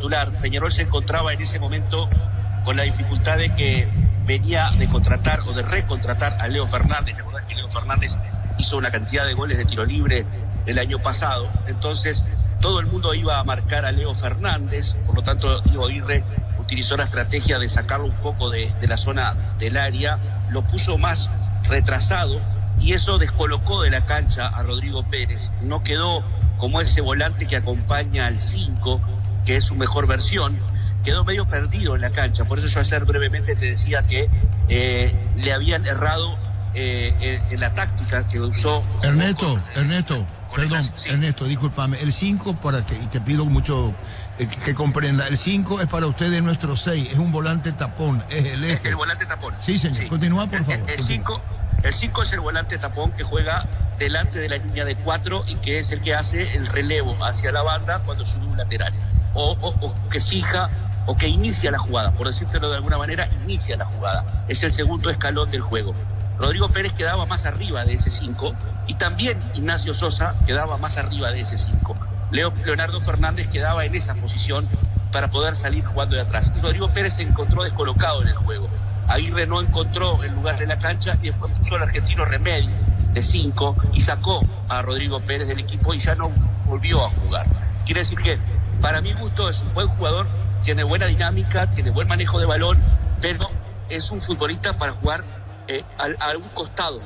titular. Peñarol se encontraba en ese momento con la dificultad de que venía de contratar o de recontratar a Leo Fernández. ¿Te acordás que Leo Fernández hizo una cantidad de goles de tiro libre el año pasado? Entonces todo el mundo iba a marcar a Leo Fernández, por lo tanto Diego Aguirre utilizó la estrategia de sacarlo un poco de la zona del área, lo puso más retrasado y eso descolocó de la cancha a Rodrigo Pérez. No quedó como ese volante que acompaña al 5, que es su mejor versión, quedó medio perdido en la cancha. Por eso yo ayer brevemente te decía que le habían errado en la táctica que usó. Ernesto, Sí. Ernesto, discúlpame, el 5 para que, y te pido mucho que comprenda, el 5 es para ustedes nuestro 6, es un volante tapón, es el eje. El volante tapón. Sí, señor, sí. Continúa por favor. El 5 es el volante tapón que juega delante de la línea de 4 y que es el que hace el relevo hacia la banda cuando sube un lateral. O que fija o que inicia la jugada, por decírtelo de alguna manera, inicia la jugada. Es el segundo escalón del juego. Rodrigo Pérez quedaba más arriba de ese 5 y también Ignacio Sosa quedaba más arriba de ese 5. Leonardo Fernández quedaba en esa posición para poder salir jugando de atrás. Y Rodrigo Pérez se encontró descolocado en el juego. Aguirre no encontró el lugar de la cancha y después puso al argentino Remedi de 5 y sacó a Rodrigo Pérez del equipo y ya no volvió a jugar. Quiere decir que para mi gusto es un buen jugador, tiene buena dinámica, tiene buen manejo de balón, pero es un futbolista para jugar a un costado,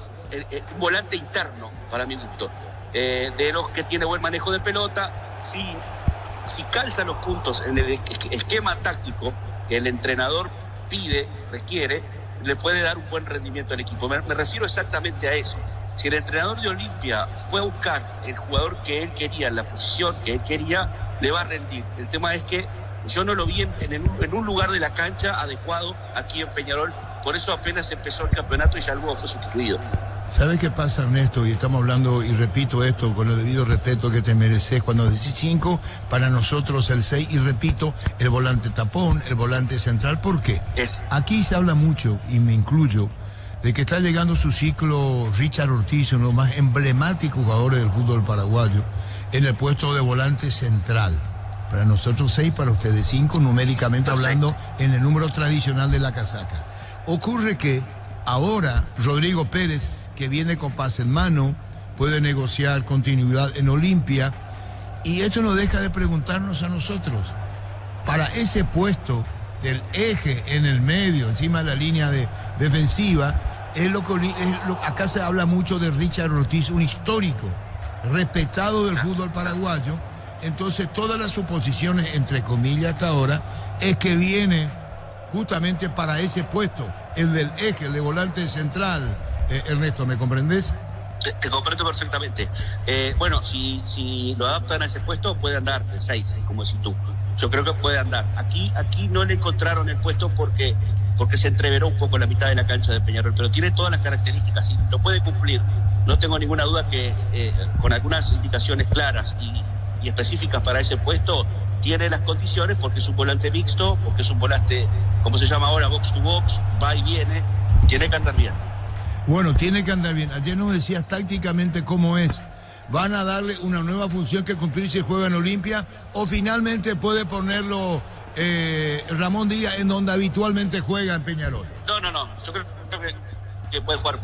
un volante interno para mi gusto, de los que tiene buen manejo de pelota. Si calza los puntos en el esquema táctico que el entrenador pide, requiere, le puede dar un buen rendimiento al equipo. Me refiero exactamente a eso. Si el entrenador de Olimpia fue a buscar el jugador que él quería, en la posición que él quería, le va a rendir. El tema es que yo no lo vi en un lugar de la cancha adecuado aquí en Peñarol. Por eso apenas empezó el campeonato y ya luego fue sustituido. ¿Sabes qué pasa, Ernesto? Y estamos hablando, y repito esto con el debido respeto que te mereces, cuando decís 5, para nosotros el 6, y repito, el volante tapón, el volante central. ¿Por qué? Aquí se habla mucho, y me incluyo, de que está llegando su ciclo Richard Ortiz, uno de los más emblemáticos jugadores del fútbol paraguayo, en el puesto de volante central. Para nosotros 6, para ustedes 5, numéricamente hablando, en el número tradicional de la casaca. Ocurre que ahora Rodrigo Pérez, que viene con pase en mano, puede negociar continuidad en Olimpia, y esto nos deja de preguntarnos a nosotros, para ese puesto del eje en el medio, encima de la línea defensiva, acá se habla mucho de Richard Ortiz, un histórico, respetado del fútbol paraguayo. Entonces todas las suposiciones, entre comillas hasta ahora, es que viene justamente para ese puesto, el del eje, el de volante central. Ernesto, ¿me comprendés? Te comprendo perfectamente. Bueno, si lo adaptan a ese puesto, puede andar de 6, como decís tú. Yo creo que puede andar. Aquí no le encontraron el puesto porque se entreveró un poco la mitad de la cancha de Peñarol, pero tiene todas las características y lo puede cumplir. No tengo ninguna duda que con algunas indicaciones claras y específicas para ese puesto, tiene las condiciones, porque es un volante mixto, porque es un volante, como se llama ahora, box to box, va y viene, tiene que andar bien. Bueno, tiene que andar bien. Ayer nos decías tácticamente cómo es. ¿Van a darle una nueva función que cumplir si juega en Olimpia? ¿O finalmente puede ponerlo Ramón Díaz en donde habitualmente juega en Peñarol? No. Yo creo que puede jugar.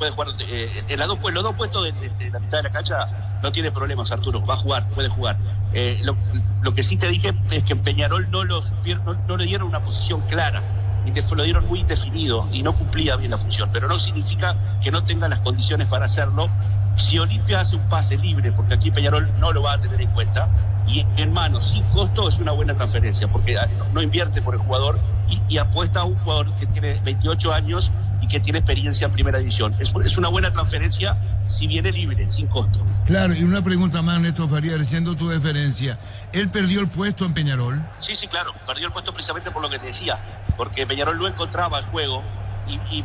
En los dos puestos de la mitad de la cancha no tiene problemas, Arturo. Va a jugar, puede jugar. Lo que sí te dije es que en Peñarol no le dieron una posición clara. Y lo dieron muy indefinido y no cumplía bien la función, pero no significa que no tenga las condiciones para hacerlo. Si Olimpia hace un pase libre, porque aquí Peñarol no lo va a tener en cuenta, y en mano, sin costo, es una buena transferencia, porque no invierte por el jugador y apuesta a un jugador que tiene 28 años y que tiene experiencia en primera división. Es una buena transferencia si viene libre, sin costo. Claro, y una pregunta más, Néstor Farías, siendo tu deferencia. ¿Él perdió el puesto en Peñarol? Sí, claro, perdió el puesto precisamente por lo que te decía, porque Peñarol no encontraba el juego y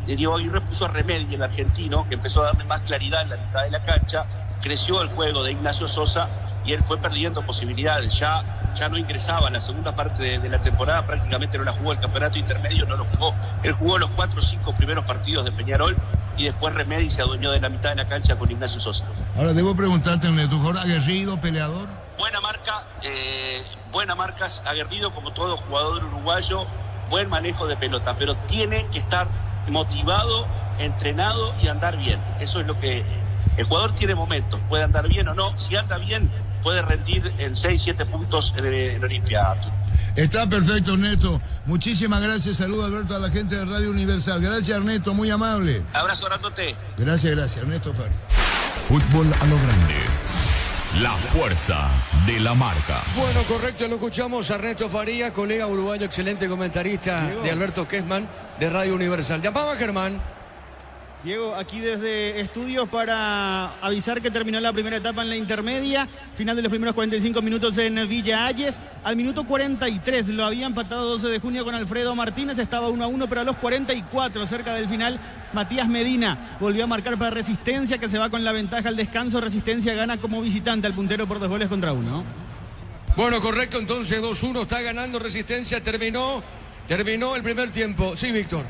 Diego Aguirre puso a Remedi, el argentino, que empezó a darle más claridad en la mitad de la cancha, creció el juego de Ignacio Sosa y él fue perdiendo posibilidades. Ya no ingresaba en la segunda parte de la temporada, prácticamente no la jugó, el campeonato intermedio no lo jugó. Él jugó los 4 o 5 primeros partidos de Peñarol y después Remedi se adueñó de la mitad de la cancha con Ignacio Sosa. Ahora debo preguntarte, ¿tu jugador aguerrido, peleador? buena marca, aguerrido como todo jugador uruguayo, buen manejo de pelota, pero tiene que estar motivado, entrenado y andar bien. Eso es lo que el jugador tiene momentos, puede andar bien o no. Si anda bien, puede rendir en 6-7 puntos en Olimpia. Está perfecto, Ernesto. Muchísimas gracias. Saludos, Alberto, a la gente de Radio Universal. Gracias, Ernesto, muy amable. Abrazo grandote. Gracias, Ernesto Faria. Fútbol a lo grande. La fuerza de la marca. Bueno, correcto, lo escuchamos a Ernesto Faría, colega uruguayo, excelente comentarista de Alberto Kessman de Radio Universal. Llamaba Germán. Diego, aquí desde estudios para avisar que terminó la primera etapa en la intermedia, final de los primeros 45 minutos en Villa Hayes. Al minuto 43 lo había empatado 12 de junio con Alfredo Martínez, estaba 1-1, pero a los 44, cerca del final, Matías Medina volvió a marcar para Resistencia, que se va con la ventaja al descanso. Resistencia gana como visitante al puntero por 2-1. Bueno, correcto, entonces 2-1, está ganando Resistencia, terminó el primer tiempo. Sí, Víctor.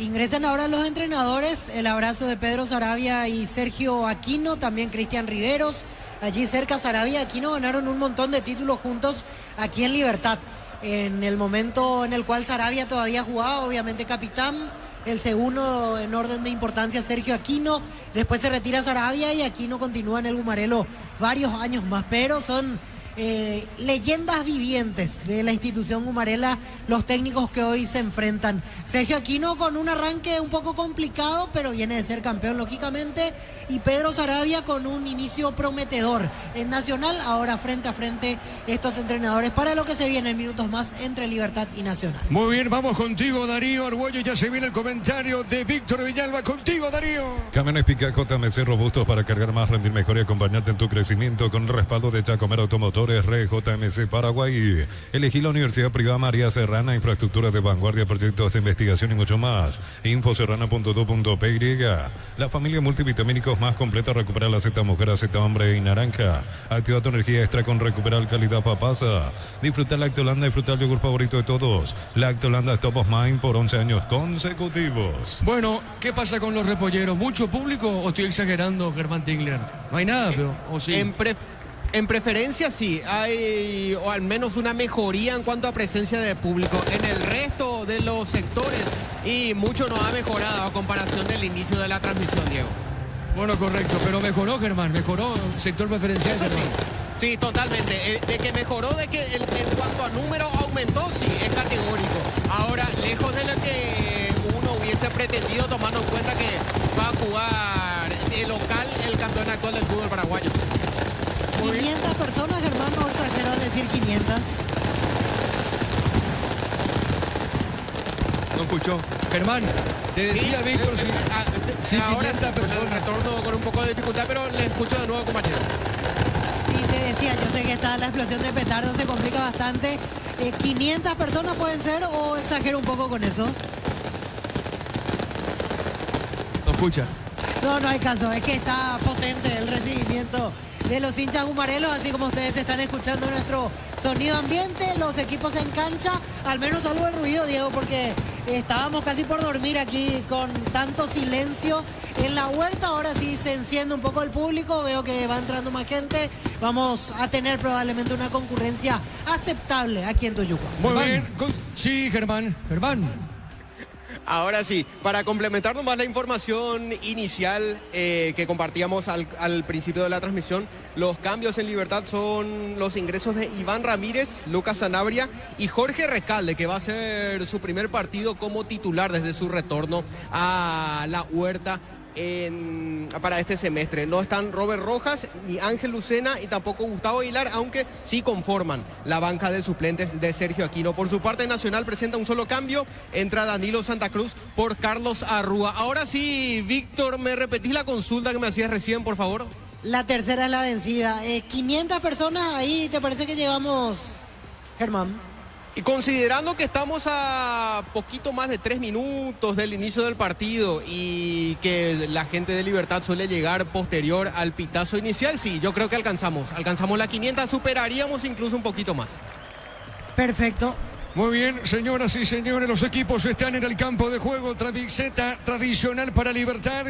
Ingresan ahora los entrenadores, el abrazo de Pedro Saravia y Sergio Aquino, también Cristian Riveros. Allí cerca Saravia y Aquino ganaron un montón de títulos juntos aquí en Libertad. En el momento en el cual Saravia todavía jugaba, obviamente capitán. El segundo en orden de importancia, Sergio Aquino. Después se retira Saravia y Aquino continúa en el Gumarelo varios años más, pero son leyendas vivientes de la institución gumarela, los técnicos que hoy se enfrentan. Sergio Aquino con un arranque un poco complicado, pero viene de ser campeón lógicamente, y Pedro Saravia con un inicio prometedor en Nacional. Ahora frente a frente estos entrenadores para lo que se viene en minutos más entre Libertad y Nacional. Muy bien, vamos contigo, Darío Argüello. Ya se viene el comentario de Víctor Villalba. Contigo, Darío. Camiones Pica JMC robustos para cargar más, rendir mejor y acompañarte en tu crecimiento, con respaldo de Chacomer Automotores, Re JMC Paraguay. Elegí la Universidad Privada María Serrana, infraestructura de vanguardia, proyectos de investigación y mucho más. Infoserrana.do.py. La familia multivitamínicos más completa, recupera la Z mujer, Z hombre y naranja. Activa tu energía extra con Recuperar Calidad Papasa. Disfruta Lactolanda y fruta el yogur favorito de todos. Lactolanda Top of Mind por 11 años consecutivos. Bueno, ¿qué pasa con los repolleros? ¿Mucho público o estoy exagerando, Germán Tingler? No hay nada, pero ¿o sí? En preferencia sí, hay o al menos una mejoría en cuanto a presencia de público. En el resto de los sectores y mucho no ha mejorado a comparación del inicio de la transmisión, Diego. Bueno, correcto, pero mejoró, Germán, mejoró sector preferencial. Eso sí, sí, totalmente. De que mejoró, de que en cuanto a número aumentó, sí, es categórico. Ahora, lejos de lo que uno hubiese pretendido, tomando en cuenta que va a jugar de local el campeón actual del fútbol paraguayo. 500 personas, Germán, no exagero al decir 500. No escuchó. Germán, te decía, sí, Víctor, sí, ahora 500 personas. El retorno con un poco de dificultad, pero le escucho de nuevo, compañero. Sí, te decía, yo sé que la explosión de petardos se complica bastante. 500 personas pueden ser, o exagero un poco con eso. No escucha. No, no hay caso, es que está potente el recibimiento de los hinchas gumarelos, así como ustedes están escuchando nuestro sonido ambiente, los equipos en cancha, al menos algo de ruido, Diego, porque estábamos casi por dormir aquí con tanto silencio en la huerta. Ahora sí se enciende un poco el público, veo que va entrando más gente, vamos a tener probablemente una concurrencia aceptable aquí en Tuyuco. Muy bien, sí, Germán. Ahora sí, para complementar nomás la información inicial que compartíamos al principio de la transmisión, los cambios en Libertad son los ingresos de Iván Ramírez, Lucas Sanabria y Jorge Recalde, que va a ser su primer partido como titular desde su retorno a la huerta para este semestre. No están Robert Rojas ni Ángel Lucena y tampoco Gustavo Aguilar, aunque sí conforman la banca de suplentes de Sergio Aquino. Por su parte, Nacional presenta un solo cambio, entra Danilo Santa Cruz por Carlos Arrúa. Ahora sí, Víctor, ¿me repetís la consulta que me hacías recién, por favor? La tercera es la vencida. 500 personas, ahí te parece que llegamos, Germán. Y considerando que estamos a poquito más de 3 minutos del inicio del partido y que la gente de Libertad suele llegar posterior al pitazo inicial, sí, yo creo que alcanzamos la 500, superaríamos incluso un poquito más. Perfecto. Muy bien, señoras y señores, los equipos están en el campo de juego. Camiseta tradicional para Libertad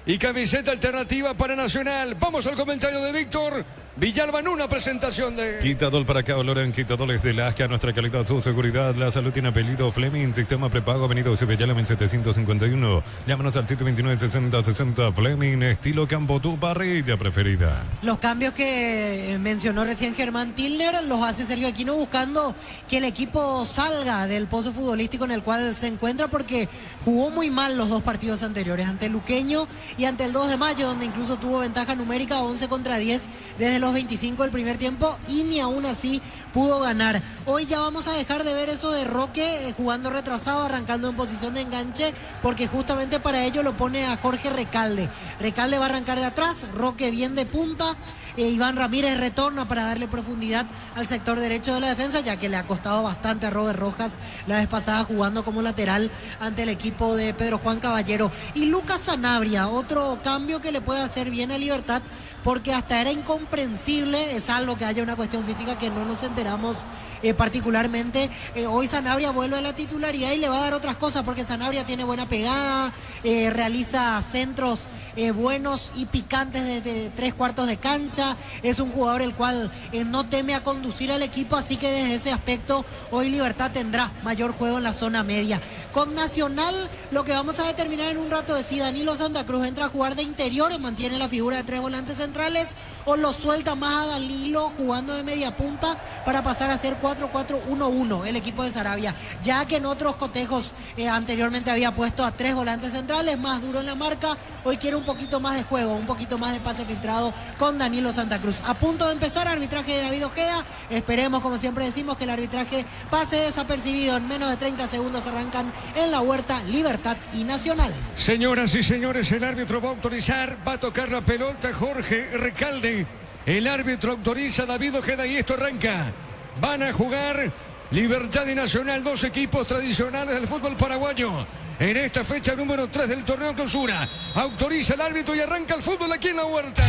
y camiseta alternativa para Nacional. Vamos al comentario de Víctor. Villalba en una presentación de... Quitadol para acá, olor en Quitadoles de Lasca, nuestra calidad, su seguridad, la salud tiene apellido Fleming, sistema prepago, Avenida Cebellala en 751. Llámanos al 729-6060 Fleming, estilo campo, tu parrilla preferida. Los cambios que mencionó recién Germán Tilner los hace Sergio Aquino buscando que el equipo salga del pozo futbolístico en el cual se encuentra, porque jugó muy mal los dos partidos anteriores, ante Luqueño y ante el 2 de mayo, donde incluso tuvo ventaja numérica 11-10 desde los 25 del primer tiempo y ni aún así pudo ganar. Hoy ya vamos a dejar de ver eso de Roque jugando retrasado, arrancando en posición de enganche, porque justamente para ello lo pone a Jorge Recalde. Recalde va a arrancar de atrás, Roque bien de punta, Iván Ramírez retorna para darle profundidad al sector derecho de la defensa, ya que le ha costado bastante a Robert Rojas la vez pasada jugando como lateral ante el equipo de Pedro Juan Caballero. Y Lucas Sanabria, otro cambio que le puede hacer bien a Libertad, porque hasta era incomprensible, es algo que haya una cuestión física que no nos enteramos particularmente. Hoy Sanabria vuelve a la titularidad y le va a dar otras cosas, porque Sanabria tiene buena pegada, realiza centros buenos y picantes desde 3/4 de cancha, es un jugador el cual no teme a conducir al equipo, así que desde ese aspecto hoy Libertad tendrá mayor juego en la zona media. Con Nacional lo que vamos a determinar en un rato es si Danilo Santa Cruz entra a jugar de interior, mantiene la figura de 3 volantes centrales, o lo suelta más a Danilo jugando de media punta para pasar a ser 4-4-1-1 el equipo de Saravia, ya que en otros cotejos anteriormente había puesto a 3 volantes centrales, más duro en la marca. Hoy quiere un poquito más de juego, un poquito más de pase filtrado con Danilo Santa Cruz. A punto de empezar, arbitraje de David Ojeda. Esperemos, como siempre decimos, que el arbitraje pase desapercibido. En menos de 30 segundos arrancan en la Huerta Libertad y Nacional. Señoras y señores, el árbitro va a autorizar, va a tocar la pelota Jorge Recalde. El árbitro autoriza a David Ojeda y esto arranca. Van a jugar Libertad y Nacional, dos equipos tradicionales del fútbol paraguayo. En esta fecha número 3 del torneo clausura, autoriza el árbitro y arranca el fútbol aquí en la Huerta.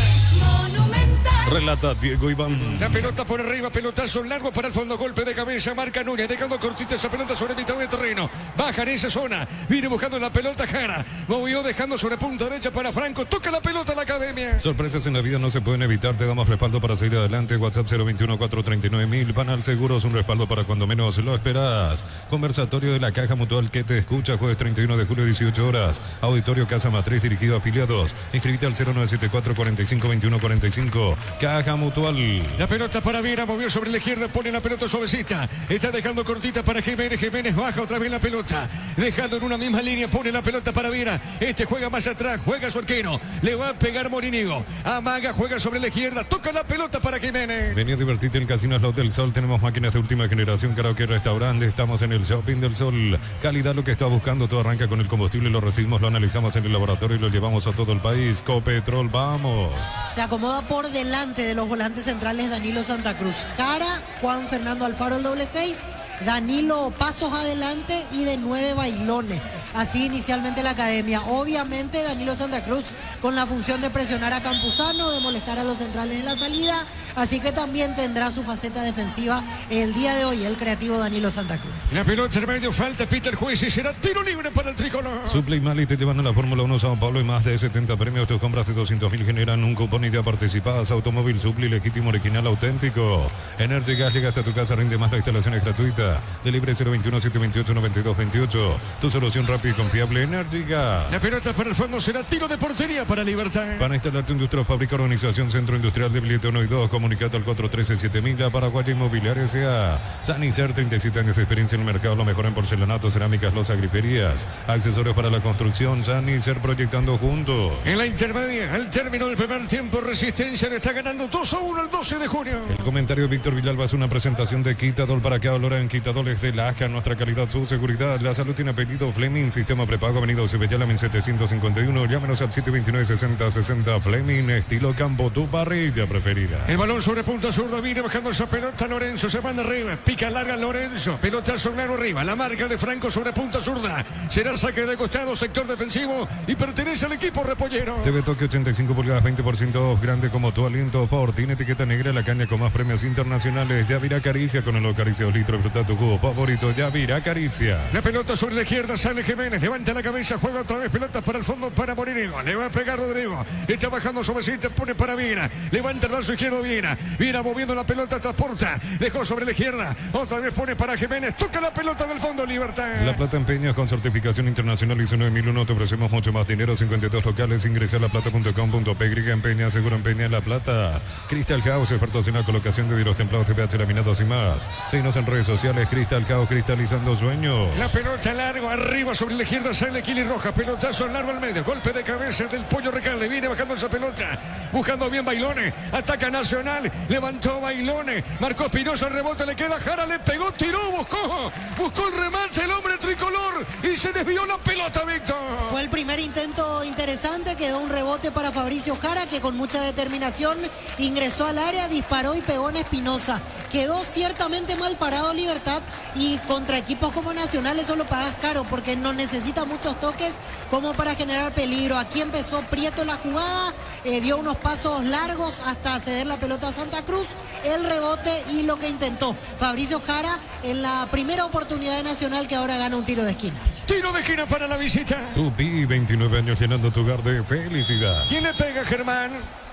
Relata Diego Iván. La pelota por arriba, pelotazo largo para el fondo, golpe de cabeza, marca Núñez, dejando cortita esa pelota sobre mitad de terreno. Baja en esa zona, viene buscando la pelota Jara, movió dejando sobre punta derecha para Franco, toca la pelota a la academia. Sorpresas en la vida no se pueden evitar, te damos respaldo para seguir adelante. WhatsApp 021-439-1000. Panal Seguros, un respaldo para cuando menos lo esperas. Conversatorio de la Caja Mutual que te escucha, jueves 31 de julio, 18 horas. Auditorio Casa Matriz, dirigido a afiliados. Inscribite al 0974-452145. Caja Mutual. La pelota para Viera, movió sobre la izquierda, pone la pelota suavecita. Está dejando cortita para Jiménez. Jiménez baja otra vez la pelota. Dejando en una misma línea, pone la pelota para Viera. Este juega más atrás, juega su arquero. Le va a pegar Morinigo. Amaga, juega sobre la izquierda. Toca la pelota para Jiménez. Vení a divertirte en Casino Slot del Sol. Tenemos máquinas de última generación, karaoke, restaurante. Estamos en el Shopping del Sol. Calidad lo que está buscando. Todo arranca con el combustible. Lo recibimos, lo analizamos en el laboratorio y lo llevamos a todo el país. Copetrol, vamos. Se acomoda por delante de los volantes centrales Danilo Santa Cruz. Jara, Juan Fernando Alfaro el doble 6, Danilo pasos adelante y de 9 Bailones. Así inicialmente la academia. Obviamente Danilo Santa Cruz con la función de presionar a Campuzano, de molestar a los centrales en la salida. Así que también tendrá su faceta defensiva el día de hoy el creativo Danilo Santa Cruz. La pelota en medio, falta pita el juez y será tiro libre para el tricolor. Suple y Mali te llevan a la Fórmula 1 Sao Paulo y más de 70 premios. Tus compras de 200.000 generan un cupón y ya participas. Automóvil Suple, legítimo, original, auténtico. Energy Gas llega hasta tu casa, rinde más, la instalación es gratuita. Delibre 021-728-9228. Tu solución rápida y confiable, Energy Gas. La pelota para el fondo será tiro de portería para Libertad. Para instalarte industria, fábrica, organización, centro industrial de billete 1 y 2, comunicate al 413-7000, la Paraguaya Inmobiliaria S.A. Sanicer, 37 años de experiencia en el mercado, lo mejor en porcelanato, cerámicas, losas, griferías, accesorios para la construcción. Sanicer, proyectando juntos. En la intermedia, al término del primer tiempo, Resistencia le está ganando 2-1 el 12 de junio. El comentario de Víctor Villalba es una presentación de Quitadol para que valora en Quitadoles de Lasca, nuestra calidad, su seguridad. La salud tiene apellido Fleming, sistema prepago, Avenida Cebellala en 751. Llámenos al 729-6060 Fleming, estilo campo, tu parrilla preferida. El balón sobre punta zurda, viene bajando esa pelota Lorenzo, se manda arriba, pica larga Lorenzo, pelotazo claro arriba, la marca de Franco sobre punta zurda, será saque de costado, sector defensivo y pertenece al equipo repollero. TV Toque 85 pulgadas, 20% off, grande como tu aliento, por tiene etiqueta negra, la caña con más premios internacionales. Yavira Caricia con el Caricia 2 litros, disfruta tu jugo favorito, Yavira Caricia. La pelota sobre la izquierda, sale Jiménez. Jiménez, levanta la cabeza, juega otra vez pelota para el fondo para Morínigo. Le va a pegar Rodrigo. Está bajando suavecito, pone para Viera. Levanta el brazo izquierdo Viera. Viera moviendo la pelota, transporta. Dejó sobre la izquierda. Otra vez pone para Jiménez. Toca la pelota del fondo, Libertad. La Plata en Peñas con certificación internacional ISO 9001. Te ofrecemos mucho más dinero. 52 locales. Ingresa a laplata.com.py. En Peña, seguro en Peña, La Plata. Crystal House, expertos en la colocación de vidrios templados, TPH, laminados y más. Síguenos en redes sociales. Crystal House, cristalizando sueños. La pelota largo, arriba sobre la izquierda sale Kili Rojas. Pelotazo largo al medio. Golpe de cabeza del Pollo Recalde. Viene bajando esa pelota. Buscando bien Bailone. Ataca Nacional. Levantó Bailone. Marcó Espinosa. El rebote le queda Jara. Le pegó, tiró, buscó el remate el hombre tricolor. Y se desvió la pelota, Víctor. Fue el primer intento interesante. Quedó un rebote para Fabricio Jara, que con mucha determinación ingresó al área, disparó y pegó en Espinosa. Quedó ciertamente mal parado Libertad, y contra equipos como Nacional eso lo pagas caro, porque no necesita muchos toques como para generar peligro. Aquí empezó Prieto la jugada, dio unos pasos largos hasta ceder la pelota a Santa Cruz, el rebote y lo que intentó Fabricio Jara en la primera oportunidad de Nacional, que ahora gana un tiro de esquina. Tiro de esquina para la visita. Tupi, 29 años llenando tu hogar de felicidad. ¿Quién le pega, Germán?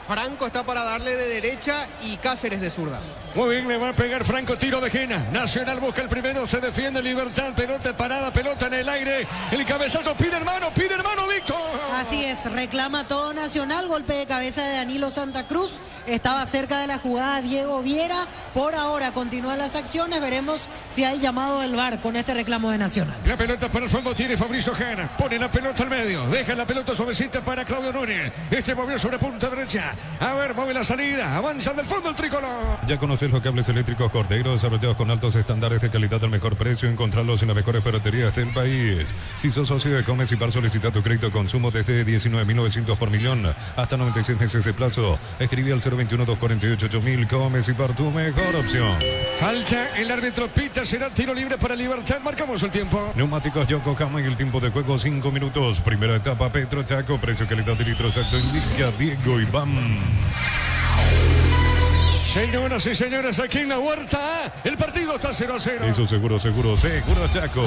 Franco está para darle de derecha y Cáceres de zurda. Muy bien, le va a pegar Franco, tiro de esquina. Nacional busca el primero, se defiende Libertad, pelota parada, pelota en el aire. El cabezazo pide hermano, Víctor. Así es, reclama todo Nacional, golpe de cabeza de Danilo Santa Cruz. Estaba cerca de la jugada Diego Viera. Por ahora continúan las acciones, veremos si hay llamado del VAR con este reclamo de Nacional. La pelota para el fondo tiene Fabricio Jara. Pone la pelota al medio, deja la pelota suavecita para Claudio Núñez. Este movió sobre punta derecha. A ver, mueve la salida, avanza del fondo el tricolor. Ya conoces los cables eléctricos Cordero, desarrollados con altos estándares de calidad al mejor precio. Encontrarlos en las mejores ferreterías del país. Si sos socio de Comes y Par, solicita tu crédito de consumo desde 19.900 por millón, hasta 96 meses de plazo. Escribí al 021-248-8000. Comes y Par, tu mejor opción. Falta, el árbitro pita, será tiro libre para Libertad. Marcamos el tiempo. Neumáticos Yokohama y el tiempo de juego 5 minutos. Primera etapa Petro Chaco, precio, calidad y litro exacto indica Diego Iván. Señoras y señores, aquí en la Huerta, el partido está 0-0. Eso seguro Chaco.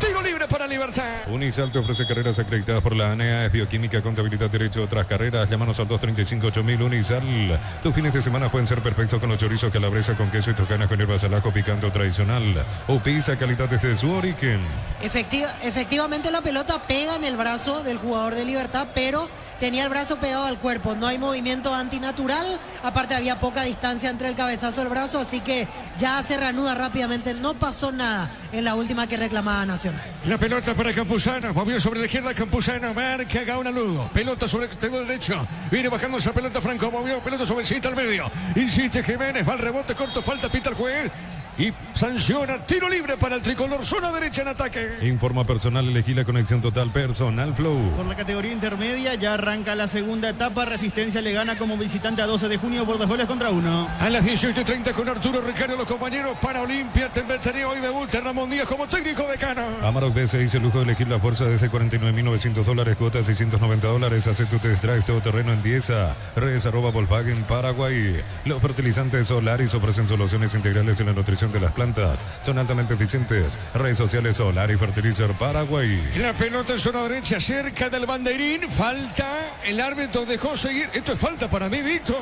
Tiro libre para Libertad. Unisal te ofrece carreras acreditadas por la ANEA, es bioquímica, contabilidad, derecho, otras carreras. Llámanos al 235-8000. Unisal. Tus fines de semana pueden ser perfectos con los chorizos calabresa con queso y tocanas con hierbas al ajo picante tradicional. O pizza, calidad desde su origen. Efectivamente la pelota pega en el brazo del jugador de Libertad, pero tenía el brazo pegado al cuerpo. No hay movimiento antinatural. Aparte había poca distancia entre el cabezazo y el brazo, así que ya se reanuda rápidamente. No pasó nada en la última que reclamaba Nacional. La pelota para Campuzano, movió sobre la izquierda Campuzano, marca Gauna Lugo, pelota sobre el exterior derecho, viene bajando esa pelota Franco, movió pelota suavecita al medio, insiste Jiménez, va al rebote corto, falta, pita el juez y sanciona, tiro libre para el tricolor, zona derecha en ataque. Informa personal, elegí la conexión total Personal Flow. Por la categoría intermedia ya arranca la segunda etapa. Resistencia le gana como visitante a 12 de junio por 2-1. A las 18:30 con Arturo Ricardo, los compañeros para Olimpia. Tempertaría hoy debuta Ramón Díaz como técnico decano. Amarok BC hizo el lujo de elegir la fuerza desde $49.900, cuota $690. Hace tu test drive todo terreno en Dieza. Redes @Volkswagen Paraguay. Los fertilizantes Solaris ofrecen soluciones integrales en la nutrición de las plantas. Son altamente eficientes. Redes sociales Solar y Fertilizer Paraguay. La pelota en zona derecha, cerca del banderín. Falta. El árbitro dejó seguir. Esto es falta para mí, Víctor.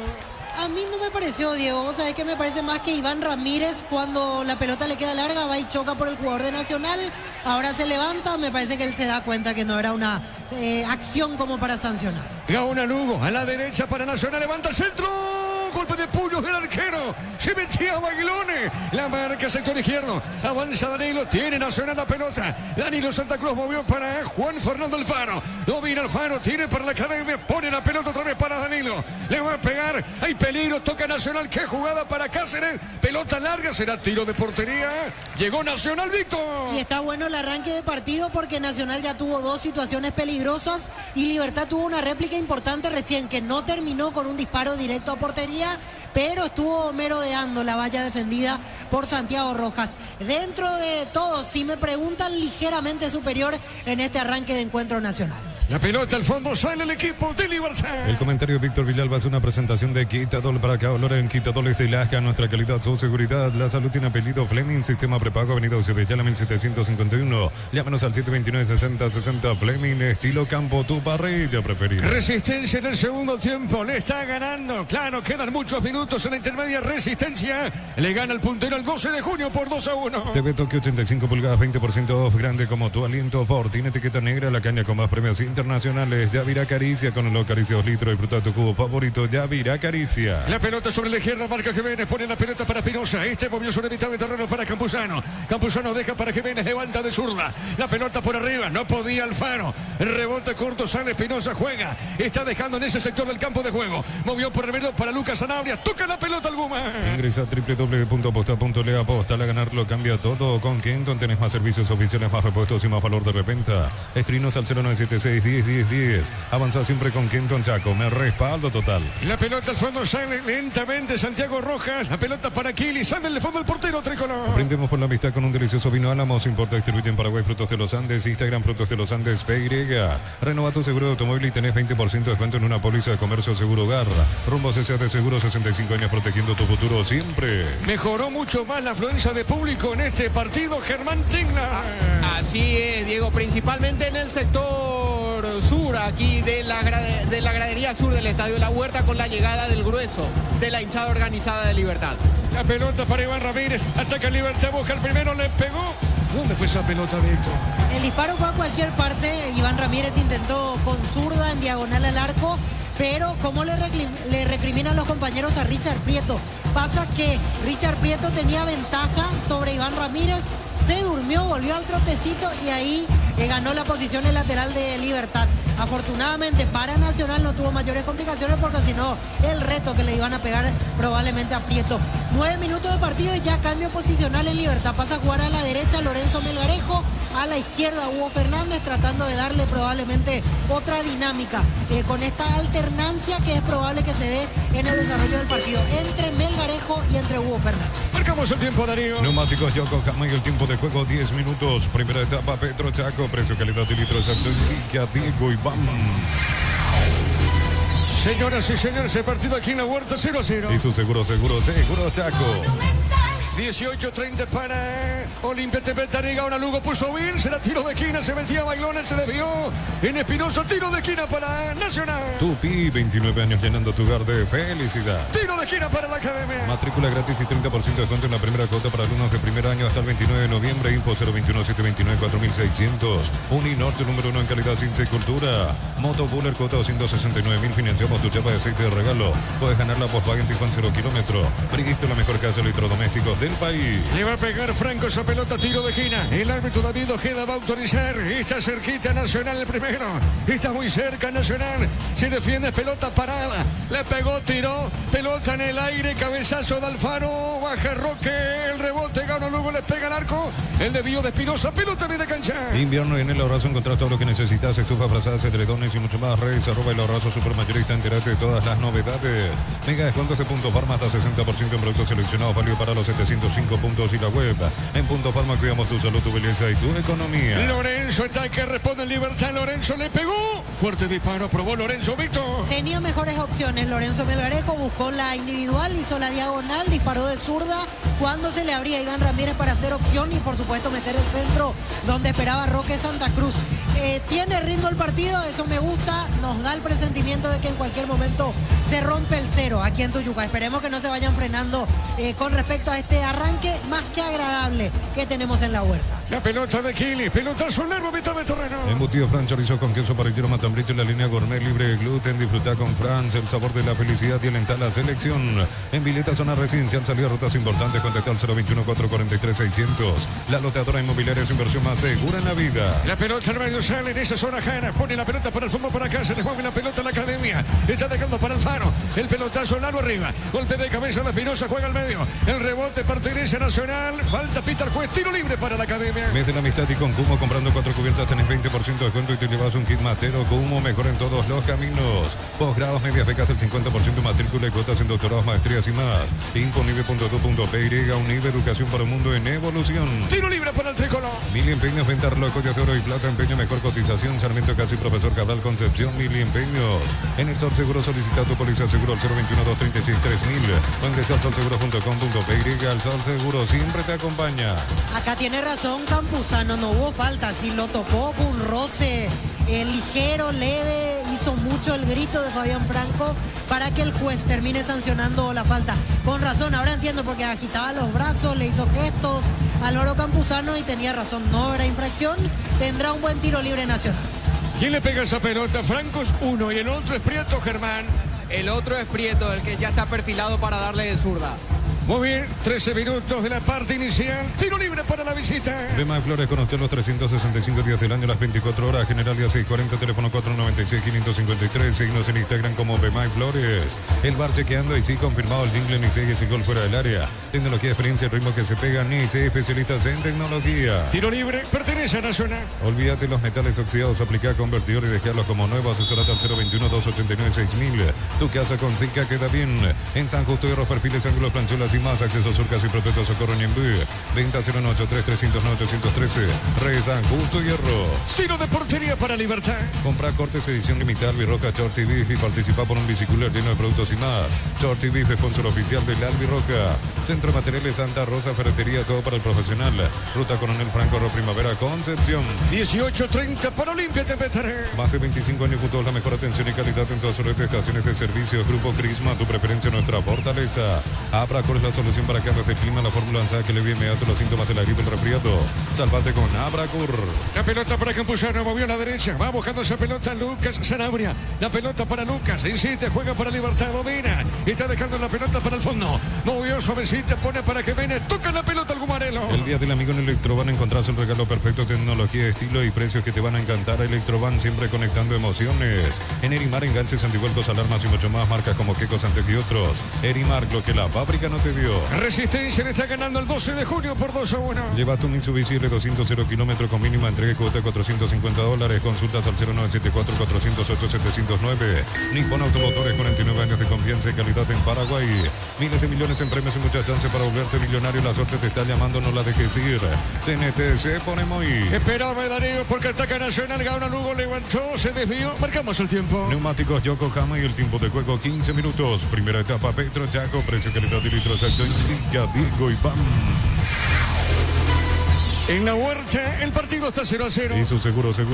A mí no me pareció, Diego. Vos sabés que me parece más que Iván Ramírez, cuando la pelota le queda larga, va y choca por el jugador de Nacional. Ahora se levanta. Me parece que él se da cuenta que no era una acción como para sancionar. Gauna Lugo a la derecha para Nacional. Levanta el centro. Golpe de puños del arquero. Se metía Bailone. La marca sector izquierdo. Avanza Danilo. Tiene Nacional la pelota. Danilo Santa Cruz movió para Juan Fernando Alfaro. Domina Alfaro. Tiene para la academia. Pone la pelota otra vez para Danilo. Le va a pegar. Hay peligro. Toca Nacional. Qué jugada para Cáceres. Pelota larga. Será tiro de portería. Llegó Nacional, Víctor. Y está bueno el arranque de partido porque Nacional ya tuvo dos situaciones peligrosas y Libertad tuvo una réplica importante recién que no terminó con un disparo directo a portería, pero estuvo merodeando la valla defendida por Santiago Rojas. Dentro de todo, si me preguntan, ligeramente superior en este arranque de encuentro nacional. La pelota al fondo, sale el equipo de Libertad. El comentario de Víctor Villalba es una presentación de Quitadol para acá. Olor en Quitadoles de Lasca. Nuestra calidad, su seguridad. La salud tiene apellido Fleming. Sistema prepago, Avenida Eusebio, 1751. Llámenos al 729-6060. Fleming, estilo campo, tu parrilla preferida. Resistencia en el segundo tiempo. Le está ganando. Claro, quedan muchos minutos en la intermedia. Resistencia le gana el puntero el 12 de junio por 2-1. TV Tokio 85 pulgadas, 20% off. Grande como tu aliento. Por tiene etiqueta negra. La caña con más premios internacionales. Yavira Caricia con el Caricia 2 litros. Disfruta tu cubo favorito. Yavira Caricia. La pelota sobre la izquierda, marca Jiménez, pone la pelota para Espinosa. Este movió sobre mitad de terreno para Campuzano. Campuzano deja para Jiménez, levanta de zurda. La pelota por arriba, no podía Alfaro. Rebote corto, sale Espinosa, juega. Está dejando en ese sector del campo de juego. Movió por el medio para Lucas Sanabria. Toca la pelota al Guma. Ingresa a www.aposta.le. Aposta, a ganar lo cambia todo. Con Kenton tenés más servicios oficiales, más repuestos y más valor de reventa. Escrinos al 0976-10-10-10. Avanza siempre con Kenton Chaco. Me respaldo total. La pelota al fondo, sale lentamente Santiago Rojas. La pelota para Kili, sale el fondo el portero tricolor. Brindemos por la amistad con un delicioso vino Álamos. Importa, distribuye en Paraguay Frutos de los Andes. Instagram Frutos de los Andes PY. Renova tu seguro de automóvil y tenés 20% de descuento en una póliza de comercio Seguro Hogar. Rumbo CCA de Seguro, 65 años protegiendo tu futuro siempre. Mejoró mucho más la afluencia de público en este partido, Germán Tigna. Así es, Diego, principalmente en el sector sur, aquí de la gradería sur del Estadio La Huerta, con la llegada del grueso de la hinchada organizada de Libertad. La pelota para Iván Ramírez, ataca Libertad, busca el primero, le pegó. ¿Dónde fue esa pelota, Víctor? El disparo fue a cualquier parte. Iván Ramírez intentó con zurda en diagonal al arco, pero como le recriminan los compañeros a Richard Prieto. Pasa que Richard Prieto tenía ventaja sobre Iván Ramírez, se durmió, volvió al trotecito y ahí ganó la posición en lateral de Libertad. Afortunadamente para Nacional no tuvo mayores complicaciones, porque si no el reto que le iban a pegar probablemente a Prieto. 9 minutos de partido y ya cambio posicional en Libertad. Pasa a jugar a la derecha Lorenzo Melgarejo, a la izquierda Hugo Fernández, tratando de darle probablemente otra dinámica con esta alternancia que es probable que se dé en el desarrollo del partido entre Melgarejo y entre Hugo Fernández. Marcamos el tiempo, Darío. Neumáticos Yokohama y el tiempo de juego 10 minutos. Primera etapa Petro Chaco, precio calidad de litros exacto indica Diego Iván. Señoras y señores, el partido aquí en la Huerta 0-0. Y su seguro Chaco. 18:30 para Olimpia Tepetariga. Ahora Lugo puso bien, será tiro de esquina, se metía Bailona, se desvió en Espinosa, tiro de esquina para Nacional. Tupi, 29 años llenando tu hogar de felicidad. Tiro de esquina para la Academia. Matrícula gratis y 30% de descuento en la primera cuota para alumnos de primer año hasta el 29 de noviembre. Info 021-729-4600. Uninorte número 1 en calidad, ciencia y cultura. Moto Buller, cuota 269.000. Financiamos tu chapa de aceite de regalo. Puedes ganar la Volkswagen Tiguan 0 kilómetro. Briguisto, la mejor casa de electrodomésticos del país. Le va a pegar Franco esa pelota, tiro de esquina. El árbitro David Ojeda va a autorizar. Está cerquita Nacional el primero. Está muy cerca Nacional. Se defiende, pelota parada. Le pegó, tiró. Pelota en el aire. Cabezazo de Alfaro. Baja Roque. El rebote gana, luego le pega al arco. El desvío de Espinosa. Pelota media cancha. Invierno en el Abrazo encontrás todo lo que necesitas. Estufas, frazadas, edredones y mucho más. Redes @ el Abrazo Supermayorista. Entérate de todas las novedades. Mega descuentos de Punto Farma hasta 60% en productos seleccionados. Válido para los 705 puntos y la web. En Punto Farma cuidamos tu salud, tu belleza y tu economía. Lorenzo está que responde en Libertad. Lorenzo le pegó. Fuerte disparo. Probó Lorenzo, Víctor. Tenía mejores opciones. Lorenzo Melgarejo buscó la individual, hizo la diagonal, disparó de zurda cuando se le abría a Iván Ramírez para hacer opción y por supuesto meter el centro donde esperaba Roque Santa Cruz. Tiene ritmo el partido, eso me gusta, nos da el presentimiento de que en cualquier momento se rompe el cero aquí en Tuyuca. Esperemos que no se vayan frenando con respecto a este arranque más que agradable que tenemos en la Huerta. La pelota de Kili, pelotazo largo, mitad de terreno. Embutido Fran chorizo con queso parrillero matambrito en la línea gourmet libre de gluten. Disfruta con Franz el sabor de la felicidad y alenta la selección. En Vileta, zona residencial, salida a rutas importantes. Contacta al 021-443-600. La loteadora inmobiliaria es inversión más segura en la vida. La pelota al medio sale en esa zona Jana. Pone la pelota para el fondo, para acá. Se le juega la pelota a la Academia. Está dejando para Alfaro. El pelotazo largo arriba. Golpe de cabeza de Espinosa, juega al medio. El rebote pertenece a Nacional. Falta pita el juez. Tiro libre para la Academia. pandemia. Mes de la amistad y con Cumo, comprando 4 cubiertas tenés 20% de descuento y te llevas un kit matero. Cumo, mejor en todos los caminos. Posgrados, medias becas del 50%, matrícula y cuotas en doctorados, maestrías y más. Imponive.tu.py, Unive, educación para un mundo en evolución. Tiro libre para el tricolor. Mil empeños, venta relojes de oro y plata, empeño, mejor cotización. Sarmiento Casi, Profesor Cabral, Concepción, Mil empeños. En el Sol Seguro solicita tu póliza seguro al 021-236-3000 o ingresa al solseguro.com.py. El Sol Seguro siempre te acompaña. Acá tiene razón Campuzano, no hubo falta. Si lo tocó fue un roce ligero, leve. Hizo mucho el grito de Fabián Franco para que el juez termine sancionando la falta. Con razón, ahora entiendo porque agitaba los brazos, le hizo gestos al Loro Campuzano y tenía razón. No era infracción, tendrá un buen tiro libre Nacional. ¿Quién le pega esa pelota? Franco es uno y el otro es Prieto, Germán. El otro es Prieto, el que ya está perfilado para darle de zurda. Muy bien, 13 minutos de la parte inicial. Tiro libre para la visita. Bemay Flores con usted los 365 días del año, las 24 horas. General Día 640, teléfono 496-553. Signos en Instagram como Bemay Flores. El bar chequeando y sí confirmado el jingle ni sigue ese gol fuera del área. Tecnología, experiencia, ritmo que se pega. Ni se especialistas en tecnología. Tiro libre, pertenece a Nacional. Olvídate los metales oxidados, aplica convertidor y dejarlos como nuevo. Asesorate al 021-289-6000. Tu casa con Zika queda bien. En San Justo de los perfiles, ángulos, planchuelas y más. Acceso Surcas y Proteto Socorro Ñembú. Venta 093-309-813. Re San Justo Hierro. Tiro de portería para Libertad. Compra cortes edición limitada Albirroca Short Beef y participa por un biciclero lleno de productos y más. Short Beef, sponsor oficial del Albirroca. Centro de Materiales Santa Rosa, ferretería, todo para el profesional. Ruta Coronel Franco Ro Primavera, Concepción. 18:30 para Olimpia Tempetaré. Más de 25 años juntos, la mejor atención y calidad en todas sus estaciones de servicio. Grupo Crisma, tu preferencia, nuestra fortaleza. Abracor es la solución para cambios de clima, la fórmula avanzada que le viene inmediato los síntomas de la gripe, el resfriado. Salvate con Abracur. La pelota para Campuzano, movió a la derecha. Va buscando esa pelota Lucas Sanabria. La pelota para Lucas. Insiste, juega para Libertad, domina. Y está dejando la pelota para el fondo. Movió suavecita, pone para que viene. Toca la pelota al Gumarelo. El día del amigo en Electroban encontrás el regalo perfecto, tecnología, estilo y precios que te van a encantar. Electroban siempre conectando emociones. En Erimar, enganches, antivuelcos, alarmas y mucho más. Marcas como Quecos, Antec y otros. Erimar, lo que la fábrica no te dio. Resistencia le está ganando el 12 de junio por 2-1. Lleva tu Mitsubishi L200 0 kilómetros con mínima entrega y cuota de $450. Consultas al 0974-408-709. Nippon Automotores, 49 años de confianza y calidad en Paraguay. Miles de millones en premios y muchas chances para volverte millonario. La suerte te está llamando, no la dejes ir. CNT se pone muy. Esperaba Darío porque ataca Nacional. Gauna Lugo levantó, se desvió. Marcamos el tiempo. Neumáticos Yokohama y el tiempo de juego 15 minutos. Primera etapa Petro Chaco. Precio, calidad y litros exacto. Indica Diego Iván. En la Huerta, el partido está 0-0. Y su seguro Chaco.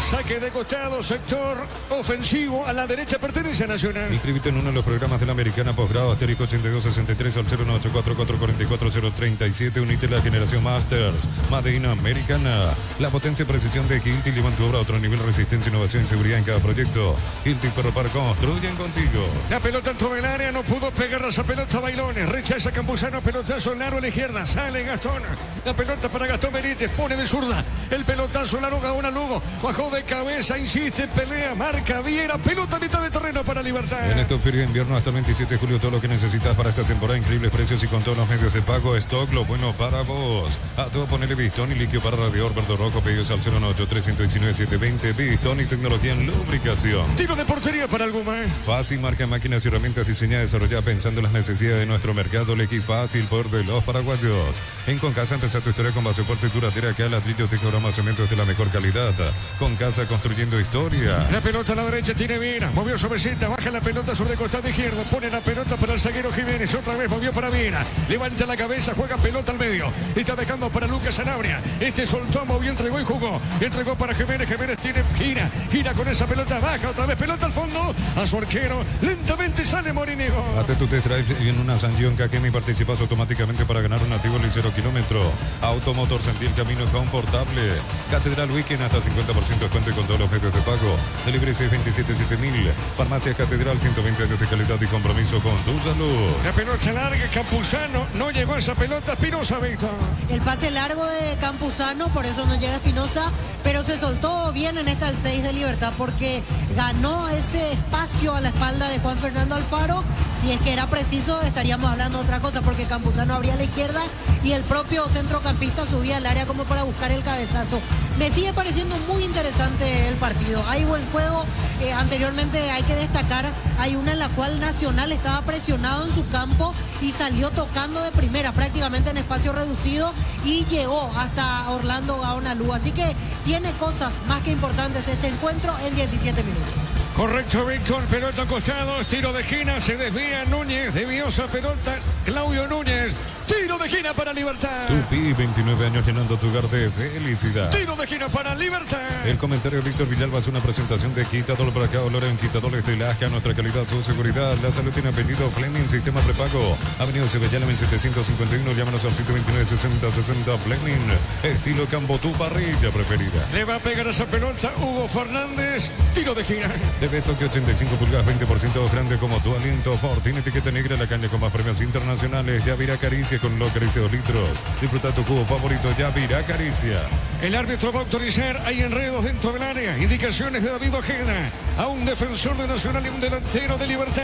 Saque de costado, sector ofensivo. A la derecha pertenece a Nacional. Inscríbete en uno de los programas de la Americana Posgrado Asterisco 8263 al 098444437. Unite a la generación Masters. Made in Americana. La potencia y precisión de Hilti llevan tu obra a otro nivel. Resistencia, innovación y seguridad en cada proyecto. Hilti Ferropar construyen contigo. La pelota entró del área, no pudo pegar esa pelota Bailones. Rechaza Campuzano, pelotazo largo a la izquierda. Sale Gastón. La pelota para Gastón Benítez. Pone de zurda. El pelotazo largo, Gaona Lugo. Bajó de cabeza, insiste, pelea, marca, Viera, pelota a mitad de terreno para Libertad. En estos periodos de invierno hasta el 27 de julio, todo lo que necesitas para esta temporada, increíbles precios y con todos los medios de pago, stock, lo bueno para vos. A todo ponele Bistón y líquido para radiador verde rojo, pedidos al 098-319-720, Bistón y tecnología en lubricación. Tiro de portería para Alguma. Fácil, marca, máquinas y herramientas diseñadas y desarrolladas pensando en las necesidades de nuestro mercado. Elegí Fácil, poder de los paraguayos. En Concasa, empezar tu historia con base fuerte y duradera, que a ladrillos, tecnología, cementos de la mejor calidad. Concasa, construyendo historia. La pelota a la derecha tiene Viera, movió suavecita, baja la pelota sobre el costado izquierdo, pone la pelota para el zaguero Jiménez, otra vez movió para Viera, levanta la cabeza, juega pelota al medio, está dejando para Lucas Sanabria, soltó, movió, entregó y jugó, entregó para Jiménez, tiene, gira con esa pelota, baja otra vez, pelota al fondo, a su arquero, lentamente sale Morínigo. Hace tu test drive en una Sanyon Kakemi y participas automáticamente para ganar un nativo ligero kilómetro. Automotor, sentí el camino confortable. Catedral Weekend hasta 50% descuento y con todos los medios de pago. Delivery 627-7000. Farmacia Catedral, 120 años de calidad y compromiso con tu salud. La pelota larga, Campuzano. No llegó a esa pelota, Espinosa, Víctor. El pase largo de Campuzano, por eso no llega Espinosa, pero se soltó bien en esta al 6 de Libertad porque ganó ese espacio a la espalda de Juan Fernando Alfaro. Si es que era preciso, estaríamos hablando de otra cosa porque Campuzano abría a la izquierda y el propio centrocampista subía al área como para buscar el cabezazo. Me sigue pareciendo muy interesante el partido. Hay buen juego. Anteriormente hay que destacar, hay una en la cual Nacional estaba presionado en su campo y salió tocando de primera, prácticamente en espacio reducido, y llegó hasta Orlando Gaonalú. Así que tiene cosas más que importantes este encuentro en 17 minutos. Correcto, Víctor. Pelota costado, tiro de esquina, se desvía Núñez, desvió esa pelota, Claudio Núñez. Tiro de esquina para Libertad. Tupi, 29 años llenando tu hogar de felicidad. Tiro de esquina para Libertad. El comentario de Víctor Villalba es una presentación de Quitador para acá, olor en Quitadores de Laja, nuestra calidad, su seguridad. La salud tiene apellido Fleming, sistema prepago. Avenida Cebellala, 1751, llámanos al 129-6060 Fleming. Estilo Campo, tu parrilla preferida. Le va a pegar esa pelota Hugo Fernández. Tiro de esquina. TV Tokio 85 pulgadas, 20% grande como tu aliento. Ford tiene etiqueta negra, la caña con más premios internacionales. Yavira Caricia con lo Caricia 2 litros. Disfruta tu jugo favorito, Yavira Caricia. El árbitro va a autorizar, hay enredos dentro del área. Indicaciones de David Ojeda a un defensor de Nacional y un delantero de Libertad.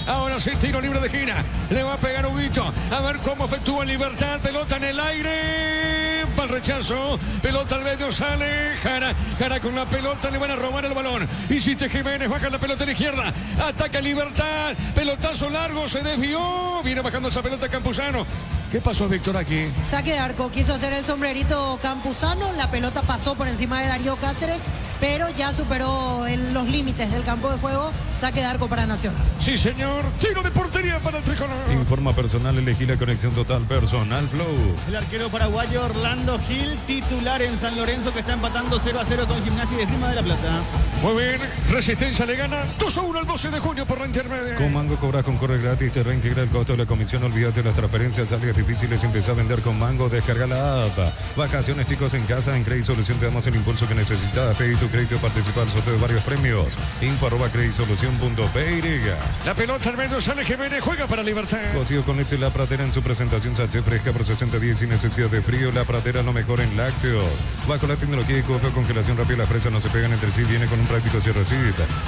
Ahora sí, tiro libre de esquina. Le va a pegar Huguito. A ver cómo efectúa Libertad. Pelota en el aire. Va el rechazo. Pelota al medio, sale Jara. Jara con la pelota, le van a robar el balón. Hiciste Jiménez, baja la pelota a la izquierda. Ataca Libertad. Pelotazo largo, se desvió. Viene bajando esa pelota Campuzano. ¿Qué pasó, Víctor, aquí? Saque de arco, quiso hacer el sombrerito Campuzano, la pelota pasó por encima de Darío Cáceres, pero ya superó los límites del campo de juego. Saque de arco para Nacional. Sí, señor. Tiro de portería para el tricolor. Informa personal, elegí la conexión total personal Flow. El arquero paraguayo Orlando Gil, titular en San Lorenzo, que está empatando 0-0 con Gimnasia de Esgrima de la Plata. Muy bien, Resistencia le gana 2-1 el 12 de junio por la intermedia. Con Mango cobras con corre gratis, te reintegra el costo de la comisión, olvídate de las transferencias, salidas difíciles, empieza a vender con Mango, descarga la app. Vacaciones, chicos, en casa, en Credit Solución te damos el impulso que necesitas. Pedí tu crédito, participar al sorteo de varios premios. info@creditsolucion.py. La pelota al medio, sale Jiménez, juega para Libertad. Cocido con leche La Pradera en su presentación sachet fresca por 60 días sin necesidad de frío. La Pradera lo mejor en lácteos. Bajo la tecnología y congelación rápida, las presas no se pegan entre sí, viene con un práctico cierre.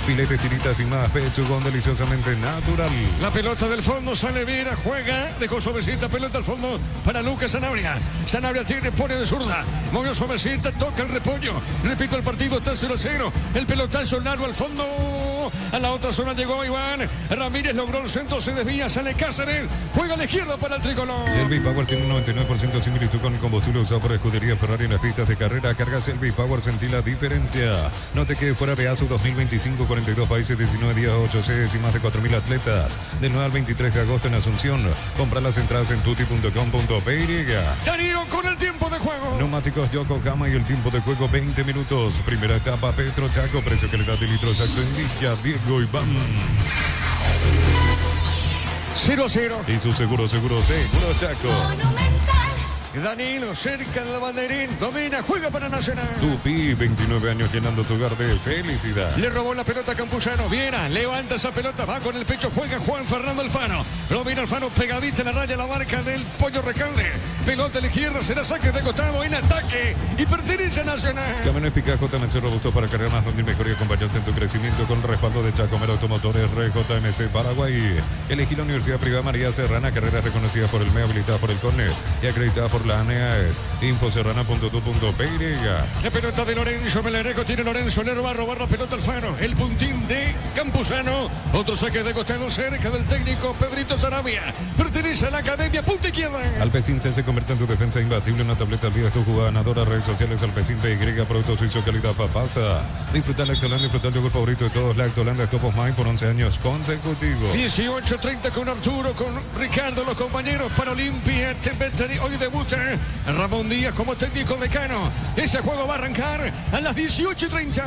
Filetes, tiritas y más, pechugón deliciosamente natural. La pelota del fondo, sale Viera, juega, dejó suavecita, pelota al fondo para Lucas Sanabria. Sanabria tiene, pone de zurda, movió suavecita, toca el repollo. Repito, el partido está 0-0. El pelotazo largo al fondo. A la otra zona llegó Iván Ramírez, logró el centro, se desvía, sale Cáceres, juega a la izquierda para el tricolor. Selby Power tiene un 99% de similitud con el combustible usado por Escudería Ferrari en las pistas de carrera. Carga Selby Power, sentí la diferencia. No te quedes fuera de ASU 2025, 42 países, 19 días, 8 sedes y más de 4.000 atletas. Del 9 al 23 de agosto en Asunción. Compra las entradas en tuti.com.py. Darío con el tiempo de juego. Neumáticos Yokohama y el tiempo de juego 20 minutos. Primera etapa Petro Chaco, precio calidad de litro exacto en Villa Diego Iván. 0-0. Y su seguro Chaco. Danilo cerca del banderín, domina, juega para Nacional. Tupi, 29 años llenando tu hogar de felicidad. Le robó la pelota a Campuzano, Viera, levanta esa pelota, va con el pecho, juega Juan Fernando Alfano. Lo mira Alfano pegadita en la raya, la marca del Pollo Recalde. Pelota a la izquierda, será saque de costado en ataque y pertenece a Nacional. Camiones Picajo, TMC robusto para cargar más, rendir mejor y acompañarte en tu crecimiento con respaldo de Chacomero Automotores, RJMC Paraguay. Elegí la Universidad Privada María Serrana, carreras reconocidas por el MEA, habilitada por el CONES y acreditada por la ANEAES. Infoserrana.tu.py. La pelota de Lorenzo Melereco, tiene Lorenzo, le va a robar la pelota al Faro. El puntín de Campuzano. Otro saque de costado cerca del técnico Pedrito Sarabia. Pertenece a la academia, punta izquierda. Alpecin C se convierte en tu defensa imbatible. Una tableta al día, tu jugada ganadora. Redes sociales Alpecin PY, producto suizo, calidad papasa. Disfrutar Lactolanda, disfrutar el yogur favorito de todos. Lactolanda, Top of Mind por 11 años consecutivos. 18:30 con Arturo, con Ricardo, los compañeros para Olimpia. Hoy debuta Ramón Díaz como técnico decano. Ese juego va a arrancar a las 18:30.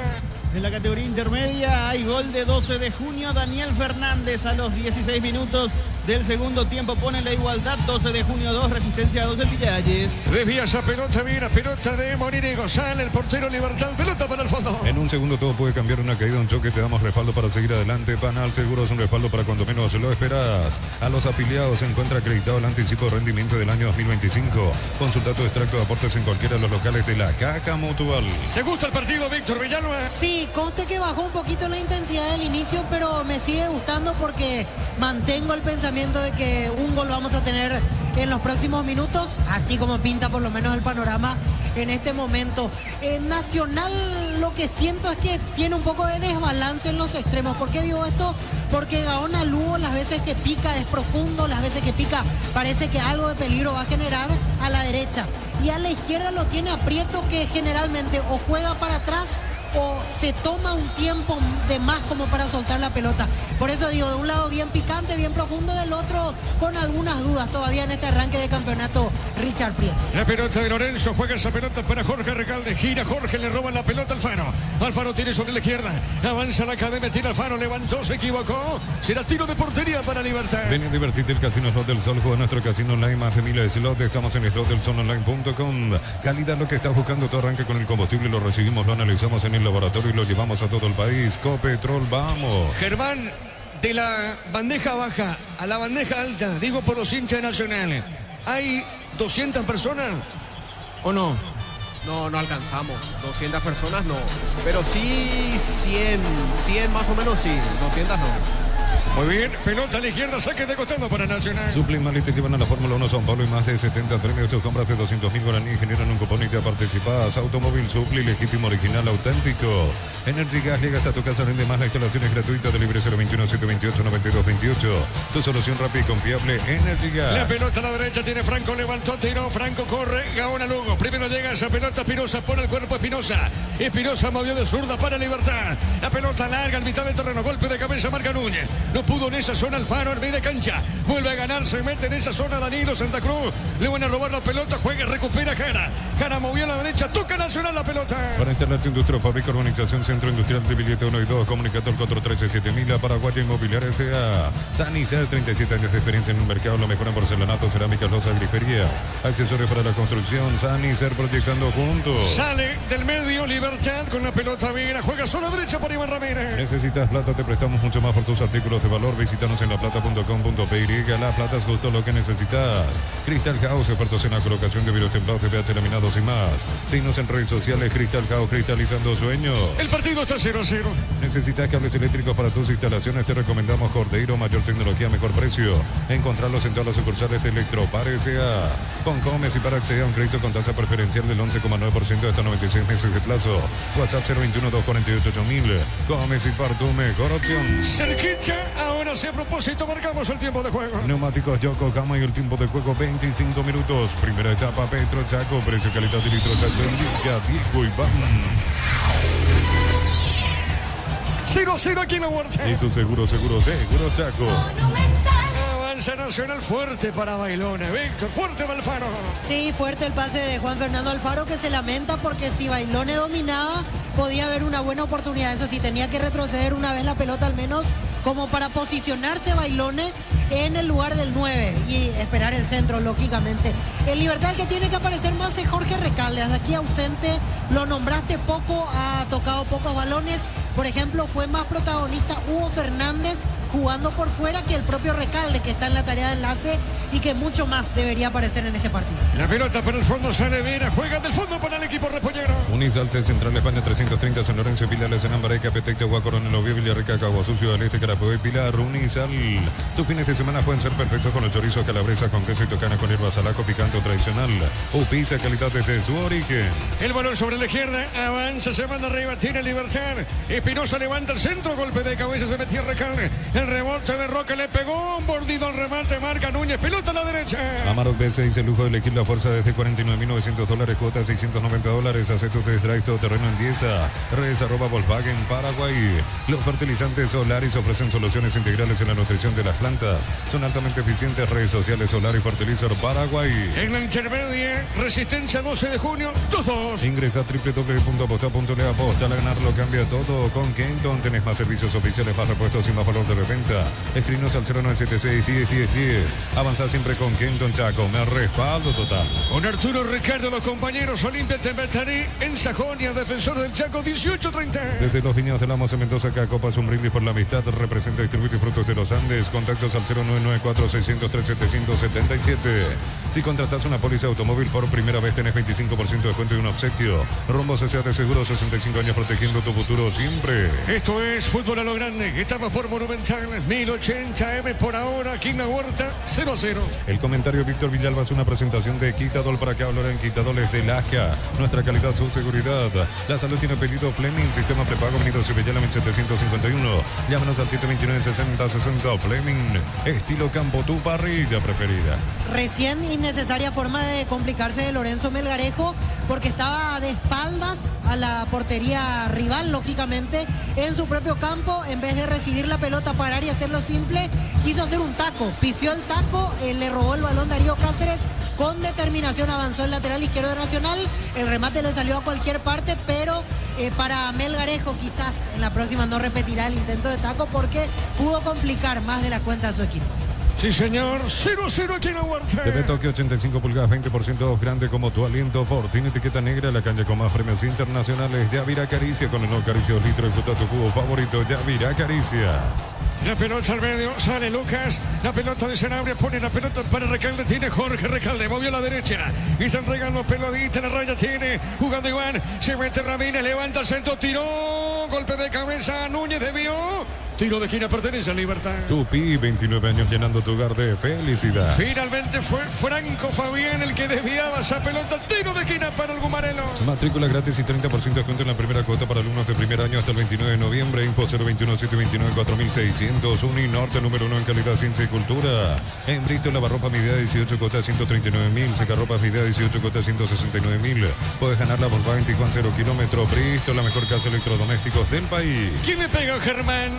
En la categoría intermedia hay gol de 12 de junio. Daniel Fernández a los 16 minutos del segundo tiempo pone la igualdad. 12 de junio 2, Resistencia 2 del Villalles. Desvía esa pelota, mira, pelota de Morínigo. Sale el portero Libertad, pelota para el fondo. En un segundo todo puede cambiar, una caída, un choque, te damos respaldo para seguir adelante. Panal Seguros, un respaldo para cuando menos lo esperas. A los afiliados se encuentra acreditado el anticipo de rendimiento del año 2025. Consulta tu extracto de aportes en cualquiera de los locales de la Caja Mutual. ¿Te gusta el partido, Víctor Villalba? Sí, conste que bajó un poquito la intensidad del inicio, pero me sigue gustando porque mantengo el pensamiento de que un gol vamos a tener en los próximos minutos, así como pinta por lo menos el panorama en este momento. En Nacional lo que siento es que tiene un poco de desbalance en los extremos. ¿Por qué digo esto? Porque Gaona Lugo las veces que pica es profundo, las veces que pica parece que algo de peligro va a generar a la derecha. Y a la izquierda lo tiene Aprieto, que generalmente o juega para atrás o se toma un tiempo de más como para soltar la pelota. Por eso digo, de un lado bien picante, bien profundo, del otro con algunas dudas todavía en este arranque de campeonato, Richard Prieto. La pelota de Lorenzo, juega esa pelota para Jorge Recalde, gira Jorge, le roban la pelota a Alfaro. Alfaro tiene sobre la izquierda, avanza la academia, tira Alfaro, levantó, se equivocó, será tiro de portería para Libertad. Ven y divertirte, el Casino Slot del Sol, juega nuestro casino online, más de miles de slots, estamos en slotdelsolonline.com. Calidad, lo que estás buscando, tu arranque con el combustible, lo recibimos, lo analizamos en el laboratorio y lo llevamos a todo el país. Copetrol, vamos. Germán, de la bandeja baja a la bandeja alta, digo por los hinchas nacionales, ¿hay 200 personas o no? No alcanzamos. 200 personas no. Pero sí 100 más o menos sí. 200 no. Muy bien, pelota a la izquierda, saque de costado para Nacional. Suplen Malite que van a la Fórmula 1 São Paulo y más de 70 premios. Tus compras de 200.000 guaraníes generan un cupón y te participas. Automóvil Supli, legítimo, original, auténtico. Energy Gas llega hasta tu casa, rinde más. La instalación es gratuita. Delibre 021-728-9228. Tu solución rápida y confiable, Energy Gas. La pelota a la derecha tiene Franco, levantó, tiró, Franco corre, Gaona Lugo. Primero llega esa pelota, Espinosa pone el cuerpo, Espinosa. Espinosa movió de zurda para Libertad. La pelota larga al mitad del terreno, golpe de cabeza, marca Núñez. No pudo en esa zona Alfaro en media cancha. Vuelve a ganar, se mete en esa zona Danilo Santa Cruz. Le van a robar la pelota, juega, recupera Jara. Jara movió a la derecha, toca Nacional la pelota. Para instalarte industria, fábrica, urbanización, centro industrial de billete 1 y 2, comunicate al 413-7000, Paraguaya Inmobiliaria S.A. Sanicer, 37 años de experiencia en el mercado, lo mejor en porcelanato, cerámicas, losas, griferías, accesorios para la construcción. Sanicer, proyectando juntos. Sale del medio Libertad con la pelota negra, juega solo derecha por Iván Ramírez. Necesitas plata, te prestamos mucho más por tus artículos de valor. Visítanos en laplata.com.py. La Plata es justo lo que necesitas. Crystal House, expertos en la colocación de vidrios templados, PH laminados y más. Síguenos en redes sociales. Crystal House, cristalizando sueños. El partido está 0-0. ¿Necesitas cables eléctricos para tus instalaciones? Te recomendamos Cordeiro, mayor tecnología, mejor precio. Encontrarlos en todas las sucursales de Electropar S.A. Con Comes y para acceder a un crédito con tasa preferencial del 11,9% hasta 96 meses de plazo. WhatsApp 021-248-8000. Comes y Par, tu mejor opción. Cerquita, ahora sí, a propósito, marcamos el tiempo de juego. Neumáticos Yokohama y el tiempo de juego 25 minutos. Primera etapa, Petro Chaco, precio, calidad de litros, Villa, Diego Iván. 0-0 aquí en la Huerta. Eso seguro Chaco. Avanza Nacional, fuerte para Bailone. Víctor, fuerte para Alfaro. Sí, fuerte el pase de Juan Fernando Alfaro, que se lamenta porque si Bailone dominaba podía haber una buena oportunidad. Eso sí, tenía que retroceder una vez la pelota al menos como para posicionarse Bailone en el lugar del 9 y esperar el centro, lógicamente. En Libertad, el que tiene que aparecer más es Jorge Recalde, aquí ausente, lo nombraste poco, ha tocado pocos balones. Por ejemplo, fue más protagonista Hugo Fernández jugando por fuera que el propio Recalde, que está en la tarea de enlace y que mucho más debería aparecer en este partido. La pelota para el fondo, sale Vera, juega del fondo para el equipo repollero. Unisal C Central España 330, San Lorenzo, Pilares, en Ambareca, Petecte, Coronel Oviedo, Villarrica, Caguazú, del Este, Carapuey, Pilar, Unisal. Tus fines de semana pueden ser perfectos con los chorizos calabresa, con queso y tocana, con hierba salaco, picante o tradicional. Pizza, calidad desde su origen. El balón sobre la izquierda, avanza, se manda arriba, tiene Libertad. Espinosa levanta el centro, golpe de cabeza, se metía Recalde. El rebote de Roque le pegó. Un mordido al remate. Marca Núñez. Pelota a la derecha. Amarok B6, el lujo de elegir la fuerza desde $49.900, cuota $690. Hace tu test drive todo terreno en Diesa. Redes @ Volkswagen Paraguay. Los fertilizantes Solaris ofrecen soluciones integrales en la nutrición de las plantas. Son altamente eficientes. Redes sociales Solaris Fertilizer Paraguay. En la intermedia, Resistencia 12 de junio, 2-2. Ingresa a www.aposta.le. Aposta, al ganar lo cambia todo. Con Kenton tenés más servicios oficiales, más repuestos y más valor de reventa. Escrinos al 0976-10-10-10. Avanza siempre con Kenton Chaco. Me respaldo total. Con Arturo Ricardo, los compañeros Olimpia Tembetarí en Sajonia, defensor del Chaco, 18-30. Desde los viñedos de Lamos en Mendoza, acá Copas un brindis por la amistad. Representa Distribuidor y Frutos de los Andes. Contactos al 0994-603-777. Si contratas una póliza automóvil por primera vez, tenés 25% de descuento y un obsequio. Rombo CCA de Seguro, 65 años protegiendo tu futuro siempre. Esto es Fútbol a lo Grande. Estamos por Monumental, 1080M por ahora, aquí en la Huerta, 0-0. El comentario Víctor Villalba es una presentación de Quitadol. Para que hablar en Quitadoles de Lasca. Nuestra calidad, su seguridad. La salud tiene apellido Fleming. Sistema prepago Benito Cibellala 1751. Llámanos al 729-6060. Fleming. Estilo campo, tu parrilla preferida. Recién innecesaria forma de complicarse de Lorenzo Melgarejo porque estaba de espaldas a la portería rival, lógicamente, en su propio campo. En vez de recibir la pelota, parar y hacerlo simple, quiso hacer un taco, pifió el taco, le robó el balón Darío Cáceres. Con determinación avanzó el lateral izquierdo de Nacional. El remate le salió a cualquier parte, pero para Melgarejo quizás en la próxima no repetirá el intento de taco porque pudo complicar más de la cuenta a su equipo. Sí, señor. 0-0 aquí en la Huerta. TV Tokio 85 pulgadas, 20% grande como tu aliento. Ford tiene etiqueta negra. La caña con más premios internacionales. Yavira Caricia con el nuevo Caricia 2 litros. Disfruta tu jugo favorito. Yavira Caricia. La pelota al medio, sale Lucas, la pelota de Sanabria, pone la pelota para Recalde, tiene Jorge Recalde, movió a la derecha, y están regando pelotita, la raya tiene, jugando Iván, se mete Ramírez, levanta el centro, tiró, golpe de cabeza, Núñez debió, tiro de esquina, pertenece a Libertad. Tupi, 29 años llenando tu hogar de felicidad. Finalmente fue Franco Fabián el que desviaba esa pelota, tiro de esquina para el Gumarelo. Matrícula gratis y 30% de descuento en la primera cuota para alumnos de primer año hasta el 29 de noviembre, Info 021-729-4600. Uninorte, número 1 en calidad, ciencia y cultura. En Bristol, lavarropa medida 18, cuota 139.000. Secarropas medida 18, cuota 169.000. Puedes ganar la Volkswagen Tijuana 0 kilómetros. Bristol, la mejor casa de electrodomésticos del país. ¿Quién le pega, Germán?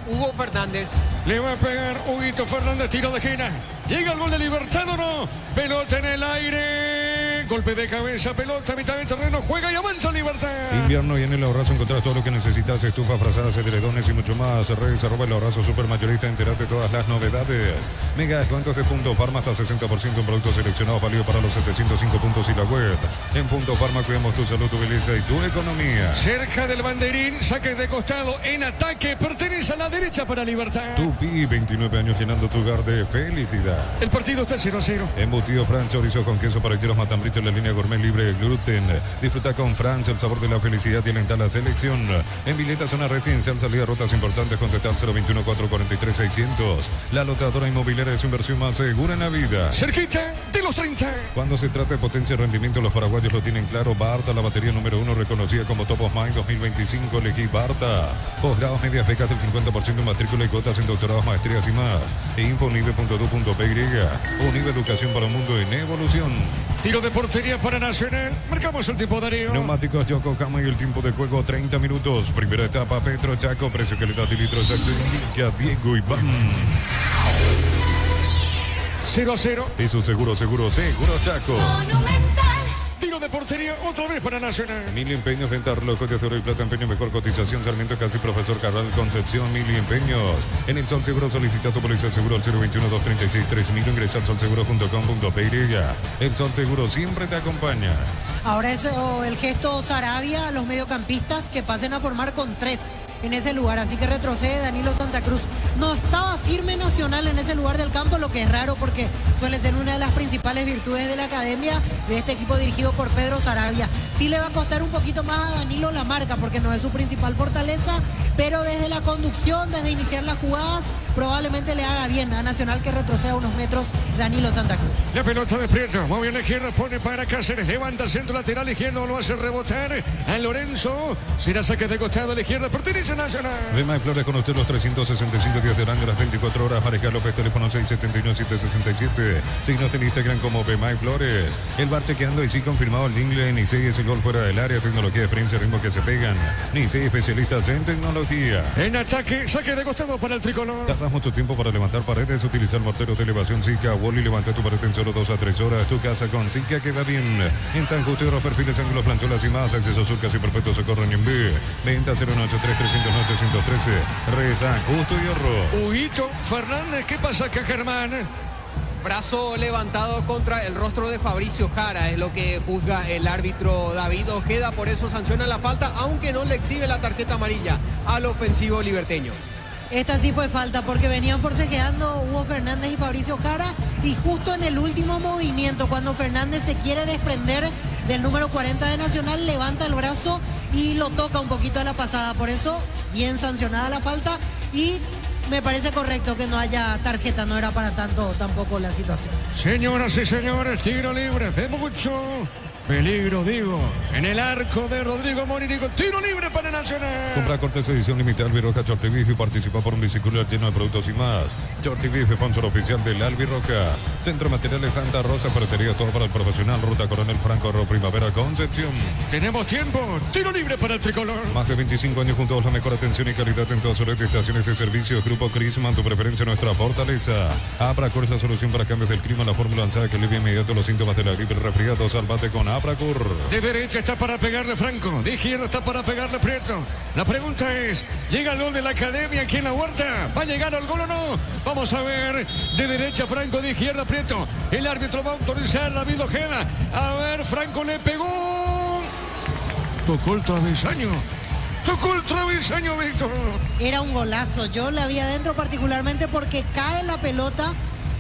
Hugo Fernández. Le va a pegar Huguito Fernández, tiro de esquina. Llega el gol de Libertad, ¿o no? Pelota en el aire. Golpe de cabeza, pelota, mitad del terreno, juega y avanza Libertad. Invierno y en el Ahorrazo encontrás todo lo que necesitas, estufas, frazadas, edredones y mucho más. Redes @ el Ahorrazo Supermayorista, enterate de todas las novedades. Mega descuentos de Punto Farma hasta 60% en productos seleccionados, válido para los 705 puntos y la web. En Punto Farma cuidamos tu salud, tu belleza y tu economía. Cerca del banderín, saque de costado, en ataque, pertenece a la derecha para Libertad. Tupi, 29 años llenando tu hogar de felicidad. El partido está 0-0. Embutido Fran, chorizo con queso para los matambritos en la línea gourmet libre de gluten. Disfruta con Franz el sabor de la felicidad y alenta la selección. En Vileta, zona residencial, salida a rutas importantes, contestar 021-443-600. La lotadora inmobiliaria es su inversión más segura en la vida. Cerquita de los 30. Cuando se trata de potencia y rendimiento, los paraguayos lo tienen claro. Barta, la batería número 1, reconocida como Top of Mind 2025. Elegí Barta. Posgrados, medias becas del 50% en matrícula y cuotas en doctorados, maestrías y más. E info.unive.edu.py. Unive, educación para un mundo en evolución. Tiro de portería para Nacional. Marcamos el tiempo, Darío. Neumáticos Yokohama y el tiempo de juego 30 minutos. Primera etapa, Petro Chaco, precio, calidad y litro exacto. Indica Diego Iván. 0-0. Y su seguro Chaco. Tiro de portería otra vez para Nacional. Mil Empeños, venta relojes de oro y plata, empeño, mejor cotización, Sarmiento, casi Profesor Carral, Concepción, Mil Empeños. En el Sol Seguro solicita tu póliza de seguro al 021-236-3000, ingresa al solseguro.com.py. El Sol Seguro siempre te acompaña. Ahora eso, el gesto Sarabia a los mediocampistas que pasen a formar con 3 en ese lugar, así que retrocede Danilo Santa Cruz. No estaba firme Nacional en ese lugar del campo, lo que es raro porque suele ser una de las principales virtudes de la academia de este equipo dirigido por Pedro Sarabia. Sí le va a costar un poquito más a Danilo la marca porque no es su principal fortaleza, pero desde la conducción, desde iniciar las jugadas, probablemente le haga bien a Nacional que retroceda unos metros Danilo Santa Cruz. La pelota de Prieto, muy bien la izquierda, pone para Cáceres, levanta el centro, lateral izquierdo, lo hace rebotar a Lorenzo. Será saque de costado a la izquierda, pertenece a Nacional. Bemay Flores con usted los 365 días del año, las 24 horas. Mariscal López, teléfono 679-767. Signos en Instagram como Bemay Flores. El bar chequeando y sí confirmado el Dingle. Nicey es el gol fuera del área. Tecnología de experiencia, ritmo que se pegan. Nicey, especialistas en tecnología. En ataque, saque de costado para el tricolor. Tardas mucho tiempo para levantar paredes. Utilizar mortero de elevación Zika. Wally, levanta tu pared en solo 2 a 3 horas. Tu casa con Zika queda bien. En San Justo, perfiles, ángulos, plancholas y más. Acceso sur, casi perpetuo, socorro en B. Venta 093-309-813. Reza, Justo y Hierro. Huguito Fernández, ¿qué pasa acá, Germán? Brazo levantado contra el rostro de Fabricio Jara, es lo que juzga el árbitro David Ojeda, por eso sanciona la falta, aunque no le exhibe la tarjeta amarilla al ofensivo liberteño. Esta sí fue falta porque venían forcejeando Hugo Fernández y Fabricio Jara, y justo en el último movimiento, cuando Fernández se quiere desprender del número 40 de Nacional, levanta el brazo y lo toca un poquito a la pasada. Por eso, bien sancionada la falta, y me parece correcto que no haya tarjeta, no era para tanto tampoco la situación. Señoras y señores, tiro libre de mucho peligro, digo, en el arco de Rodrigo Morínigo. Tiro libre para Nacional. Compra cortes edición limitada Albirroca Chortibife y participa por un bicicleta lleno de productos y más. Chortibife, sponsor oficial del Albirroca. Centro Materiales Santa Rosa, ferretería, todo para el profesional. Ruta Coronel Franco, Primavera, Concepción. Tenemos tiempo. Tiro libre para el tricolor. Más de 25 años juntos, la mejor atención y calidad en todas sus redes de estaciones de servicio. Grupo Crisman, tu preferencia, nuestra fortaleza. Apracur es la solución para cambios del clima. La fórmula lanzada que alivia inmediato los síntomas de la gripe, el resfriado. Salvate con Apracur. De derecha está para pegarle Franco, de izquierda está para pegarle Prieto. La pregunta es, ¿llega el gol de la Academia aquí en la Huerta? ¿Va a llegar al gol o no? Vamos a ver. De derecha Franco, de izquierda Prieto. El árbitro va a autorizar, David Ojeda. A ver, Franco le pegó. Tocó el travesaño. Tocó el travesaño, Víctor. Era un golazo, yo la vi adentro particularmente porque cae la pelota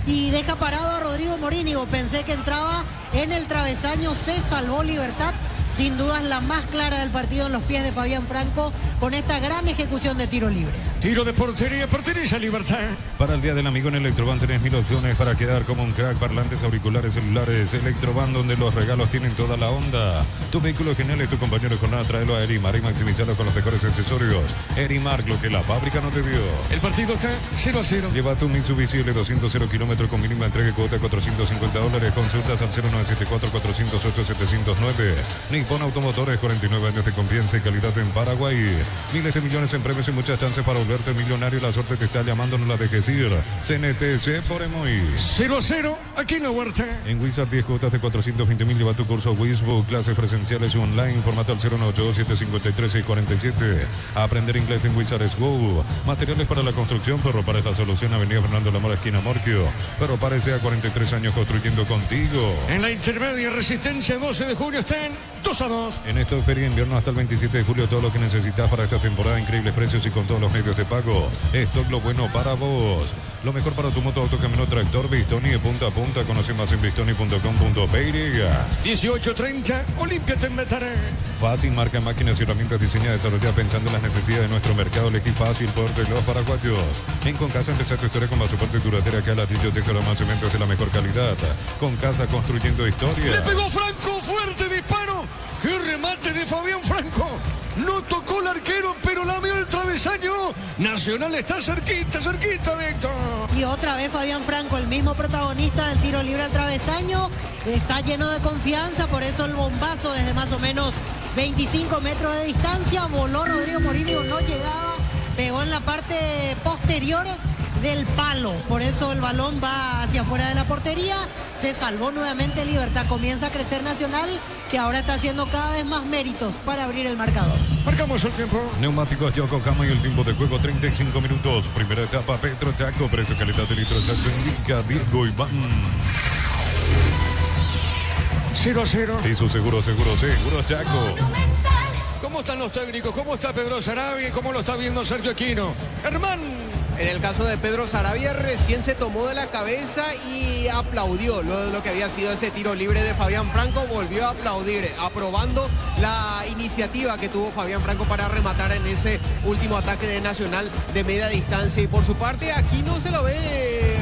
y deja parado a Rodrigo Morínigo. Pensé que entraba en el travesaño, se salvó Libertad. Sin dudas la más clara del partido en los pies de Fabián Franco, con esta gran ejecución de tiro libre. Tiro de portería, pertenece a Libertad. Para el Día del Amigo en Electroban tenés 1000 opciones para quedar como un crack. Parlantes, auriculares, celulares. Electroban, donde los regalos tienen toda la onda. Tu vehículo genial es tu compañero de jornada. Tráelo a Erimar y maximizarlo con los mejores accesorios. Erimar, lo que la fábrica no te dio. El partido está 0-0. Lleva tu Mitsubishi L200 0 kilómetros con mínima entrega y cuota de $450. Consultas al 0974-408-709. Nippon Automotores, 49 años de confianza y calidad en Paraguay. Miles de millones en premios y muchas chances para volverte millonario. La suerte te está llamando, no la dejes ir. CNTC por Emoy. 0-0 aquí en la Huerta. En Wizard 10 cuotas de 420.000. Lleva tu curso Wizbook, clases presenciales o online. Formata al 0982-753-647. Aprender inglés en Wizard es Go. Materiales para la construcción. Ferropares, la solución. Avenida Fernando Lamora, esquina Morquio. Ferropares, a 43 años construyendo contigo. En la intermedia Resistencia 12 de julio están 2-2. En esta feria invierno hasta el 27 de julio, todo lo que necesitas para esta temporada. Increíbles precios y con todos los medios de pago. Stock, lo bueno para vos. Lo mejor para tu moto, auto, camino, tractor. Bistoni de punta a punta. Conoce más en bistoni.com.py. 18:30, Olimpia te inventaré. Fácil, marca, máquinas y herramientas diseñadas, desarrolladas pensando en las necesidades de nuestro mercado. Elegí fácil, poder de los paraguayos. En Concasa empezar tu historia con más soporte duradera. Que a ladrillo, techo, más cementos de la mejor calidad. Concasa, construyendo historia. Le pegó Franco, fuerte disparo. ¡Qué remate de Fabián Franco! No tocó el arquero, pero la vio el travesaño. Nacional está cerquita, Víctor. Y otra vez Fabián Franco, el mismo protagonista del tiro libre al travesaño. Está lleno de confianza, por eso el bombazo desde más o menos 25 metros de distancia. Voló Rodrigo Morínigo, no llegaba. Pegó en la parte posterior del palo, por eso el balón va hacia afuera de la portería. Se salvó nuevamente Libertad. Comienza a crecer Nacional, que ahora está haciendo cada vez más méritos para abrir el marcador. Marcamos el tiempo. Neumáticos Yokohama y el tiempo de juego 35 minutos. Primera etapa Petro Chaco, precio calidad de litro exacto indica Diego Iván. 0-0. Y su seguro Chaco. ¿Cómo están los técnicos? ¿Cómo está Pedro Sarabia? ¿Cómo lo está viendo Sergio Aquino? Germán. En el caso de Pedro Sarabia, recién se tomó de la cabeza y aplaudió luego de lo que había sido ese tiro libre de Fabián Franco. Volvió a aplaudir, aprobando la iniciativa que tuvo Fabián Franco para rematar en ese último ataque de Nacional de media distancia. Y por su parte, aquí no se lo ve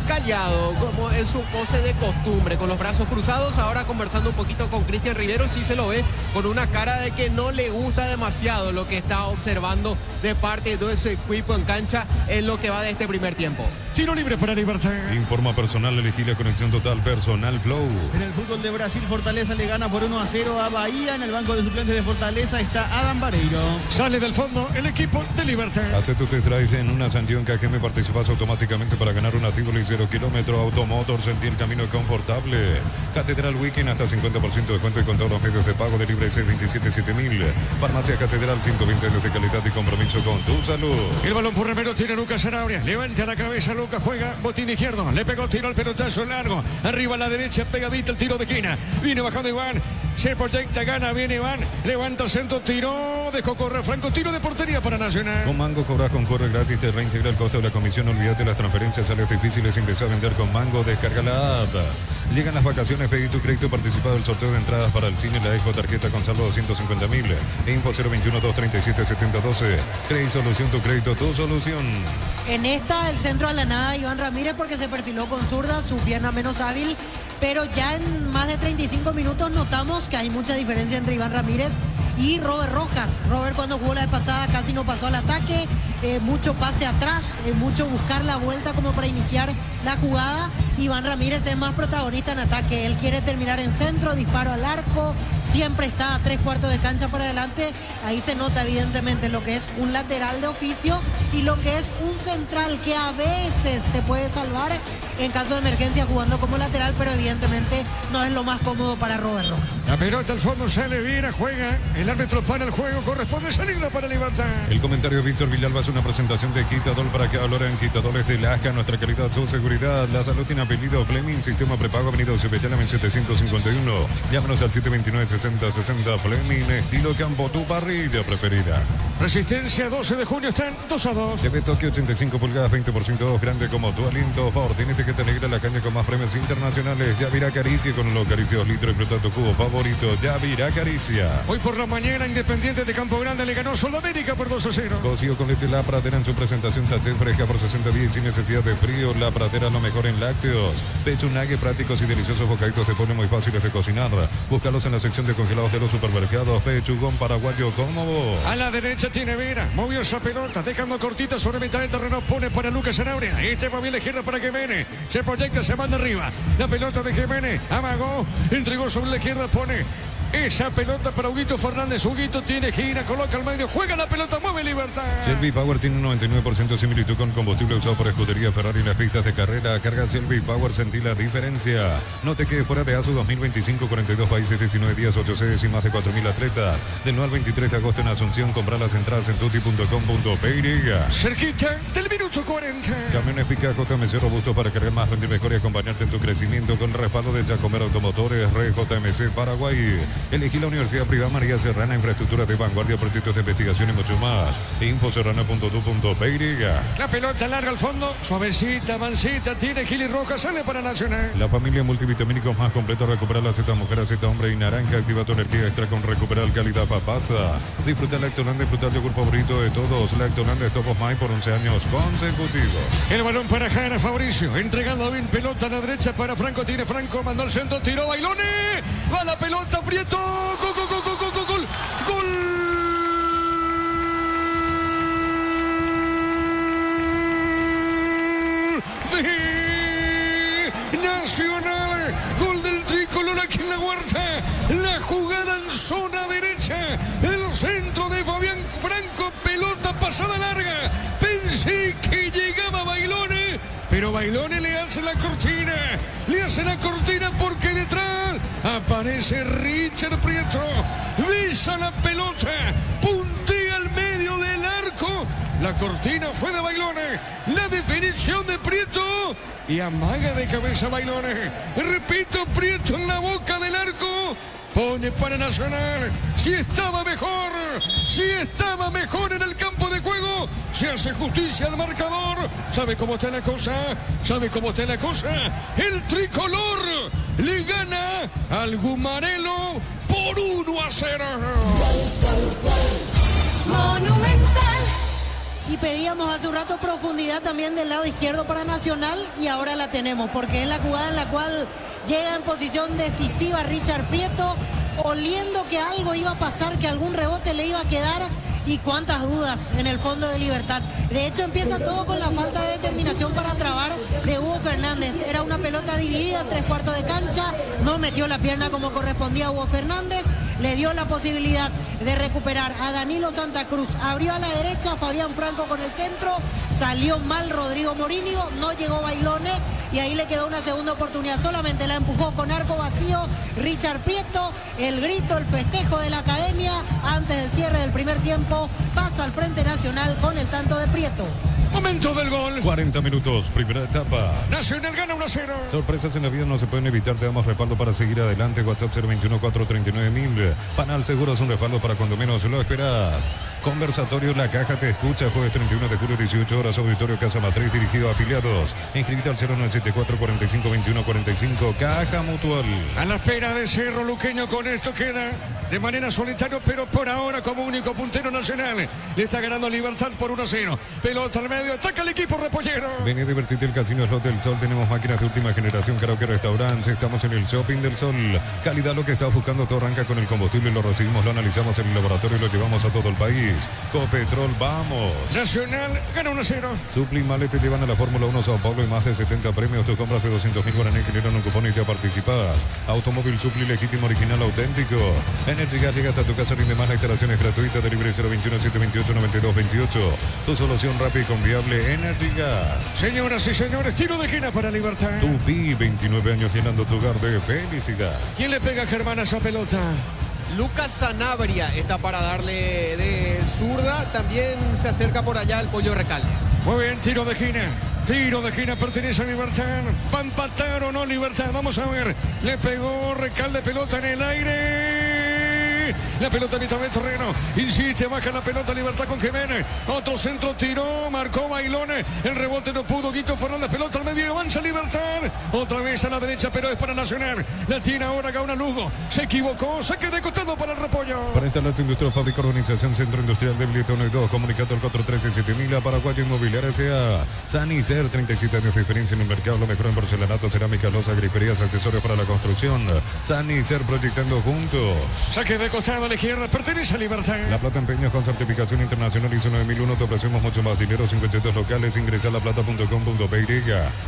callado, como en su pose de costumbre, con los brazos cruzados. Ahora conversando un poquito con Cristian Rivero, sí se lo ve con una cara de que no le gusta demasiado lo que está observando de parte de todo su equipo en cancha en lo que va de este primer tiempo. Tiro libre para Libertad. Informa personal, elegí la conexión total personal Flow. En el fútbol de Brasil, Fortaleza le gana por 1-0 a Bahía. En el banco de suplentes de Fortaleza está Adam Vareiro. Sale del fondo el equipo de Libertad. Hace tu test drive en una sanción KGM, participas automáticamente para ganar una Tivoli 0 kilómetro. Automotor, sentí el camino confortable. Catedral Weekend, hasta 50% de descuento y con todos los medios de pago de Libre 627-7000. Farmacia Catedral, 120 años de calidad y compromiso con tu salud. El balón por Romero, tiene Lucas Sanabria. Levanta la cabeza, Lucas juega, botín izquierdo. Le pegó, tiro al pelotazo largo. Arriba a la derecha, pegadita el tiro de esquina. Viene bajando Iván. Se proyecta, gana, viene Iván. Levanta el centro, tiró, dejó correr Franco. Tiro de portería para Nacional. Con Mango cobras con corre gratis, te reintegra el costo de la comisión. Olvídate las transferencias, sales difíciles. Empezó a vender con Mango, descarga la app. Llegan las vacaciones, pedí tu crédito, participa del sorteo de entradas para el cine, la Expo tarjeta con saldo 250.000. Info 021-237-7012. Crédito Solución, tu crédito, tu solución. En esta, el centro a la nada, Iván Ramírez, porque se perfiló con zurda, su pierna menos hábil. Pero ya en más de 35 minutos notamos que hay mucha diferencia entre Iván Ramírez y Robert Rojas. Robert, cuando jugó la vez pasada, casi no pasó al ataque, mucho pase atrás, mucho buscar la vuelta como para iniciar la jugada. Iván Ramírez es más protagonista en ataque, él quiere terminar en centro, disparo al arco, siempre está a 3/4 de cancha para adelante. Ahí se nota evidentemente lo que es un lateral de oficio y lo que es un central que a veces te puede salvar en caso de emergencia jugando como lateral, pero evidentemente no es lo más cómodo para Robert Rojas. La pelota al fondo, sale Viera, juega. El árbitro para el juego, corresponde salida para Libertad. El comentario de Víctor Villalba es una presentación de Quitadol para que valoren Quitadores de Lasca, nuestra calidad, su seguridad. La salud tiene apellido Fleming, sistema prepago, avenida Cepellana en 751. Llámanos al 729-6060. Fleming, estilo campo, tu parrilla preferida. Resistencia, 12 de junio, están 2-2. TV Tokio, 85 pulgadas, 20% grande como tu aliento. Fortinete que te alegra la caña con más premios internacionales. Yavirá Caricia con los caricios litro y fruta tu cubo favorito. Yavirá Caricia. Hoy por la mañana, Independiente de Campo Grande le ganó Sudamérica por 2-0. Cocido con leche La Pradera en su presentación sachet fresca por 60 días sin necesidad de frío. La Pradera, lo mejor en lácteos. Pechunague, prácticos y deliciosos bocaditos de pollo muy fáciles de cocinar. Búscalos en la sección de congelados de los supermercados. Pechugón paraguayo como vos. A la derecha tiene Vera, movió esa pelota, dejando cortita sobre mitad del terreno, pone para Lucas Sanabria. Este va bien la izquierda para Jiménez. Se proyecta, se manda arriba. La pelota de Jiménez, amagó, entregó sobre la izquierda, pone esa pelota para Huguito Fernández. Huguito tiene gira, coloca al medio, juega la pelota, mueve Libertad. Selvi Power tiene un 99% de similitud con combustible usado por Escudería Ferrari en las pistas de carrera. Carga Selvi Power, sentí la diferencia. No te quedes fuera de ASU 2025, 42 países, 19 días, 8 sedes y más de 4.000 atletas. Del 9 al 23 de agosto en Asunción, comprar las entradas en tuti.com.py. Cerquita del minuto 40. Camiones Pica JMC robusto para cargar más, rendir mejor y acompañarte en tu crecimiento con respaldo de Giacomer Automotores, JMC Paraguay. Elegí la Universidad Privada María Serrana, infraestructura de vanguardia, proyectos de investigación y mucho más. Infoserrana.tu.py. La pelota larga al fondo, suavecita, mansita, tiene Gili Roja, sale para Nacional. La familia multivitamínicos más completa, recuperar la Z mujer, Z hombre y naranja, activa tu energía extra con recuperar calidad papasa. Disfruta Lactoland, disfruta el yogur favorito de todos. Lactoland de Top of Mind por 11 años consecutivos. El balón para Jara Fabricio, entregando bien pelota a la derecha para Franco, tiene Franco, mandó al centro, tiró Bailone, va la pelota, Prieto, gol, gol, gol, gol, gol, gol, gol, gol. De Nacional, gol del tricolor aquí en la Huerta, la jugada en zona derecha, el centro de Fabián Franco, pelota pasada larga, pensé que llegaba Bailone, pero Bailone le hace la cortina porque detrás aparece Richard Prieto, besa la pelota, puntea al medio del arco, la cortina fue de Bailone, la definición de Prieto y amaga de cabeza Bailone, repito, Prieto en la boca del arco, pone para Nacional, si estaba mejor en el campo de juego, se hace justicia al marcador, ¿sabe cómo está la cosa? El tricolor le gana al Gumarelo por 1-0. Monumental. y pedíamos hace un rato profundidad también del lado izquierdo para Nacional y ahora la tenemos porque es la jugada en la cual llega en posición decisiva Richard Prieto, oliendo que algo iba a pasar, que algún rebote le iba a quedar. Y cuántas dudas en el fondo de Libertad. De hecho empieza todo con la falta de determinación para trabar de Hugo Fernández. Era una pelota dividida en 3/4 de cancha, no metió la pierna como correspondía a Hugo Fernández, le dio la posibilidad de recuperar a Danilo Santa Cruz, abrió a la derecha Fabián Franco con el centro, salió mal Rodrigo Morinho, no llegó Bailone y ahí le quedó una segunda oportunidad, solamente la empujó con arco vacío Richard Prieto. El grito, el festejo de la academia antes del cierre del primer tiempo. Pasa al Frente Nacional con el tanto de Prieto. Momento del gol. 40 minutos, primera etapa. Nacional gana 1-0. Sorpresas en la vida no se pueden evitar, te damos respaldo para seguir adelante. WhatsApp 021-439-1000. Panal Seguros, un respaldo para cuando menos lo esperas. Conversatorio La Caja te escucha, jueves 31 de julio, 18 horas, Auditorio Casa Matriz, dirigido a afiliados. Inscribite al 0974-45-21-45, Caja Mutual. A la espera de Cerro Luqueño, con esto queda de manera solitaria, pero por ahora como único puntero Nacional. Le está ganando Libertad por 1-0. Pelota al medio, ataca el equipo repollero. Ven a divertirte, el Casino Slot del Sol. Tenemos máquinas de última generación, karaoke, restaurantes. Estamos en el Shopping del Sol. Calidad, lo que estás buscando, todo arranca con el combustible. Lo recibimos, lo analizamos en el laboratorio y lo llevamos a todo el país. Copetrol, vamos. Nacional gana 1-0. Suplimale te llevan a la Fórmula 1 Sao Paulo y más de 70 premios. Tus compras de 200.000 guaraní generan un cupón y te participas. Automóvil Supli, legítimo, original, auténtico. Energy Gas llega hasta tu casa, rinde más. La instalación es gratuita. Delivery 021-728-9228. Tu solución rápida y confiable, Energy Gas. Señoras y señores, tiro de esquina para Libertad. Tupi, 29 años llenando tu hogar de felicidad. ¿Quién le pega a Germán a esa pelota? Lucas Sanabria está para darle de zurda. También se acerca por allá el Pollo Recalde. Muy bien, tiro de esquina. Tiro de esquina pertenece a Libertad. ¿Va a empatar o no Libertad? Vamos a ver. Le pegó Recalde, pelota en el aire. La pelota a mitad del terreno. Insiste, baja la pelota Libertad con Jiménez. Otro centro tiró, marcó Bailone. El rebote no pudo. Guito Fernández, pelota al medio. Avanza Libertad. Otra vez a la derecha, pero es para Nacional. La tiene ahora Gauna Lugo. Se equivocó. Saque de costado para el repollo. Para instalar tu industria, fábrica, organización, Centro Industrial de Bilete 1 y 2. Comunicado al 413-7000. Paraguayo Inmobiliaria S.A. Sanicer, 37 años de experiencia en el mercado. Lo mejor en porcelanato, cerámica, losa, griferías, accesorios para la construcción. Sanicer, proyectando juntos. Saque de costado a la izquierda, pertenece a Libertad. La Plata Empeños con certificación internacional ISO 9001. Te ofrecemos mucho más dinero. 52 locales. Ingresa a laplata.com.py.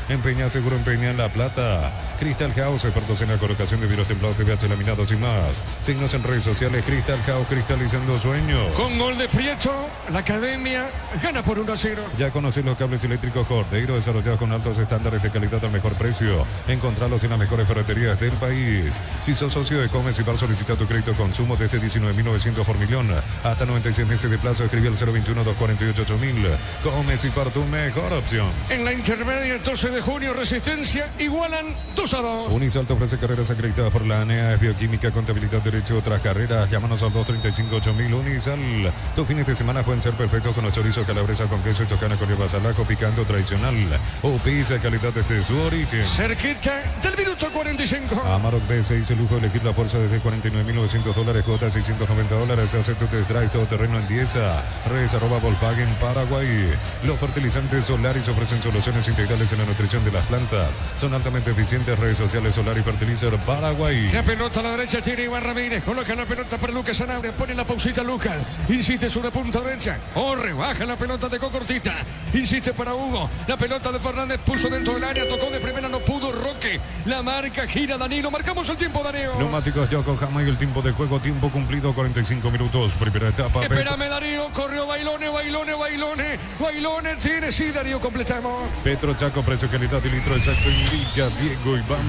Empeña seguro, empeña en La Plata. Crystal House, expertos en la colocación de vidrios templados, TVH, laminados y más. Signos en redes sociales. Crystal House, cristalizando sueños. Con gol de Prieto, la academia gana por 1-0. Ya conoces los cables eléctricos Cordeiro, desarrollados con altos estándares de calidad al mejor precio. Encontralos en las mejores ferreterías del país. Si sos socio de Comes y Bar, solicita tu crédito consumo desde 19.900 por millón. Hasta 96 meses de plazo. Escribe al 021-248-8000. Comes y Bar, tu mejor opción. En la intermedia, 12 de junio, Resistencia igualan 2-2. Unisal te ofrece carreras acreditadas por la ANEA, bioquímica, contabilidad, derecho, otras carreras. Llámanos al 235-8000. Unisal. Tus fines de semana pueden ser perfectos con los chorizos, calabresa con queso y toscana con hierbas al ajo, picante o tradicional. O pizza, calidad desde su origen. Cerquita del minuto 45. Amarok B6, el lujo de elegir la fuerza desde $49.900, cuota $690. Se hace tu test drive todo terreno en Dieza. Redes @Volkswagen Paraguay. Los fertilizantes Solaris ofrecen soluciones integrales en la nutrición de las plantas. Son altamente eficientes. Redes sociales Solar y Fertilizer Paraguay. La pelota a la derecha tiene Iván Ramírez. Coloca la pelota para Lucas Sanabria. Pone la pausita Lucas. Insiste sobre punta derecha. Orre, baja la pelota de Cocortita. Insiste para Hugo. La pelota de Fernández puso dentro del área. Tocó de primera, no pudo. Roque. La marca, gira Danilo. Marcamos el tiempo, Darío. Neumáticos Yokohama y el tiempo de juego. Tiempo cumplido, 45 minutos. Primera etapa. Espérame, Darío. Corrió Bailone. Bailone tiene. Sí, Darío, completamos. Petro Chaco, precio, calidad y litro exacto. Indica Diego Iván.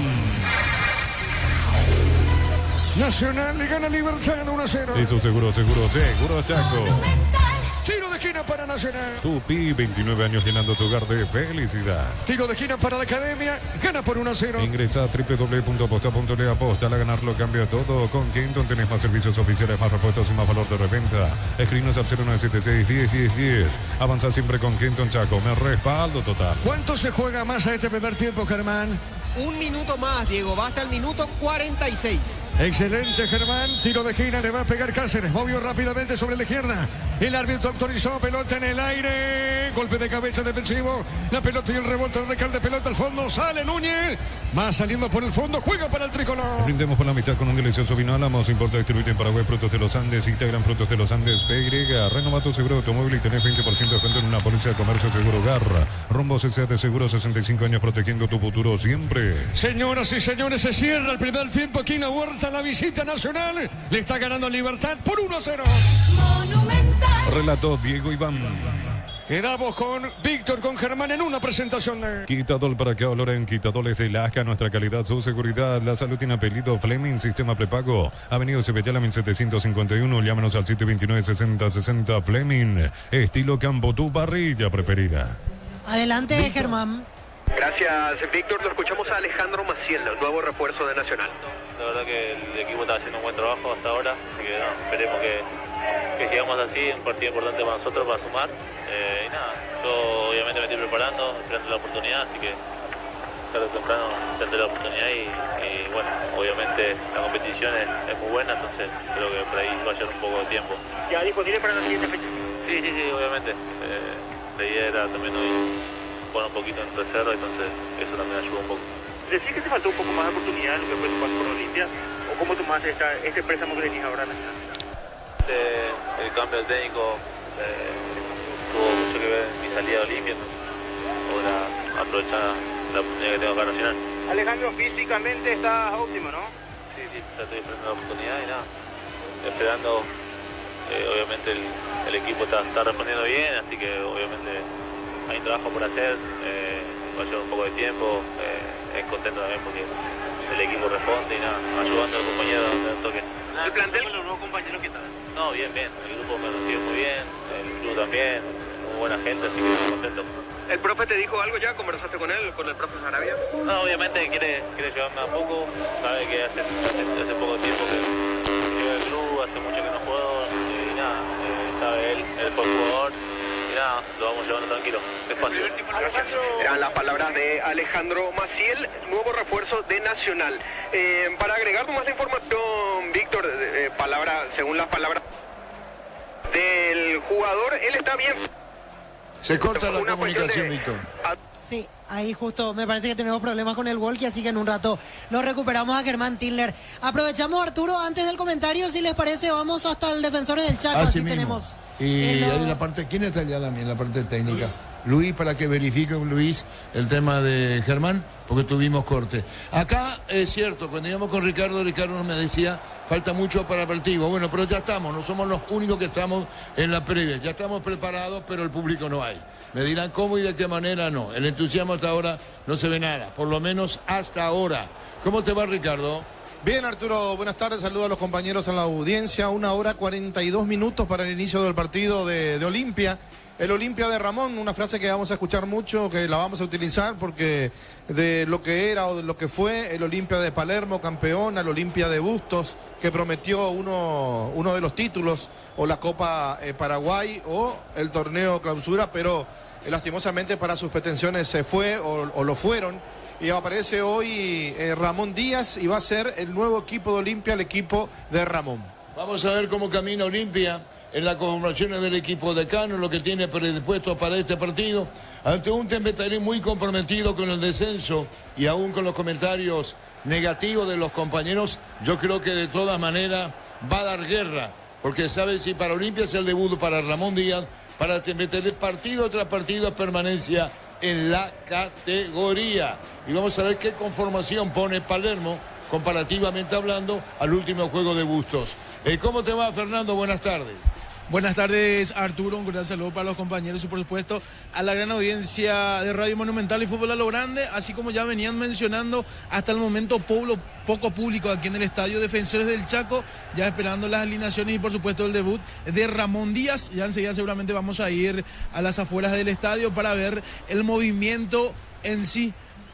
Nacional le gana Libertad 1-0. Eso seguro Chaco. Tiro de esquina para Nacional. Tupi, 29 años llenando tu hogar de felicidad. Tiro de esquina para la academia. Gana por 1-0. Ingresa a www.aposta.le. Aposta, a ganarlo cambia todo. Con Kenton tenés más servicios oficiales, más repuestos y más valor de reventa. Escribinos al 0976-10-10-10. Avanza siempre con Kenton Chaco. Me respaldo total. ¿Cuánto se juega más a este primer tiempo, Germán? un minuto más, Diego, va hasta el minuto 46. Excelente, Germán. Tiro de esquina, le va a pegar Cáceres. Movió rápidamente sobre la izquierda. El árbitro autorizó, pelota en el aire. Golpe de cabeza defensivo. La pelota y el rebote, Recalde, pelota al fondo. Sale Núñez. Va saliendo por el fondo, juega para el tricolor. Brindemos por la amistad con un delicioso vino Álamos. Importa, distribuye en Paraguay, Frutos de los Andes. Integran Frutos de los Andes, PY. Renova tu seguro automóvil y tenés 20% de descuento en una póliza de comercio seguro Garra. Rumbo CCA de Seguro, 65 años protegiendo tu futuro siempre. Señoras y señores, se cierra el primer tiempo aquí en la Huerta. La visita nacional le está ganando Libertad por 1-0. Monumental. Relató Diego Iván. Quedamos con Víctor, con Germán en una presentación de... Quitadol para que oloren Quitadoles de Lasca, nuestra calidad, su seguridad. La salud tiene apellido Fleming, sistema prepago. Avenida Cebetela 1751, llámanos al 729-6060 Fleming. Estilo Campo, tu parrilla preferida. Adelante, Víctor. Germán. Gracias, Víctor. Lo escuchamos a Alejandro Maciel, nuevo refuerzo de Nacional. La verdad que el equipo está haciendo un buen trabajo hasta ahora, así que no, esperemos que sigamos así, un partido importante para nosotros, para sumar. Y nada, yo obviamente me estoy preparando, esperando la oportunidad, así que tarde o temprano tendré la oportunidad y bueno, obviamente la competición es muy buena, entonces creo que por ahí va a ser un poco de tiempo. ¿Ya disponible para la siguiente fecha? Sí, obviamente. La idea era también hoy jugar un poquito en reserva, entonces eso también ayuda un poco. ¿Decís que te faltó un poco más de oportunidad en lo que fue tu paso por Olimpia? ¿O cómo tomás este préstamo que tenés ahora? El cambio del técnico tuvo mucho que ver en mi salida de Olimpia, ahora aprovechar la oportunidad que tengo acá en Nacional. Alejandro, físicamente estás óptimo, ¿no? Sí, ya estoy esperando la oportunidad y nada, esperando, obviamente el equipo está respondiendo bien, así que obviamente hay un trabajo por hacer, va a llevar un poco de tiempo, es contento también porque el equipo responde y nada, ayudando a los compañeros a donde toque. ¿El plantel con los nuevos compañeros qué tal? No, bien, el grupo me recibió muy bien, el club también, muy buena gente, así que estoy contento. ¿El profe te dijo algo ya? ¿Conversaste con él, con el profe Sarabia? No, obviamente quiere llevarme a poco, sabe que hace poco tiempo que llego al club, hace mucho que no juego y nada, sabe él fue jugador. Nada, lo vamos llevando tranquilo, despacio. Eran las palabras de Alejandro Maciel, nuevo refuerzo de Nacional. Para agregar más la información, Víctor, según las palabras del jugador, él está bien. Se corta la comunicación, Víctor. Sí, ahí justo me parece que tenemos problemas con el walkie, así que en un rato lo recuperamos a Germán Tiller. Aprovechamos, Arturo, antes del comentario, si les parece, vamos hasta el Defensores del Chaco. Así así mismo. tenemos. Y ahí la parte, ¿quién está allá en la parte técnica? Luis, para que verifique, Luis, el tema de Germán, porque tuvimos corte. Acá es cierto, cuando íbamos con Ricardo nos me decía, falta mucho para el partido. Bueno, pero ya estamos, no somos los únicos que estamos en la previa. Ya estamos preparados, pero el público no hay. Me dirán cómo y de qué manera no. El entusiasmo hasta ahora no se ve nada, por lo menos hasta ahora. ¿Cómo te va, Ricardo? Bien, Arturo, buenas tardes, saludos a los compañeros en la audiencia. 1:42 para el inicio del partido de Olimpia. El Olimpia de Ramón, una frase que vamos a escuchar mucho, que la vamos a utilizar porque de lo que era o de lo que fue el Olimpia de Palermo, campeón, al Olimpia de Bustos, que prometió uno de los títulos, o la Copa Paraguay o el torneo clausura, pero lastimosamente para sus pretensiones se fue o lo fueron. Y aparece hoy Ramón Díaz y va a ser el nuevo equipo de Olimpia, el equipo de Ramón. Vamos a ver cómo camina Olimpia en las conformaciones del equipo decano, lo que tiene predispuesto para este partido, ante un Tembetalín muy comprometido con el descenso y aún con los comentarios negativos de los compañeros. Yo creo que de todas maneras va a dar guerra, porque sabe si para Olimpia es el debut, para Ramón Díaz, para Tembetalín partido tras partido es permanencia en la categoría. Y vamos a ver qué conformación pone Palermo, comparativamente hablando, al último juego de Bustos. ¿Cómo te va, Fernando? Buenas tardes. Buenas tardes, Arturo. Un gran saludo para los compañeros y, por supuesto, a la gran audiencia de Radio Monumental y Fútbol a lo Grande. Así como ya venían mencionando, hasta el momento poco público aquí en el Estadio Defensores del Chaco, ya esperando las alineaciones y, por supuesto, el debut de Ramón Díaz. Ya enseguida seguramente vamos a ir a las afueras del estadio para ver el movimiento en sí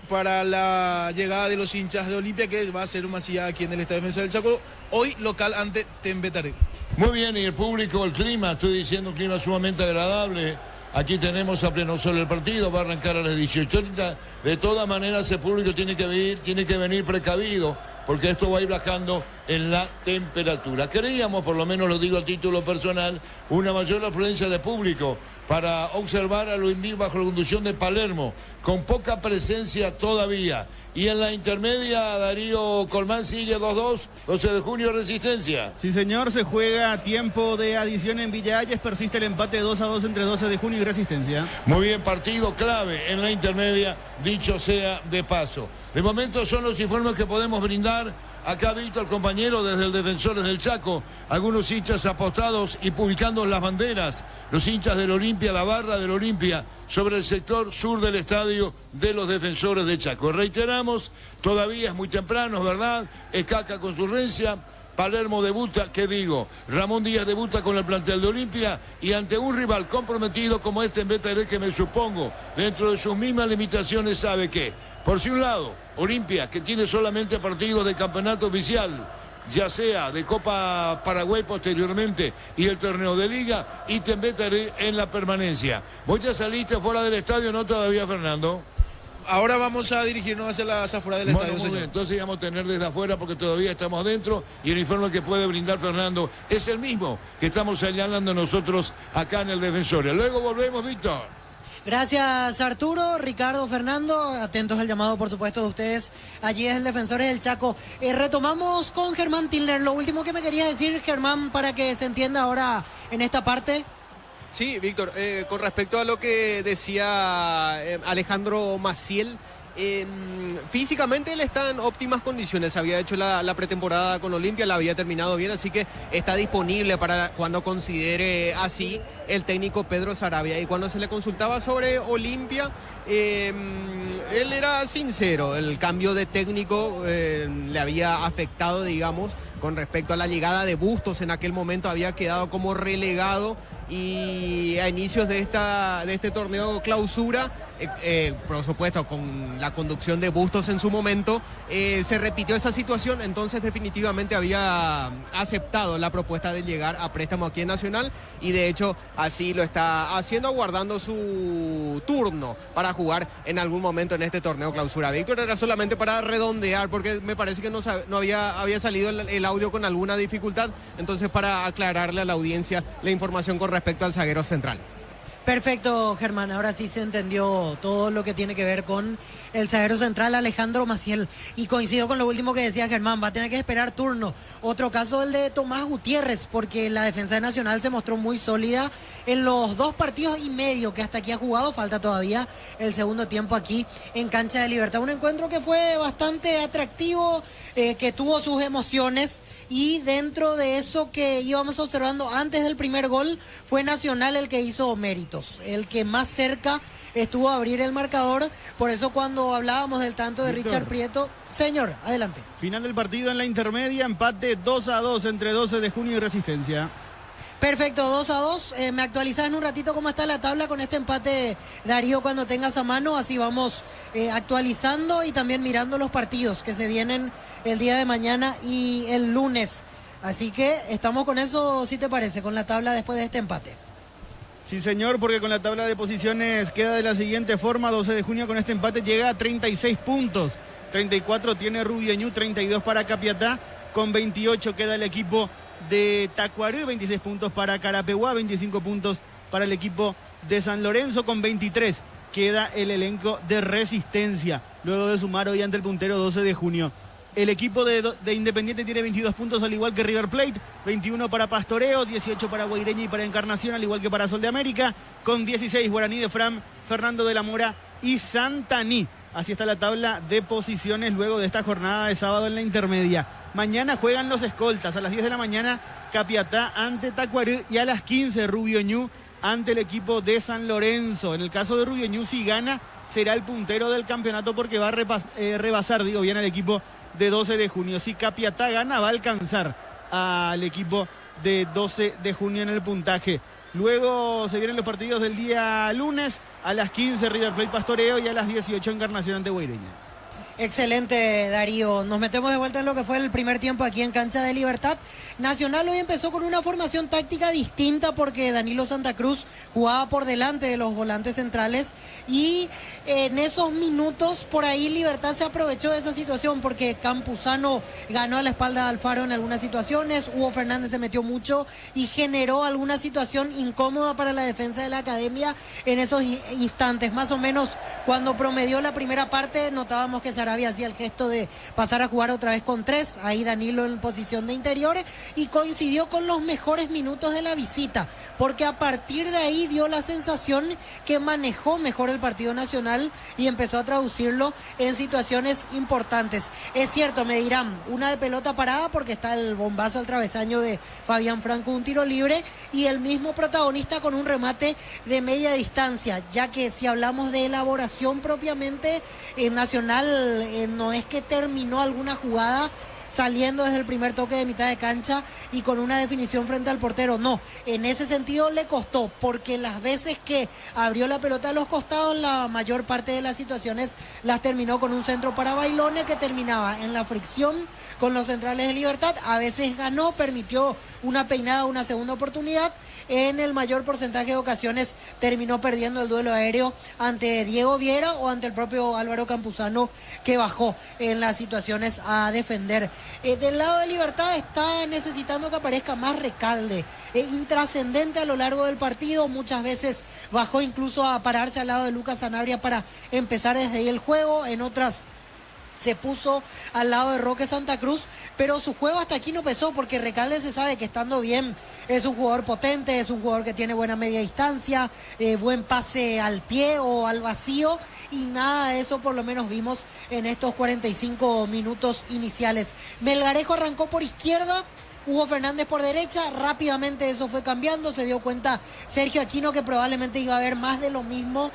para la llegada de los hinchas de Olimpia, que va a ser una masía aquí en el Estadio Defensores del Chaco, hoy local ante Tembetaré. Muy bien, y el público, el clima, estoy diciendo un clima sumamente agradable, Aquí tenemos a pleno sol el partido, va a arrancar a las 18:30. De todas maneras, el público tiene que venir precavido, porque esto va a ir bajando en la temperatura. Creíamos, por lo menos lo digo a título personal, una mayor afluencia de público para observar a Luis bajo la conducción de Palermo, con poca presencia todavía. Y en la intermedia, Darío Colmán sigue 2-2, 12 de junio, Resistencia. Sí, señor, se juega tiempo de adición en Villa Hayes, persiste el empate 2-2 entre 12 de junio y Resistencia. Muy bien, partido clave en la intermedia, dicho sea de paso. De momento son los informes que podemos brindar. Acá ha visto al compañero desde el Defensores del Chaco, algunos hinchas apostados y publicando las banderas, los hinchas del Olimpia, la barra del Olimpia, sobre el sector sur del estadio de los Defensores del Chaco. Reiteramos, todavía es muy temprano, ¿verdad? Escaca con su rencia. Palermo debuta, ¿qué digo? Ramón Díaz debuta con el plantel de Olimpia y ante un rival comprometido como este en Betaré, que me supongo, dentro de sus mismas limitaciones, sabe que, por si un lado, Olimpia, que tiene solamente partidos de campeonato oficial, ya sea de Copa Paraguay posteriormente y el torneo de Liga, y te Betaré en la permanencia. ¿Vos ya saliste fuera del estadio, no todavía, Fernando? Ahora vamos a dirigirnos hacia las afueras del estadio, Muy señor. bien, entonces vamos a tener desde afuera porque todavía estamos dentro y el informe que puede brindar Fernando es el mismo que estamos señalando nosotros acá en el Defensores. Luego volvemos, Víctor. Gracias, Arturo, Ricardo, Fernando, atentos al llamado, por supuesto, de ustedes. Allí es el Defensores del Chaco. Retomamos con Germán Tilner. Lo último que me quería decir, Germán, para que se entienda ahora en esta parte. Sí, Víctor, con respecto a lo que decía Alejandro Maciel, físicamente él está en óptimas condiciones, había hecho la pretemporada con Olimpia, la había terminado bien, así que está disponible para cuando considere así el técnico Pedro Saravia. Y cuando se le consultaba sobre Olimpia, él era sincero, el cambio de técnico le había afectado, digamos, con respecto a la llegada de Bustos. En aquel momento había quedado como relegado y a inicios de este torneo clausura, por supuesto con la conducción de Bustos en su momento, se repitió esa situación. Entonces definitivamente había aceptado la propuesta de llegar a préstamo aquí en Nacional y de hecho así lo está haciendo, aguardando su turno para jugar en algún momento en este torneo clausura. Víctor, era solamente para redondear porque me parece que no había salido el audio con alguna dificultad, entonces para aclararle a la audiencia la información con respecto al zaguero central. Perfecto, Germán. Ahora sí se entendió todo lo que tiene que ver con el zaguero central Alejandro Maciel. Y coincido con lo último que decía Germán, va a tener que esperar turno. Otro caso el de Tomás Gutiérrez, porque la defensa de Nacional se mostró muy sólida en los 2 partidos y medio que hasta aquí ha jugado. Falta todavía el segundo tiempo aquí en Cancha de Libertad. Un encuentro que fue bastante atractivo, que tuvo sus emociones. Y dentro de eso que íbamos observando antes del primer gol, fue Nacional el que hizo méritos, el que más cerca estuvo a abrir el marcador. Por eso cuando hablábamos del tanto de Richard Prieto, señor, adelante. Final del partido en la intermedia, empate 2-2 entre 12 de junio y Resistencia. Perfecto, 2-2. Me actualizás en un ratito cómo está la tabla con este empate, Darío, cuando tengas a mano. Así vamos actualizando y también mirando los partidos que se vienen el día de mañana y el lunes. Así que estamos con eso, si te parece, con la tabla después de este empate. Sí, señor, porque con la tabla de posiciones queda de la siguiente forma. 12 de junio con este empate llega a 36 puntos. 34 tiene Rubio, 32 para Capiatá. Con 28 queda el equipo de Tacuaré, 26 puntos para Carapeguá, 25 puntos para el equipo de San Lorenzo. Con 23 queda el elenco de Resistencia, luego de sumar hoy ante el puntero 12 de junio. El equipo de Independiente tiene 22 puntos, al igual que River Plate, 21 para Pastoreo, 18 para Guaireña y para Encarnación, al igual que para Sol de América, con 16 Guaraní de Fram, Fernando de la Mora y Santaní. Así está la tabla de posiciones luego de esta jornada de sábado en la intermedia. Mañana juegan los escoltas, a las 10 de la mañana Capiatá ante Tacuaré y a las 15 Rubio Ñu ante el equipo de San Lorenzo. En el caso de Rubio Ñu, si gana, será el puntero del campeonato porque va a rebasar, al equipo de 12 de junio. Si Capiatá gana, va a alcanzar al equipo de 12 de junio en el puntaje. Luego se vienen los partidos del día lunes, a las 15 River Plate Pastoreo y a las 18 Encarnación ante Guaireña. Excelente, Darío. Nos metemos de vuelta en lo que fue el primer tiempo aquí en Cancha de Libertad. Nacional hoy empezó con una formación táctica distinta porque Danilo Santa Cruz jugaba por delante de los volantes centrales y en esos minutos por ahí Libertad se aprovechó de esa situación porque Campuzano ganó a la espalda de Alfaro en algunas situaciones, Hugo Fernández se metió mucho y generó alguna situación incómoda para la defensa de la Academia en esos instantes. Más o menos cuando promedió la primera parte notábamos que Sarabia hacía el gesto de pasar a jugar otra vez con 3, ahí Danilo en posición de interiores y coincidió con los mejores minutos de la visita, porque a partir de ahí dio la sensación que manejó mejor el partido nacional y empezó a traducirlo en situaciones importantes. Es cierto, me dirán, una de pelota parada porque está el bombazo al travesaño de Fabián Franco, un tiro libre y el mismo protagonista con un remate de media distancia, ya que si hablamos de elaboración propiamente, Nacional no es que terminó alguna jugada saliendo desde el primer toque de mitad de cancha y con una definición frente al portero, no, en ese sentido le costó, porque las veces que abrió la pelota a los costados, la mayor parte de las situaciones las terminó con un centro para Bailone que terminaba en la fricción con los centrales de Libertad, a veces ganó, permitió una peinada, una segunda oportunidad, en el mayor porcentaje de ocasiones terminó perdiendo el duelo aéreo ante Diego Viera o ante el propio Álvaro Campuzano que bajó en las situaciones a defender. Del lado de Libertad está necesitando que aparezca más Recalde, intrascendente a lo largo del partido, muchas veces bajó incluso a pararse al lado de Lucas Sanabria para empezar desde ahí el juego, en otras se puso al lado de Roque Santa Cruz, pero su juego hasta aquí no pesó porque Recalde se sabe que estando bien es un jugador potente, es un jugador que tiene buena media distancia, buen pase al pie o al vacío y nada de eso por lo menos vimos en estos 45 minutos iniciales. Melgarejo arrancó por izquierda, Hugo Fernández por derecha, rápidamente eso fue cambiando, se dio cuenta Sergio Aquino que probablemente iba a haber más de lo mismo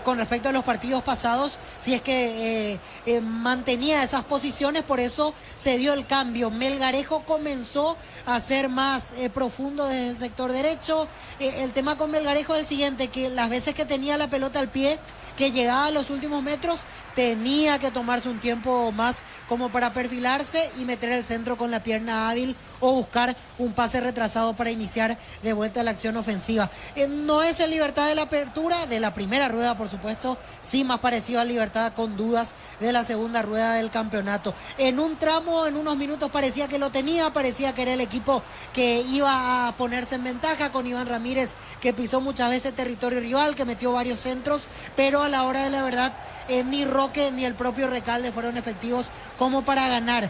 con respecto a los partidos pasados, si es que mantenía esas posiciones, por eso se dio el cambio. Melgarejo comenzó a ser más profundo desde el sector derecho. El tema con Melgarejo es el siguiente, que las veces que tenía la pelota al pie, que llegaba a los últimos metros, tenía que tomarse un tiempo más como para perfilarse y meter el centro con la pierna hábil o buscar un pase retrasado para iniciar de vuelta la acción ofensiva. No es el Libertad de la apertura, de la primera rueda por supuesto, sí más parecido a Libertad con dudas de la segunda rueda del campeonato. En un tramo, en unos minutos parecía que lo tenía, parecía que era el equipo que iba a ponerse en ventaja con Iván Ramírez, que pisó muchas veces territorio rival, que metió varios centros, pero a la hora de la verdad ni Roque ni el propio Recalde fueron efectivos como para ganar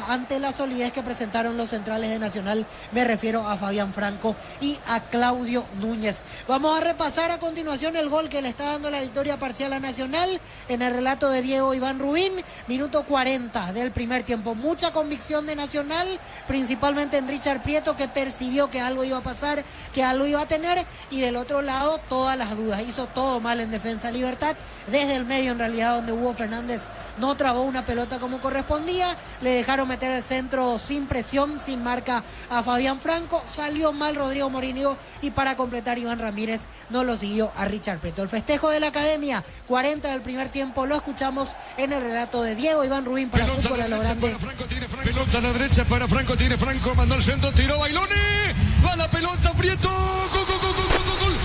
ante la solidez que presentaron los centrales de Nacional. Me refiero a Fabián Franco y a Claudio Núñez. Vamos a repasar a continuación el gol que le está dando la victoria parcial a Nacional en el relato de Diego Iván Rubín, minuto 40 del primer tiempo. Mucha convicción de Nacional, principalmente en Richard Prieto, que percibió que algo iba a pasar, que algo iba a tener, y del otro lado todas las dudas. Hizo todo mal en defensa Libertad, desde el medio en realidad, donde Hugo Fernández no trabó una pelota como correspondía, le dejaron meter el centro sin presión, sin marca a Fabián Franco, salió mal Rodrigo Morínigo y para completar Iván Ramírez no lo siguió a Richard Prieto. El festejo de la Academia, 40 del primer tiempo, lo escuchamos en el relato de Diego Iván Rubín para Fútbol a lo Grande. Pelota a la derecha para Franco, tiene Franco, mandó el centro, tiró Bailone, va la pelota, Prieto, gol, gol, gol, gol, gol, gol.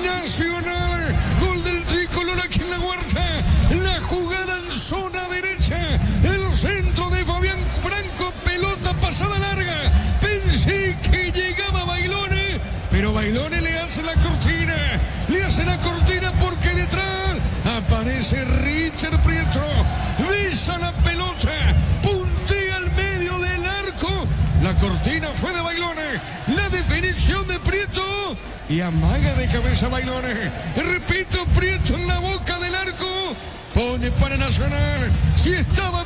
Nacional, gol del tricolor aquí en la Huerta, la jugada en zona derecha, el centro de Fabián Franco, pelota pasada larga, pensé que llegaba Bailone, pero Bailone le hace la cortina porque detrás aparece Richard Prieto, besa la pelota, puntea al medio del arco, la cortina fue de Bailone, la definición de Prieto y amaga de cabeza Bailone. Repito, Prieto en la boca del arco, pone para Nacional. Si estaba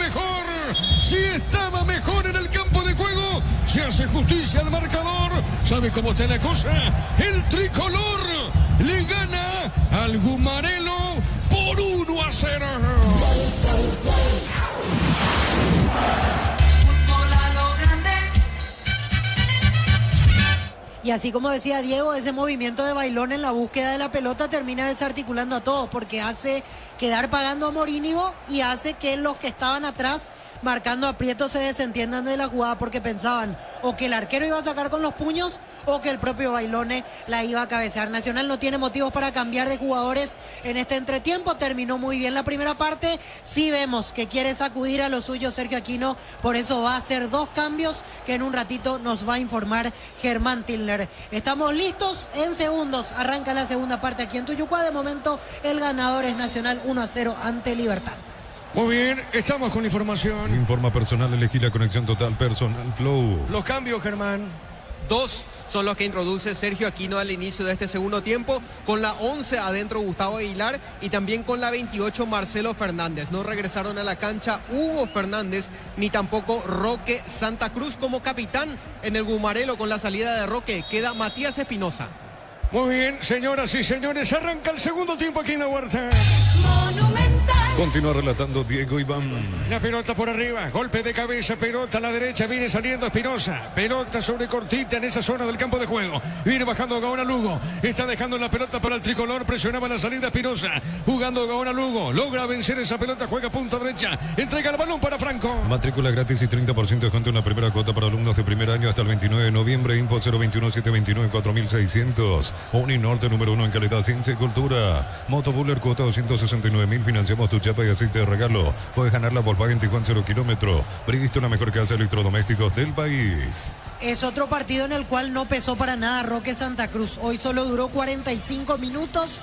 mejor en el campo de juego, se hace justicia al marcador. ¿Sabe cómo está la cosa? El tricolor le gana al Gumarelo por 1-0. Y así como decía Diego, ese movimiento de Bailón en la búsqueda de la pelota termina desarticulando a todos, porque hace quedar pagando a Morínigo y hace que los que estaban atrás marcando aprietos se desentiendan de la jugada, porque pensaban o que el arquero iba a sacar con los puños o que el propio Bailone la iba a cabecear. Nacional no tiene motivos para cambiar de jugadores en este entretiempo. Terminó muy bien la primera parte. Sí vemos que quiere sacudir a lo suyo Sergio Aquino, por eso va a hacer 2 cambios que en un ratito nos va a informar Germán Tilner. Estamos listos, en segundos arranca la segunda parte aquí en Tuyucuá. De momento el ganador es Nacional 1-0 ante Libertad. Muy bien, estamos con información. Informa personal, elegí la conexión total personal Flow. Los cambios, Germán. 2 son los que introduce Sergio Aquino al inicio de este segundo tiempo, con la 11 adentro Gustavo Aguilar y también con la 28 Marcelo Fernández. No regresaron a la cancha Hugo Fernández ni tampoco Roque Santa Cruz como capitán en el Gumarelo. Con la salida de Roque queda Matías Espinosa. Muy bien, señoras y señores, arranca el segundo tiempo aquí en la Huerta. Continúa relatando Diego Iván. La pelota por arriba, golpe de cabeza, pelota a la derecha, viene saliendo Espinosa. Pelota sobre cortita en esa zona del campo de juego. Viene bajando Gaona Lugo. Está dejando la pelota para el tricolor. Presionaba la salida Espinosa. Jugando Gaona Lugo. Logra vencer esa pelota, juega punta derecha. Entrega el balón para Franco. Matrícula gratis y 30% de descuento en la primera cuota para alumnos de primer año hasta el 29 de noviembre. Info 021-729-4600. Uninorte número 1 en calidad, ciencia y cultura. Motobuller cuota 269.000. Financiamos tu chapa y aceite de regalo. Puedes ganar la Volkswagen Tijuana 0 kilómetro. Bristo, la mejor casa de electrodomésticos del país. Es otro partido en el cual no pesó para nada Roque Santa Cruz. Hoy solo duró 45 minutos.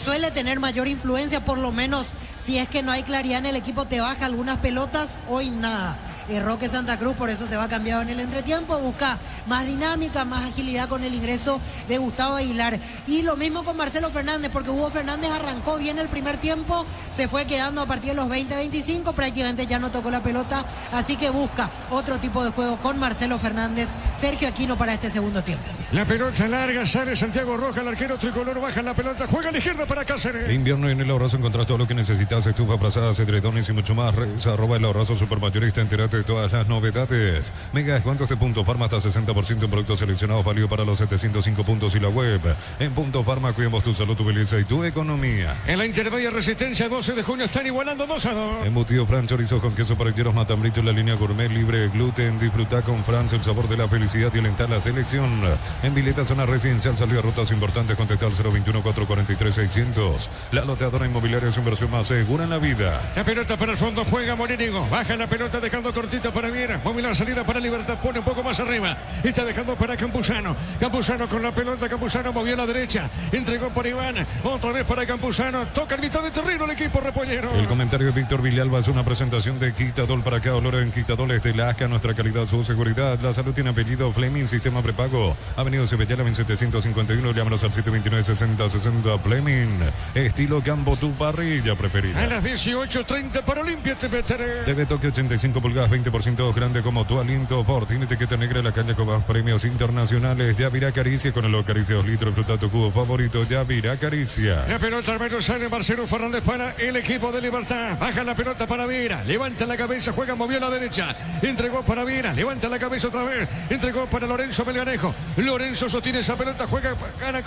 Suele tener mayor influencia, por lo menos si es que no hay claridad en el equipo, te baja algunas pelotas. Hoy nada. Roque Santa Cruz, por eso se va cambiado en el entretiempo, busca más dinámica, más agilidad con el ingreso de Gustavo Aguilar. Y lo mismo con Marcelo Fernández, porque Hugo Fernández arrancó bien el primer tiempo, se fue quedando a partir de los 20-25, prácticamente ya no tocó la pelota, así que busca otro tipo de juego con Marcelo Fernández. Sergio Aquino para este segundo tiempo. La pelota larga, sale Santiago Roja, el arquero tricolor, baja la pelota, juega a la izquierda para Cáceres. Invierno en el Abrazo encontrás todo lo que necesitas, estufa, brazadas, edredones y mucho más. Arroba el Abrazo Supermayorista, entérate de todas las novedades. Mega descuentos de Punto Farma hasta 60% en productos seleccionados, válido para los 705 puntos y la web. En Punto Farma cuidamos tu salud, tu belleza y tu economía. En la intermedia Resistencia, 12 de junio, están igualando 2-2. Embutido Fran, chorizo con queso parrilleros, matambrito, la línea gourmet libre de gluten. Disfruta con Franz el sabor de la felicidad y alentar la selección. En Vileta, zona residencial, salida a rutas importantes, contactar 021-443-600. La loteadora inmobiliaria es inversión más segura en la vida. La pelota para el fondo, juega Morínigo, baja la pelota dejando cortita para Viera, móvil la salida para Libertad, pone un poco más arriba, está dejando para Campuzano con la pelota, Campuzano movió a la derecha, entregó por Iván, otra vez para Campuzano, toca el mitad de terreno el equipo repollero. El comentario de Víctor Villalba es una presentación de Quitadol. Para acá, olor en Quitadol es de la ASCA, nuestra calidad, su seguridad. La salud tiene apellido Fleming, sistema prepago, Avenida Cebellala 1751, llámanos al 729-6060 Fleming, estilo Campo, tu parrilla preferida. A las 18:30 para Olimpia TV Toque 85 pulgadas, 20% grande como tu aliento. Fortín, etiqueta negra, la caña con más premios internacionales. Yavirá Caricia, con el Acaricia 2 litros, fruta tu cubo favorito. Yavirá Caricia. La pelota al medio sale Marcelo Fernández para el equipo de Libertad. Baja la pelota para Viera, levanta la cabeza, juega, movió a la derecha, entregó para Viera, levanta la cabeza otra vez, entregó para Lorenzo Melgarejo. Lorenzo sostiene esa pelota, juega, gana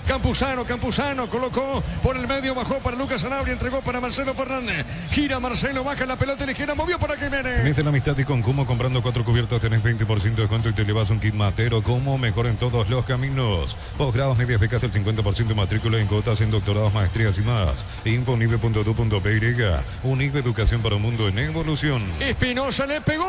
Campuzano, colocó por el medio, bajó para Lucas Sanabria, entregó para Marcelo Fernández. Gira Marcelo, baja la pelota en la izquierda, movió para Jiménez. Tenés la amistad y con Cumo, comprando 4 cubiertos tenés 20% de descuento y te llevas un kit matero. Como mejor en todos los caminos. Posgrados, medias becas del 50% de matrícula en cuotas en doctorados, maestrías y más. Info.unive.edu.py. Unive, educación para un mundo en evolución. Espinosa le pegó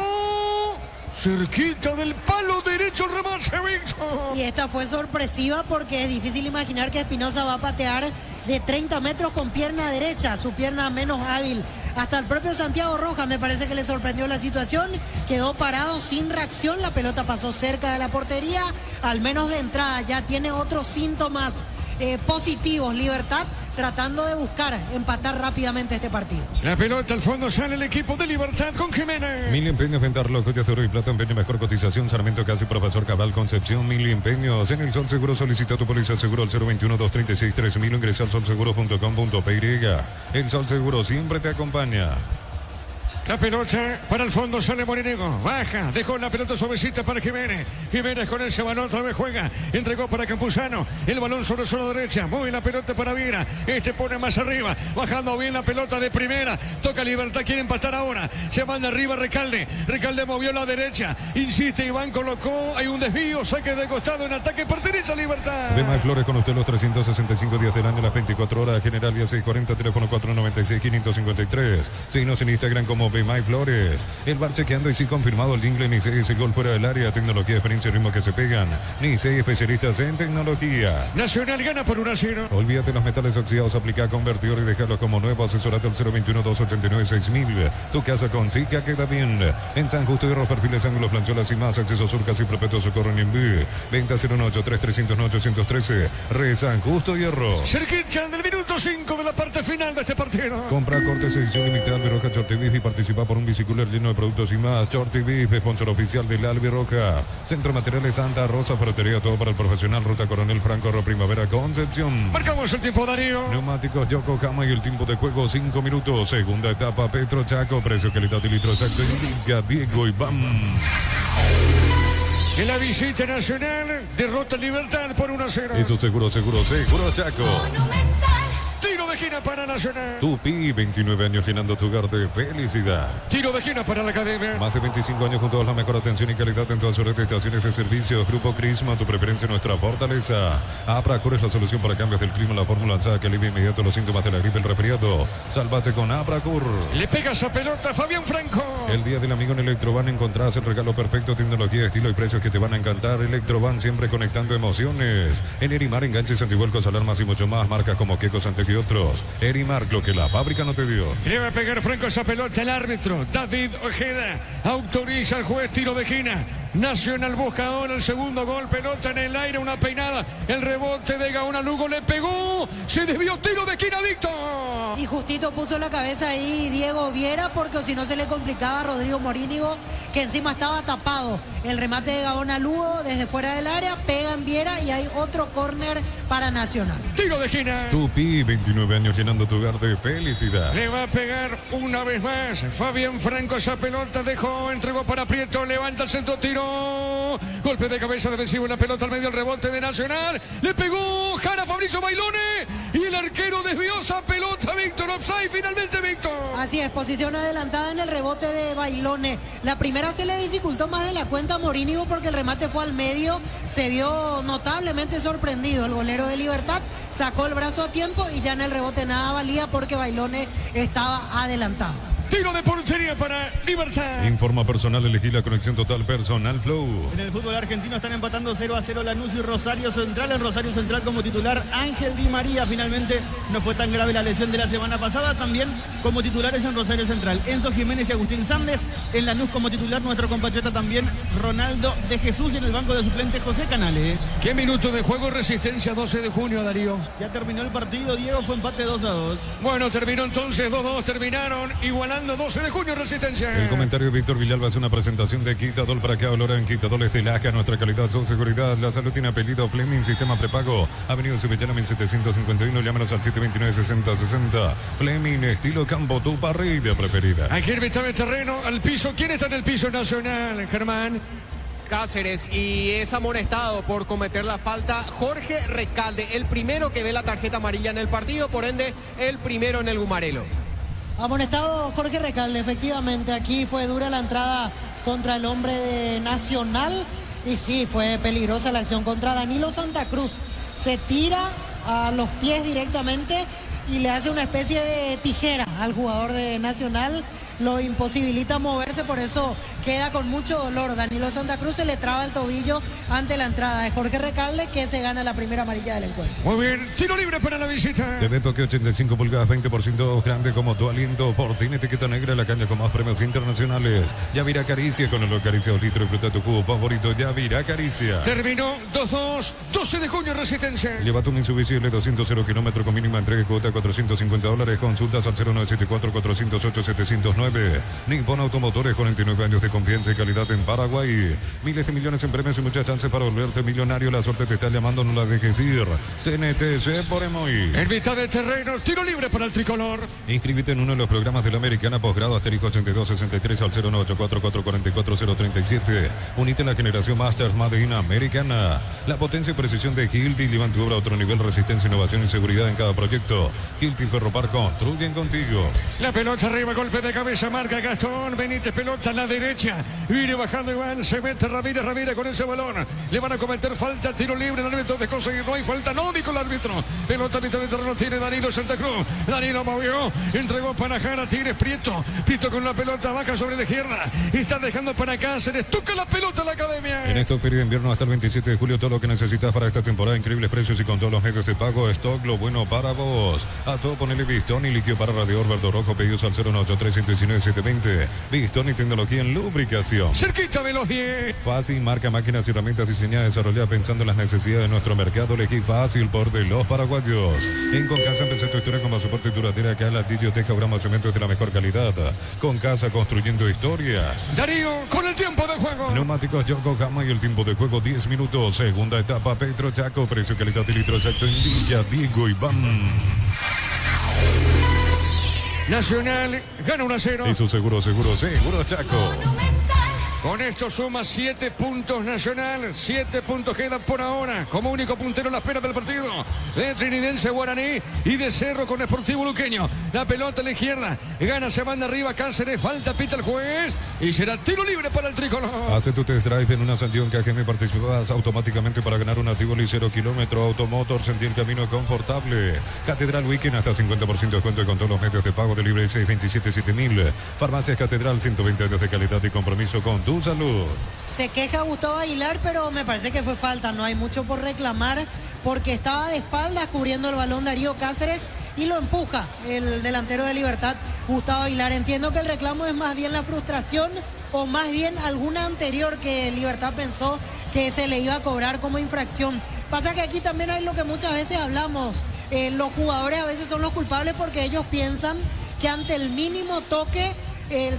cerquita del palo derecho, el remate, Víctor. Y esta fue sorpresiva porque es difícil imaginar que Espinosa va a patear de 30 metros con pierna derecha, su pierna menos hábil. Hasta el propio Santiago Rojas me parece que le sorprendió la situación, quedó parado sin reacción, la pelota pasó cerca de la portería, al menos de entrada ya tiene otros síntomas positivos. Libertad tratando de buscar empatar rápidamente este partido. La pelota al fondo, sale el equipo de Libertad con Jiménez. Mil empeños, ventarlo, joyas de oro y plata, empeño, mejor cotización, Sarmiento Casi, Profesor Cabal, Concepción, Mil empeños. En el Sol Seguro solicita tu póliza seguro al 021-236-3000, ingresa al solseguro.com.py. El Sol Seguro siempre te acompaña. La pelota para el fondo, sale Morinego, baja, dejó la pelota suavecita para Jiménez. Jiménez con ese balón otra vez juega, entregó para Campuzano, el balón sobre la zona derecha, mueve la pelota para Viera, pone más arriba, bajando bien la pelota de primera, toca Libertad, quiere empatar ahora, se manda arriba Recalde movió la derecha, insiste Iván, colocó, hay un desvío, saque de costado, en ataque, pertenece a Libertad. Bemay Flores con usted los 365 días del año, las 24 horas, General 1640, teléfono 496-553, síguenos en Instagram como Bemay Flores. El bar chequeando y sí confirmado el Dingle Nicey es el gol fuera del área, tecnología, experiencia y ritmo que se pegan. Nicey, especialistas en tecnología. Nacional gana por 1-0. Olvídate los metales oxidados, aplica convertidor y dejarlos como nuevo. Asesorate al 021-289-6000. Tu casa con Zika queda bien. En San Justo y Hierro, perfiles, ángulos, plancholas y más. Acceso surcas y perpetuo socorro en envío. Venta 093-309-813. Re San Justo y Hierro. Cerquita del minuto 5 de la parte final de este partido. Compra cortes edición limitada Albiroja Short TV y participa por un bicicooler lleno de productos y más. Short TV, sponsor oficial del Albiroja. Centro Materiales Santa Rosa, ferretería, todo para el profesional. Ruta Coronel Franco, Primavera, Concepción. Marcamos el tiempo, Darío. Neumáticos Yokohama y el tiempo de juego 5 minutos. Segunda etapa Petro Chaco, precio, calidad y litro exacto indica Diego Iván. En la visita nacional, derrota Libertad por 1-0. Eso seguro Chaco. Tiro de esquina para Nacional. Tupi, 29 años llenando tu hogar de felicidad. Tiro de esquina para la Academia. Más de 25 años junto a la mejor atención y calidad en todas sus estaciones de servicio. Grupo Crisma, tu preferencia, nuestra fortaleza. Abracur es la solución para cambios del clima, la fórmula lanzada que alivia inmediato los síntomas de la gripe, el resfriado. Sálvate con Abracur. Le pega esa pelota Fabián Franco. El día del amigo en Electroban encontrás el regalo perfecto, tecnología, estilo y precios que te van a encantar. Electroban, siempre conectando emociones. En Erimar, enganches, antivuelcos, alarmas y mucho más. Marcas como Keko, Santec y otros. Erimar, lo que la fábrica no te dio. Le va a pegar Franco esa pelota el árbitro David Ojeda. Autoriza el juez, tiro de esquina. Nacional busca ahora el segundo gol. Pelota en el aire, una peinada. El rebote de Gaona Lugo le pegó. Se desvió, tiro de esquina, Víctor. Y justito puso la cabeza ahí Diego Viera, porque si no se le complicaba a Rodrigo Morínigo, que encima estaba tapado. El remate de Gaona Lugo desde fuera del área, pega en Viera y hay otro córner para Nacional. Tiro de esquina. Tupi, 29 años llenando tu hogar de felicidad. Le va a pegar una vez más Fabián Franco esa pelota, dejó, entregó para Prieto, levanta el centro, tiro. Golpe de cabeza defensivo en la pelota al medio, el rebote de Nacional. Le pegó Jara Fabricio Bailone y el arquero desvió esa pelota, Víctor, offside finalmente, Víctor. Así es, posición adelantada en el rebote de Bailone. La primera se le dificultó más de la cuenta a Morínigo porque el remate fue al medio. Se vio notablemente sorprendido el golero de Libertad. Sacó el brazo a tiempo y ya en el rebote nada valía porque Bailone estaba adelantado. Tiro de portería para Libertad. Informa personal, elegí la conexión total Personal Flow. En el fútbol argentino están empatando 0-0 Lanús y Rosario Central. En Rosario Central como titular Ángel Di María. Finalmente no fue tan grave la lesión de la semana pasada. También como titulares en Rosario Central Enzo Jiménez y Agustín Sández. En Lanús como titular nuestro compatriota también Ronaldo de Jesús. Y en el banco de suplentes José Canales. ¿Qué minuto de juego? Resistencia 12 de junio, Darío. Ya terminó el partido, Diego, fue empate 2-2. Bueno, terminó entonces 2-2, terminaron igualando 12 de junio, Resistencia. El comentario de Víctor Villalba es una presentación de Quitadol. Para que valora en Quitadol es de Laja, nuestra calidad, su seguridad. La salud tiene apellido Fleming, sistema prepago. Avenida Subellana 1751, llámanos al 729-6060. Fleming, estilo campo, tu parrilla preferida. Aquí está el terreno, al piso. ¿Quién está en el piso Nacional, Germán? Cáceres, y es amonestado por cometer la falta Jorge Recalde, el primero que ve la tarjeta amarilla en el partido, por ende el primero en el Gumarelo. Amonestado Jorge Recalde, efectivamente, aquí fue dura la entrada contra el hombre de Nacional y sí, fue peligrosa la acción contra Danilo Santa Cruz. Se tira a los pies directamente y le hace una especie de tijera al jugador de Nacional, lo imposibilita moverse, por eso queda con mucho dolor. Danilo Santa Cruz se le traba el tobillo ante la entrada de Jorge Recalde, que se gana la primera amarilla del encuentro. Muy bien, tiro libre para la visita. TV Toque 85 pulgadas, 20% grande como tu aliento. Por ti, etiqueta negra, la caña con más premios internacionales. Yavira Caricia, con el Caricia 2 litros, fruta tu cubo favorito. Yavira Caricia. Terminó 2-2, 12 de junio, Resistencia. Lleva tu Mitsubishi L200 0 kilómetros con mínima entrega y cuota $450. Consultas al 0974-408-709. Nippon Automotores, 49 años de confianza y calidad en Paraguay. Miles de millones en premios y muchas chances para volverte millonario. La suerte te está llamando, no la dejes ir. CNTC por Emoy. En mitad de terreno, tiro libre para el tricolor. Inscríbete en uno de los programas de la Americana Posgrado asterisco 8263 al 0984-444-037. Unite a la generación Masters Made in Americana. La potencia y precisión de Hilti llevan tu obra a otro nivel. Resistencia, innovación y seguridad en cada proyecto. Hilti Ferropar construyen contigo. La pelota arriba, golpe de cabeza, marca Gastón Benítez, pelota a la derecha. Viene bajando Iván, se mete Ramírez con ese balón. Le van a cometer falta, tiro libre, el árbitro de conseguir, no hay falta, no dijo el árbitro. Pelota mitad de terreno tiene Danilo Santa Cruz. Danilo movió, entregó para Jara, Tigres Prieto. Prieto con la pelota, baja sobre la izquierda. Está dejando para Cáceres, toca la pelota a la academia. En estos periodos de invierno hasta el 27 de julio, todo lo que necesitas para esta temporada, increíbles precios y con todos los medios de pago. Stock, lo bueno para vos. A todo ponele Bistón y líquido para radiador verde rojo, pedidos al 093-119-720. Bistón y tecnología en lubricación. Cerquita de los 10. Fácil, marca máquinas y herramientas diseñadas y desarrolladas pensando en las necesidades de nuestro mercado. Elegí Fácil por de los paraguayos. En Concasa empezó tu historia como soporte duradera que a ladrillo, teja, grama, cemento de la mejor calidad. Concasa construyendo historias. Darío con el tiempo de juego. Neumáticos Yokohama y el tiempo de juego 10 minutos. Segunda etapa Petro Chaco. Precio, calidad y litro exacto en Villa Diego Iván. Nacional gana 1-0. Eso seguro Chaco. Con esto suma 7 puntos Nacional, 7 puntos quedan por ahora. Como único puntero la espera del partido de Trinidense Guaraní y de Cerro con Sportivo Luqueño. La pelota a la izquierda, gana, se manda arriba Cáceres, falta, pita el juez y será tiro libre para el tricolor. Hace tu test drive en una Santión KGM, participas automáticamente para ganar un Tivoli 0 kilómetro. Automotor, sentir camino confortable. Catedral Weekend, hasta 50% de descuento con todos los medios de pago de libre 627-7000. Farmacias Catedral, 120 años de calidad y compromiso con tu salud. Se queja Gustavo Aguilar, pero me parece que fue falta. No hay mucho por reclamar porque estaba de espaldas cubriendo el balón Darío Cáceres y lo empuja el delantero de Libertad, Gustavo Aguilar. Entiendo que el reclamo es más bien la frustración o más bien alguna anterior que Libertad pensó que se le iba a cobrar como infracción. Pasa que aquí también hay lo que muchas veces hablamos. Los jugadores a veces son los culpables porque ellos piensan que ante el mínimo toque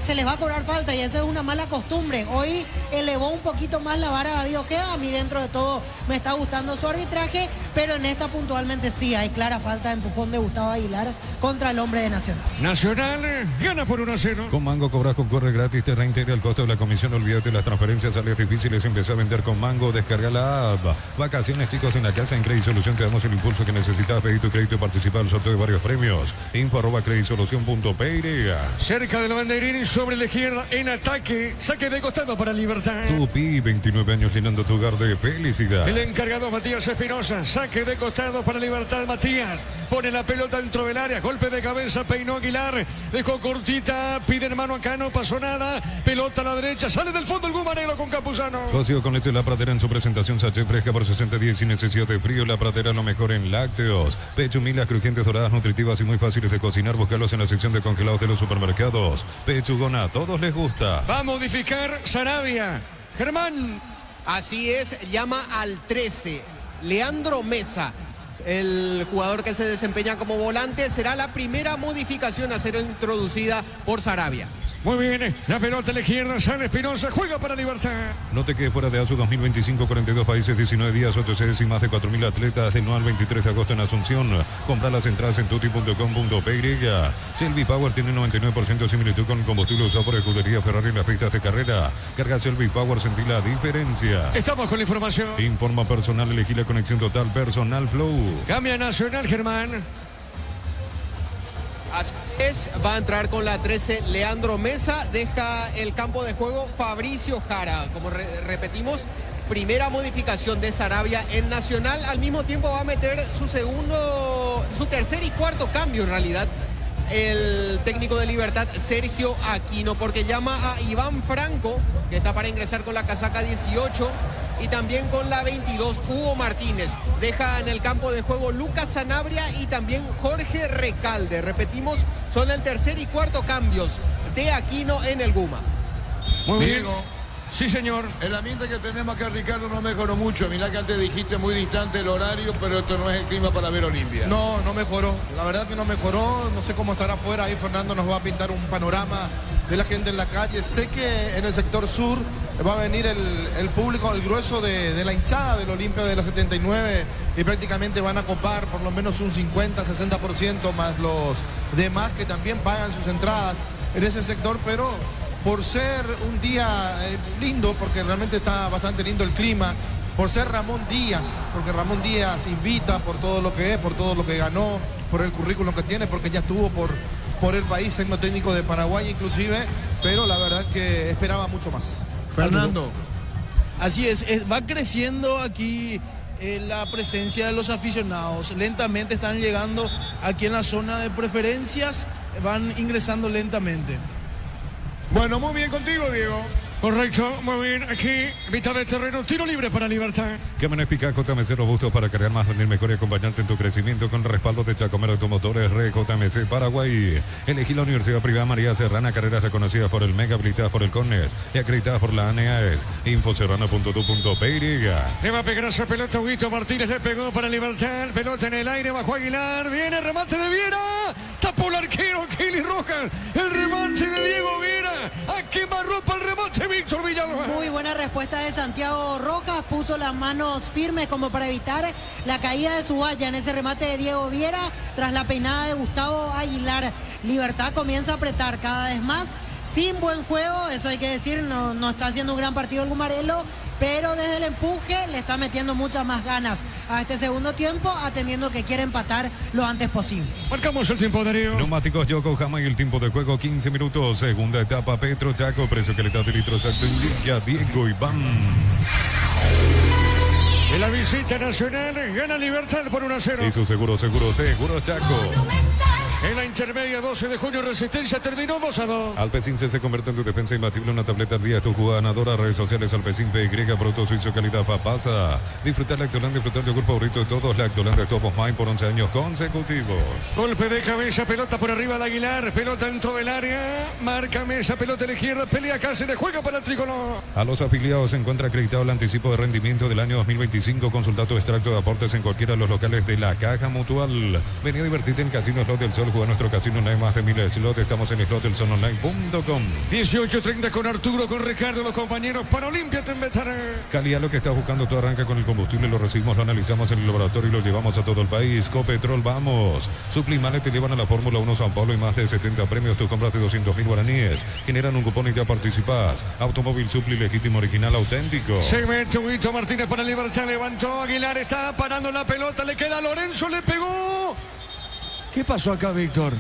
se les va a cobrar falta y esa es una mala costumbre. Hoy elevó un poquito más la vara David Ojeda. A mí dentro de todo me está gustando su arbitraje, pero en esta puntualmente sí hay clara falta de empujón de Gustavo Aguilar contra el hombre de Nacional. Nacional gana por 1-0. Con Mango cobras con corre gratis, te reintegra el costo de la comisión. Olvídate de las transferencias, sales difíciles, empezá a vender con Mango. Descarga la app. Vacaciones, chicos, en la casa. En Credit Solución te damos el impulso que necesitas. Pedir tu crédito y participar al sorteo de varios premios. info@creditsolucion.py. Cerca de la banderín, sobre la izquierda, en ataque, saque de costado para Libertad. Tupi, 29 años llenando tu hogar de felicidad. El encargado Matías Espinosa, saque de costado para Libertad. Matías pone la pelota dentro del área, golpe de cabeza, peinó Aguilar, dejó cortita, pide mano acá, no pasó nada, pelota a la derecha, sale del fondo el Gumanelo con Campuzano. Cocido con leche La Pradera en su presentación, sachet fresca por 60 días sin necesidad de frío. La Pradera, lo mejor en lácteos. Pecho milas crujientes, doradas, nutritivas y muy fáciles de cocinar. Búscalos en la sección de congelados de los supermercados. Pechugona, a todos les gusta. Va a modificar Sarabia. Germán. Así es, llama al 13. Leandro Mesa, el jugador que se desempeña como volante, será la primera modificación a ser introducida por Sarabia. Muy bien, la pelota a la izquierda, sale Espinosa, juega para Libertad. No te quedes fuera de ASU 2025, 42 países, 19 días, 8 sedes y más de 4.000 atletas del 9 al 23 de agosto en Asunción. Compra las entradas en tuti.com.py. Selvi Power tiene 99% de similitud con el combustible usado por Escudería Ferrari en las pistas de carrera. Carga Selvi Power, sentí la diferencia. Estamos con la información. Informa personal, elegí la conexión total Personal Flow. Cambia Nacional, Germán. Así es, va a entrar con la 13 Leandro Mesa, deja el campo de juego Fabricio Jara. Como repetimos, primera modificación de Sarabia en Nacional. Al mismo tiempo va a meter su tercer y cuarto cambio en realidad el técnico de Libertad, Sergio Aquino, porque llama a Iván Franco, que está para ingresar con la casaca 18, y también con la 22, Hugo Martínez. Deja en el campo de juego Lucas Sanabria y también Jorge Recalde. Repetimos, son el tercer y cuarto cambios de Aquino en el Guma. Muy bien. Sí, señor. El ambiente que tenemos acá, Ricardo, no mejoró mucho. Mirá que antes dijiste muy distante el horario, pero esto no es el clima para ver Olimpia. No, no mejoró. La verdad que no mejoró. No sé cómo estará afuera. Ahí Fernando nos va a pintar un panorama de la gente en la calle. Sé que en el sector sur va a venir el público, el grueso de la hinchada del Olimpia de la 79 y prácticamente van a copar por lo menos un 50-60% más los demás que también pagan sus entradas en ese sector, pero por ser un día lindo, porque realmente está bastante lindo el clima, por ser Ramón Díaz, porque Ramón Díaz invita por todo lo que es, por todo lo que ganó, por el currículum que tiene, porque ya estuvo por el país, siendo técnico de Paraguay inclusive, pero la verdad que esperaba mucho más. Fernando. Así es, va creciendo aquí la presencia de los aficionados. Lentamente están llegando aquí en la zona de preferencias, van ingresando lentamente. Bueno, muy bien contigo, Diego. Correcto, muy bien. Aquí, mitad de terreno, tiro libre para Libertad. Cámaras Pica, JMC Robusto para cargar más, rendir mejor y acompañarte en tu crecimiento con respaldo de Chacomero Automotores, JMC Paraguay. Elegí la Universidad Privada María Serrana, carreras reconocidas por el MEGA, habilitadas por el CONES y acreditadas por la ANEAES. Infoserrana.tu.py. Le va a pegar esa pelota, Huguito Martínez le pegó para Libertad. Pelota en el aire, bajo Aguilar. Viene el remate de Viera. Tapó el arquero, Kili Rojas. El remate de Diego Viera. A quemarropa el remate, Víctor Villalba. Muy buena respuesta de Santiago Rojas, puso las manos firmes como para evitar la caída de su valla en ese remate de Diego Viera tras la peinada de Gustavo Aguilar. Libertad comienza a apretar cada vez más, sin buen juego, eso hay que decir, no está haciendo un gran partido el Gumarelo, pero desde el empuje le está metiendo muchas más ganas a este segundo tiempo, atendiendo que quiere empatar lo antes posible. Marcamos el tiempo, Darío. Neumáticos Yokohama y el tiempo de juego 15 minutos. Segunda etapa, Petro Chaco, precio calidad de litros exacto indica Diego Iván. En la visita nacional gana Libertad por 1-0. Y su seguro Chaco. En la intermedia 12 de junio, Resistencia terminó 2-2. Alpecin se convierte en tu defensa imbatible, una tableta al día, tu ganadora. Redes sociales Alpecin PY, producto suizo, calidad Fapasa. Disfrutar Lactoland, disfrutar de grupo favorito de todos, Lactoland de Top of Mind por 11 años consecutivos. Golpe de cabeza, pelota por arriba de Aguilar, pelota dentro del área, marca Mesa, pelota a la izquierda, pelea Cáceres, juega para el tricolor. A los afiliados se encuentra acreditado el anticipo de rendimiento del año 2025. Consulta tu extracto de aportes en cualquiera de los locales de la Caja Mutual. Vení a divertirte en Casino Slot del Sol. Juega nuestro casino online, más de miles de slots. Estamos en slotelsononline.com. 18:30 con Arturo, con Ricardo, los compañeros para Olimpia te inventará. Calidad, lo que estás buscando, tú arranca con el combustible, lo recibimos, lo analizamos en el laboratorio y lo llevamos a todo el país. Copetrol, vamos. Suplimales te llevan a la Fórmula 1 Sao Paulo y más de 70 premios. Tus compras de 200.000 guaraníes generan un cupón y ya participás. Automóvil Supli, legítimo, original, auténtico. Se mete Huguito Martínez para Libertad, levantó Aguilar, está parando la pelota, le queda a Lorenzo, le pegó. ¿Qué pasó acá, Víctor?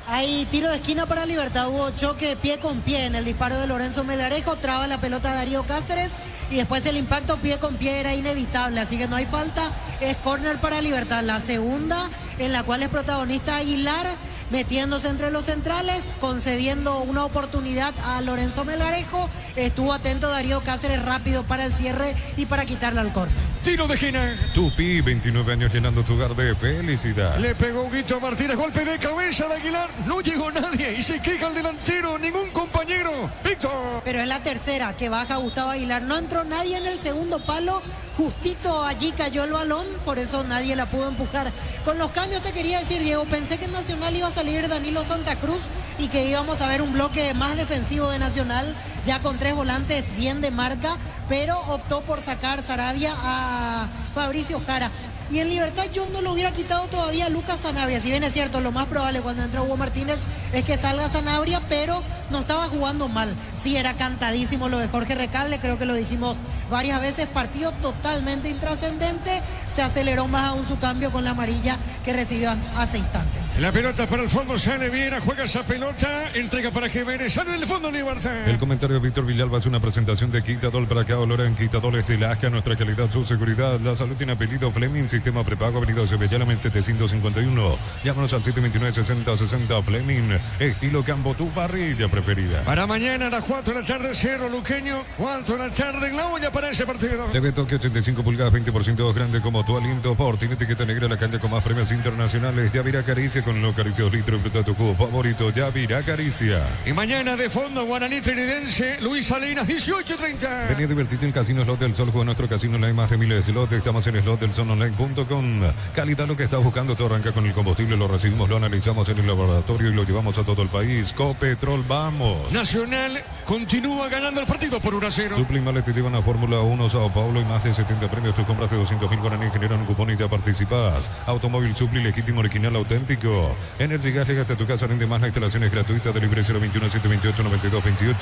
Hay tiro de esquina para Libertad, hubo choque pie con pie en el disparo de Lorenzo Melgarejo, traba la pelota Darío Cáceres y después el impacto pie con pie era inevitable, así que no hay falta, es córner para Libertad, la segunda en la cual es protagonista Aguilar, metiéndose entre los centrales, concediendo una oportunidad a Lorenzo Melgarejo, estuvo atento Darío Cáceres rápido para el cierre y para quitarle al córner. Tiro de esquina. Tupi, 29 años llenando tu hogar de felicidad. Le pegó Huguito Martínez, golpe de cabeza de Aguilar, no llegó nadie y se queja el delantero, ningún compañero. Víctor. Pero es la tercera que baja Gustavo Aguilar, no entró nadie en el segundo palo, justito allí cayó el balón, por eso nadie la pudo empujar. Con los cambios te quería decir, Diego, pensé que en Nacional iba a salir Danilo Santa Cruz y que íbamos a ver un bloque más defensivo de Nacional, ya con 3 volantes bien de marca, pero optó por sacar Saravia a Fabricio Jara. Y en Libertad yo no lo hubiera quitado todavía a Lucas Sanabria, si bien es cierto, lo más probable cuando entra Hugo Martínez es que salga Sanabria, pero no estaba jugando mal. Sí, era cantadísimo lo de Jorge Recalde, creo que lo dijimos varias veces, partido totalmente intrascendente, se aceleró más aún su cambio con la amarilla que recibió hace instantes. La pelota para el fondo, sale Viera, juega esa pelota, entrega para Jiménez, sale del fondo Libertad. El comentario de Víctor Villalba es una presentación de Quitadol para acá, olor en Quitadoles de Lasca, nuestra calidad, su seguridad, la salud tiene apellido Fleming, sistema prepago, avenida Sevillana, 751. Llámanos al 729-6060 Fleming, estilo Campo, tu parrilla preferida. Para mañana la 4 de la tarde, Cerro Luqueño, 4 de la tarde en la olla para ese partido. TV Tokio 85 pulgadas, 20% grande como tu aliento. Por tiene etiqueta negra, la calle con más premios internacionales. Yavira Caricia con los caricios litro, fruta tu cubo favorito. Yavira Caricia. Y mañana de fondo, Guaraní Trinidense, Luis Salinas, 18:30. Vení a divertirte en Casino Slot del Sol. Juega nuestro casino online, más de miles de slots. Estamos en slotdelsolonline.com. Calidad, lo que estás buscando. Todo arranca con el combustible. Lo recibimos, lo analizamos en el laboratorio y lo llevamos a todo el país. Copetrol, vamos. Nacional continúa ganando el partido por 1-0. Supli Mallet te llevan a Fórmula 1 Sao Paulo y más de 70 premios. Tus compras de 200.000 guaraní generan un cupón y ya participas. Automóvil Supli, legítimo, original, auténtico. Energy Gas, llega hasta tu casa, rinde más. La instalación es gratuita. Delivery 021-728-9228.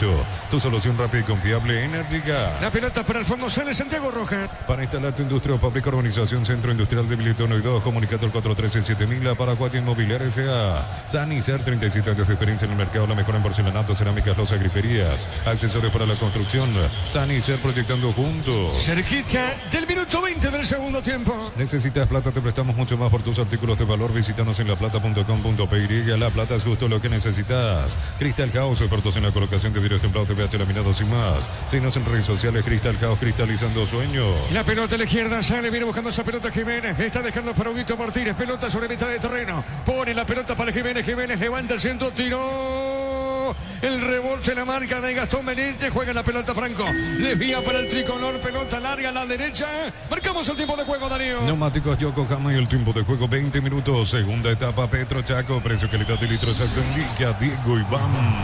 Tu solución rápida y confiable, Energy Gas. La pelota para el fondo sale Santiago Roja. Para instalar tu industria o fábrica, urbanización, centro industrial de Bilitono y 2, comunicado al 413-7000. Paraguay Inmobiliaria S.A. Sanicer, 37 años de experiencia en el mercado. La mejor en porcelanato, cerámicas, losas, griferías, accesorios para la construcción. Sanicer, proyectando juntos. Cerquita del minuto 20 del segundo tiempo. ¿Necesitas plata? Te prestamos mucho más por tus artículos de valor. Visítanos en laplata.com.py. La Plata es justo lo que necesitas. Crystal House, expertos en la colocación de vidrios templados, TVH laminados y más. Síguenos en redes sociales. Crystal House, cristalizando sueños. La pelota a la izquierda sale, viene buscando esa pelota Jiménez. Está dejando para Huguito Martínez. Pelota sobre mitad de terreno. Pone la pelota para Jiménez. Jiménez levanta el centro, tiró. El rebote, la marca de Gastón Benítez. Juega la pelota Franco. Desvía para el tricolor. Pelota larga a la derecha. Marcamos el tiempo de juego, Darío. Neumáticos Yokohama y el tiempo de juego 20 minutos. Segunda etapa, Petro Chaco. Precio, calidad y litro exacto. Indica Diego Iván.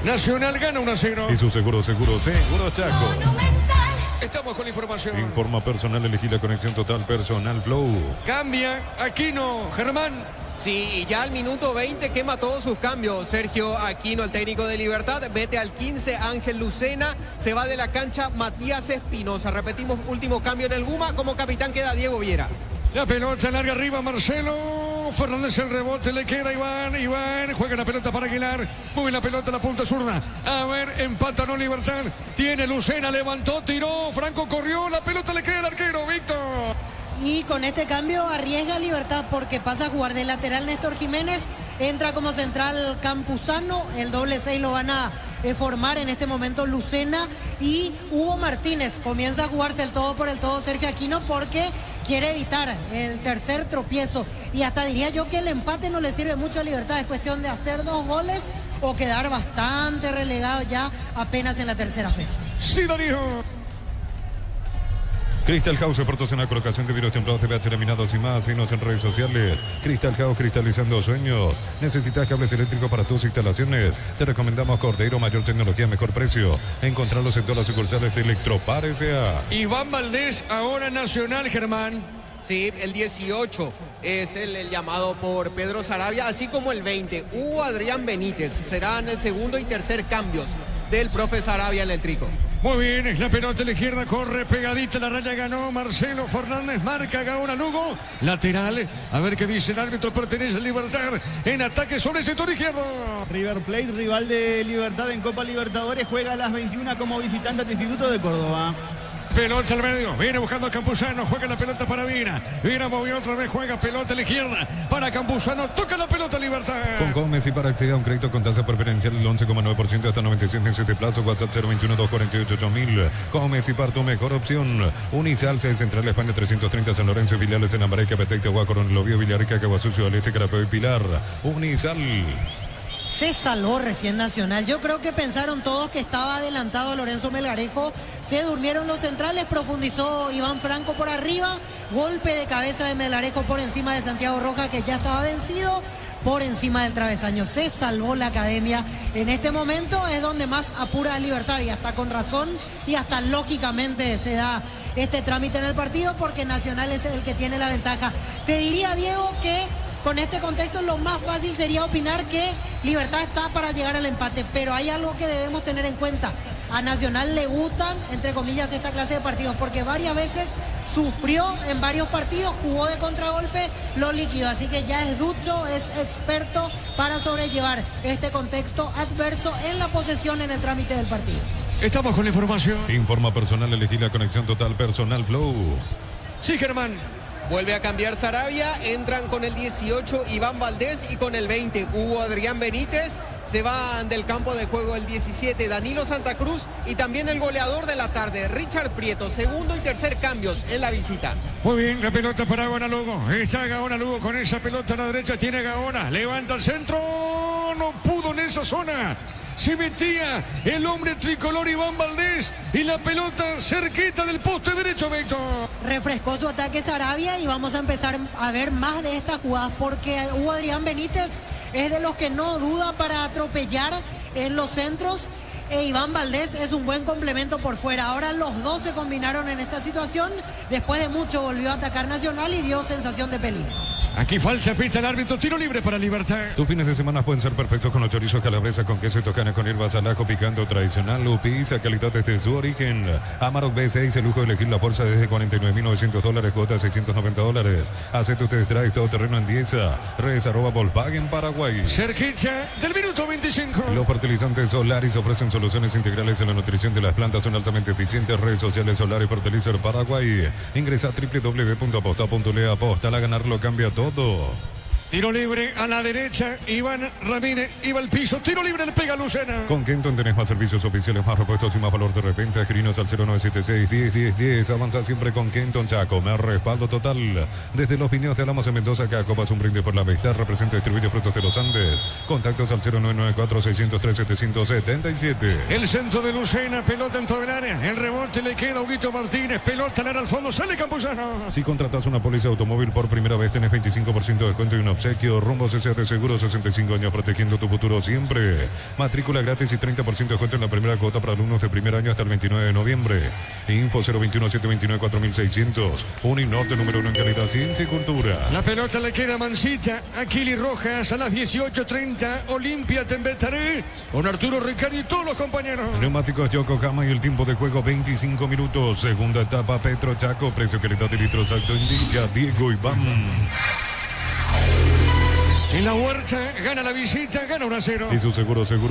Nacional gana 1-0. Y su seguro Chaco. Estamos con la información. Informa personal, elegí la conexión total personal Flow. Cambia Aquino, Germán. Sí, ya al minuto 20 quema todos sus cambios. Sergio Aquino, el técnico de Libertad, vete al 15, Ángel Lucena, se va de la cancha Matías Espinosa. Repetimos, último cambio en el Guma, como capitán queda Diego Viera. La pelota larga arriba, Marcelo Fernández, el rebote, le queda Iván, juega la pelota para Aguilar, mueve la pelota a la punta zurda, a ver, empata no Libertad, tiene Lucena, levantó, tiró, Franco corrió, la pelota le queda al arquero, Víctor. Y con este cambio arriesga Libertad porque pasa a jugar de lateral Néstor Jiménez, entra como central Campuzano, el doble 6 lo van a formar en este momento Lucena y Hugo Martínez. Comienza a jugarse el todo por el todo Sergio Aquino porque quiere evitar el tercer tropiezo. Y hasta diría yo que el empate no le sirve mucho a Libertad, es cuestión de hacer 2 goles o quedar bastante relegado ya apenas en la tercera fecha. Sí, Darío. Crystal House, expertos en la colocación de vidrios templados, TVH laminados y más. Síguenos en redes sociales. Crystal House, cristalizando sueños. ¿Necesitas cables eléctricos para tus instalaciones? Te recomendamos Cordeiro, mayor tecnología, mejor precio. Encontrarlos en todas las sucursales de Electropar S.A. Iván Valdés, ahora Nacional, Germán. Sí, el 18 es el llamado por Pedro Sarabia, así como el 20. Hugo Adrián Benítez serán el segundo y tercer cambios del profe Sarabia en el trico. Muy bien, la pelota a la izquierda, corre pegadita, la raya ganó Marcelo Fernández, marca Gaona Lugo, lateral, a ver qué dice el árbitro, pertenece a Libertad, en ataque sobre el sector izquierdo. River Plate, rival de Libertad en Copa Libertadores, juega a las 21 como visitante ante Instituto de Córdoba. Pelota al medio, viene buscando a Campuzano, juega la pelota para Vina, Vina movió otra vez, juega pelota a la izquierda, para Campuzano, toca la pelota Libertad. Con Gómez y para acceder a un crédito con tasa preferencial del 11,9% hasta 96 meses de plazo, WhatsApp 021-248-8000. Gómez y para tu mejor opción. Unisal, sede Central España 330 San Lorenzo, filiales en Ambareca, Petecta, Huacorón, Lobio, Villarrica, Caguasucio, Aleste, Carapeo y Pilar. Unisal. Se salvó recién Nacional. Yo creo que pensaron todos que estaba adelantado Lorenzo Melgarejo. Se durmieron los centrales, profundizó Iván Franco por arriba. Golpe de cabeza de Melgarejo por encima de Santiago Roja, que ya estaba vencido, por encima del travesaño. Se salvó la academia. En este momento es donde más apura a Libertad y hasta con razón y hasta lógicamente se da este trámite en el partido porque Nacional es el que tiene la ventaja. Te diría, Diego, que con este contexto lo más fácil sería opinar que Libertad está para llegar al empate, pero hay algo que debemos tener en cuenta. A Nacional le gustan, entre comillas, esta clase de partidos, porque varias veces sufrió en varios partidos, jugó de contragolpe, lo liquidó, así que ya es ducho, es experto para sobrellevar este contexto adverso en la posesión en el trámite del partido. Estamos con la información. Informa personal, elegí la conexión total personal Flow. Sí, Germán. Vuelve a cambiar Sarabia, entran con el 18 Iván Valdés y con el 20 Hugo Adrián Benítez. se van del campo de juego el 17, Danilo Santa Cruz, y también el goleador de la tarde, Richard Prieto. Segundo y tercer cambios en la visita. Muy bien, la pelota para Gaona Lugo. Está Gaona Lugo con esa pelota a la derecha. Tiene Gaona. Levanta el centro. No pudo en esa zona. Se metía el hombre tricolor Iván Valdés y la pelota cerquita del poste derecho, Víctor. Refrescó su ataque Sarabia y vamos a empezar a ver más de estas jugadas porque Hugo Adrián Benítez es de los que no duda para atropellar en los centros. Iván Valdés es un buen complemento por fuera. Ahora los dos se combinaron en esta situación. Después de mucho volvió a atacar Nacional y dio sensación de peligro. Aquí falta, pita el árbitro, tiro libre para Libertad. Tus fines de semana pueden ser perfectos con los chorizos calabresa con queso y tocana con hierbas al ajo picando tradicional. Pizza, calidad desde su origen. Amarok B6, el lujo de elegir la bolsa desde $49,900, cuotas $690. Hacete ustedes drive todo terreno en Dieza. Redes @Volkswagen Paraguay. Cerquita del minuto 25. Los fertilizantes Solaris ofrecen soluciones integrales en la nutrición de las plantas, son altamente eficientes. Redes sociales Solaris Fertilizer Paraguay. Ingresa a www.aposta.le. Aposta, a ganarlo cambia todo. Tiro libre a la derecha, Iván Ramírez iba al piso, tiro libre, le pega a Lucena. Con Kenton tenés más servicios oficiales, más repuestos y más valor de repente. Adquirinos al 0976-10-10-10. Avanza siempre con Kenton Chaco, más respaldo total. Desde los viñedos de Alamos en Mendoza, cada copa es un brinde por la amistad. Representa distribuye frutos de los Andes. Contactos al 0994-603-777. El centro de Lucena, pelota en todo el área. El rebote le queda a Huguito Martínez, pelota al fondo, sale Campuzano. Si contratas una póliza automóvil por primera vez, tenés 25% de descuento y una obsequio. Rumbo CCA de Seguro, 65 años protegiendo tu futuro siempre. Matrícula gratis y 30% de descuento en la primera cuota para alumnos de primer año hasta el 29 de noviembre. Info 021-729-4600. Uninorte número 1 en calidad, ciencia y cultura. La pelota le queda Mancita, Aquili Rojas a las 18:30. Olimpia Tembetaré con Arturo Ricardi y todos los compañeros. Neumáticos Yokohama y el tiempo de juego 25 minutos. Segunda etapa Petro Chaco. Precio, calidad y litros alto indica Diego Iván. En la Huerta gana la visita, gana 1-0. Y su seguro Chaco.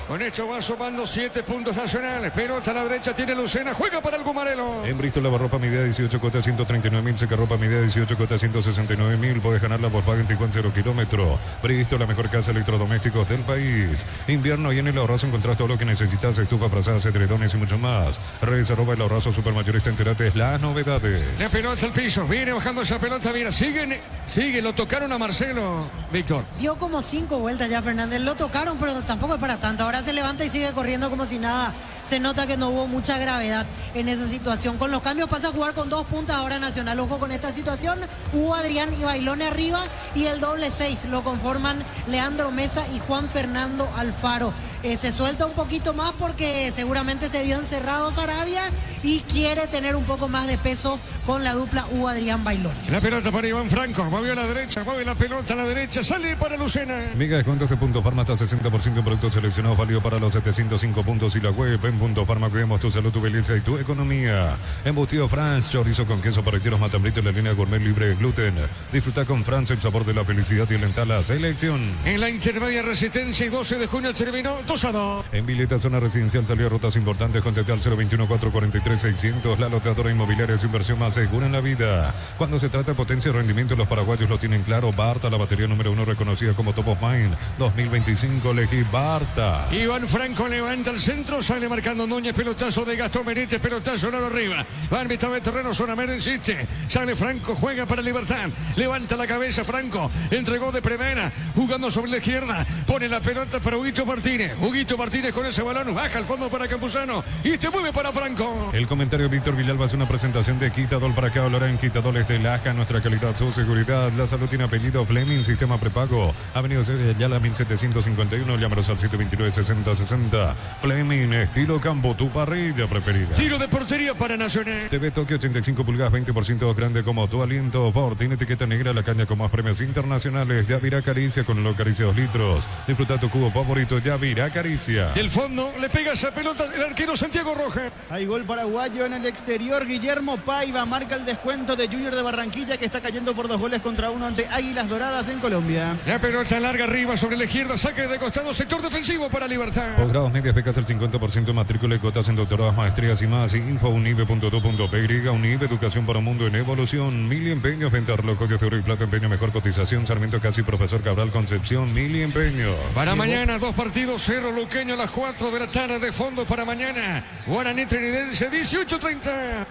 Con esto va sumando 7 puntos Nacional. Pelota a la derecha tiene Lucena, juega para el Gumarelo. En Bristol lavarropa medida 18 cuotas 139.000, secarropa medida 18 cuotas 169.000. Puedes ganar la Volkswagen Tiguan 0 kilómetro. Bristol, la mejor casa de electrodomésticos del país. Invierno y en el Ahorrazo encontrás todo lo que necesitas: estufa, frazadas, edredones y mucho más. Redes @ el Ahorrazo Supermayorista, enterate las novedades. La pelota al piso, viene bajando esa pelota, mira, sigue, lo tocaron a Marcelo, Víctor. Dio como 5 vueltas ya Fernández, lo tocaron, pero tampoco es para tanto. Ahora se levanta y sigue corriendo como si nada. Se nota que no hubo mucha gravedad en esa situación. Con los cambios pasa a jugar con 2 puntas ahora Nacional. Ojo con esta situación. Hugo Adrián y Bailone arriba y el doble 6 lo conforman Leandro Mesa y Juan Fernando Alfaro. Se suelta un poquito más porque seguramente se vio encerrado Sarabia y quiere tener un poco más de peso con la dupla Hugo Adrián Bailone. La pelota para Iván Franco, movió a la derecha, mueve la pelota a la derecha, sale para Lucena. Mega descuentos de Punto Farma hasta 60% en productos seleccionados, válido para los 705 puntos y la web en Punto Farma. Cuidemos tu salud, tu belleza y tu economía. Embutido France, chorizo con queso, parrilleros, matambrito, la línea gourmet libre de gluten. Disfruta con France el sabor de la felicidad y alenta la selección. En la intermedia Resistencia y 12 de junio terminó 2-2. En Vileta, zona residencial, salió rutas importantes. Contacta al 021-443-600. La loteadora inmobiliaria es inversión más segura en la vida. Cuando se trata de potencia y rendimiento, los paraguayos lo tienen claro. Barta, la batería número 1 reconocida como Top of Mind 2025. Elegí Barta. Iván Franco levanta el centro, sale marcando Núñez, pelotazo de Gastón Benítez, pelotazo lado arriba. Va a mitad de terreno, zona medio insiste. Sale Franco, juega para Libertad. Levanta la cabeza Franco, entregó de primera, jugando sobre la izquierda. Pone la pelota para Huguito Martínez. Huguito Martínez con ese balón, baja al fondo para Campuzano y te mueve para Franco. El comentario de Víctor Villalba es una presentación de Quitadol. Para acá hablará en Quitadol de Laja, nuestra calidad, su seguridad. La salud tiene apellido Fleming, sistema prepago. Avenida Yala 1751, llámanos al 729-6060. Fleming, estilo campo, tu parrilla preferida. Tiro de portería para Nacional. TV Tokio 85 pulgadas, 20% grande como tu aliento. Ford tiene etiqueta negra, la caña con más premios internacionales. Yavirá Caricia con lo Caricia 2 litros. Disfruta tu cubo favorito, Yavirá Caricia. Del fondo le pega esa pelota el arquero Santiago Rojas. Hay gol paraguayo en el exterior. Guillermo Paiva marca el descuento de Junior de Barranquilla, que está cayendo por 2-1 ante Águilas Doradas en Colombia. La pelota larga arriba sobre la izquierda, saque de costado, sector defensivo para Libertad. Posgrados, medias, becas del 50% de matrícula y cuotas en doctorados, maestrías y más. Info unive.edu.py. Unive, educación para un mundo en evolución. Mili Empeños, venta relojes de oro y plata, empeño, mejor cotización. Sarmiento Casi, Profesor Cabral, Concepción, Mili Empeños. Para mañana, 2 partidos, Cerro Luqueño a las 4 de la tarde. De fondo para mañana, Guaraní Trinidense, 18:30.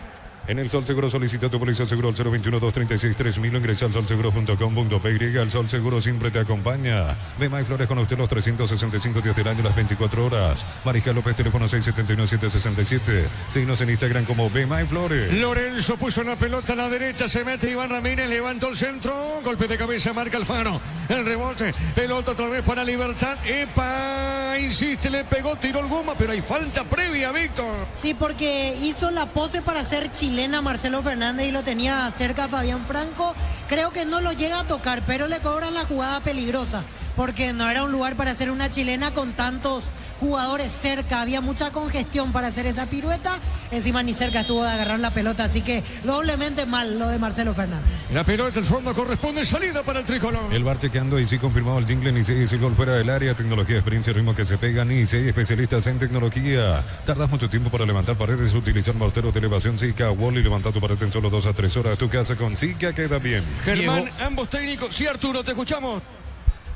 En el Sol Seguro solicita tu póliza seguro al 021-236-3000. Ingresa al solseguro.com.py. El Sol Seguro siempre te acompaña. Bemay Flores con usted los 365 días del año, las 24 horas. Mariscal López, teléfono 671-767. Síguenos en Instagram como Bemay Flores. Lorenzo puso la pelota a la derecha, se mete Iván Ramírez, levantó el centro, golpe de cabeza, marca Alfaro. El rebote, pelota otra vez para Libertad. ¡Epa! Insiste, le pegó, tiró el goma, pero hay falta previa, Víctor. Sí, porque hizo la pose para ser chilena Marcelo Fernández y lo tenía cerca Fabián Franco. Creo que no lo llega a tocar, pero le cobran la jugada peligrosa, porque no era un lugar para hacer una chilena con tantos jugadores cerca. Había mucha congestión para hacer esa pirueta. Encima ni cerca estuvo de agarrar la pelota, así que doblemente mal lo de Marcelo Fernández. La pelota en fondo corresponde salida para el tricolor. El bar chequeando y sí confirmado el jingle. Ni se el gol fuera del área. Tecnología, experiencia, ritmo que se pega. Ni se especialistas en tecnología. Tardas mucho tiempo para levantar paredes. Utilizar morteros de elevación Zika. Wally, levanta tu pared en solo 2 a 3 horas. Tu casa con Zika queda bien. Germán, Diego. ambos técnicos. Sí, Arturo, te escuchamos.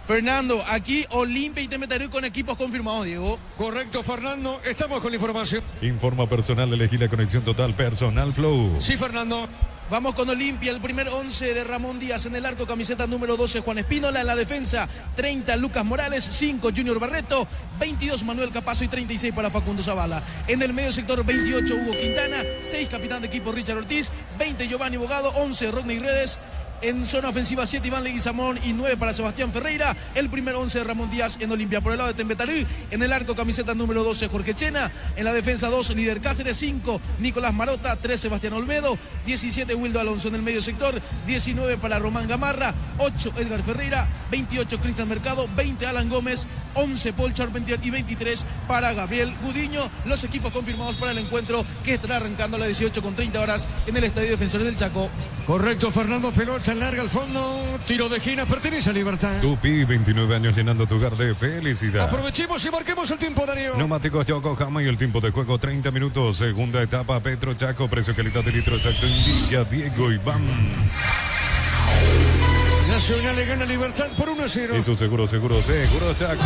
Fernando, aquí Olimpia y Temetarú con equipos confirmados, Diego. Correcto, Fernando. Estamos con la información. Informa personal. Elegí la conexión total. Personal Flow. Sí, Fernando. Vamos con Olimpia, el primer 11 de Ramón Díaz en el arco, camiseta número 12 Juan Espínola, en la defensa 30 Lucas Morales, 5 Junior Barreto, 22 Manuel Capazo y 36 para Facundo Zavala. En el medio sector 28 Hugo Quintana, 6 capitán de equipo Richard Ortiz, 20 Giovanni Bogado, 11 Rodney Redes. En zona ofensiva 7 Iván Leguizamón y 9 para Sebastián Ferreira. El primer 11 de Ramón Díaz en Olimpia. Por el lado de Tembetarí, en el arco camiseta número 12 Jorge Chena. En la defensa 2 Líder Cáceres, 5 Nicolás Marota, 3 Sebastián Olmedo, 17 Wildo Alonso en el medio sector, 19 para Román Gamarra, 8 Edgar Ferreira, 28 Cristian Mercado, 20 Alan Gómez, 11 Paul Charpentier y 23 para Gabriel Gudiño. Los equipos confirmados para el encuentro que estará arrancando a las 18:30 horas en el Estadio Defensores del Chaco. Correcto, Fernando, pelota larga al fondo, tiro de esquina, pertenece a Libertad. Tupi, 29 años llenando tu hogar de felicidad. Aprovechemos y marquemos el tiempo, Darío. Neumáticos Yokohama y el tiempo de juego 30 minutos. Segunda etapa Petro Chaco, precio calidad de litro exacto indica Diego Iván. Nacional le gana Libertad por 1-0. Y su seguro Chaco.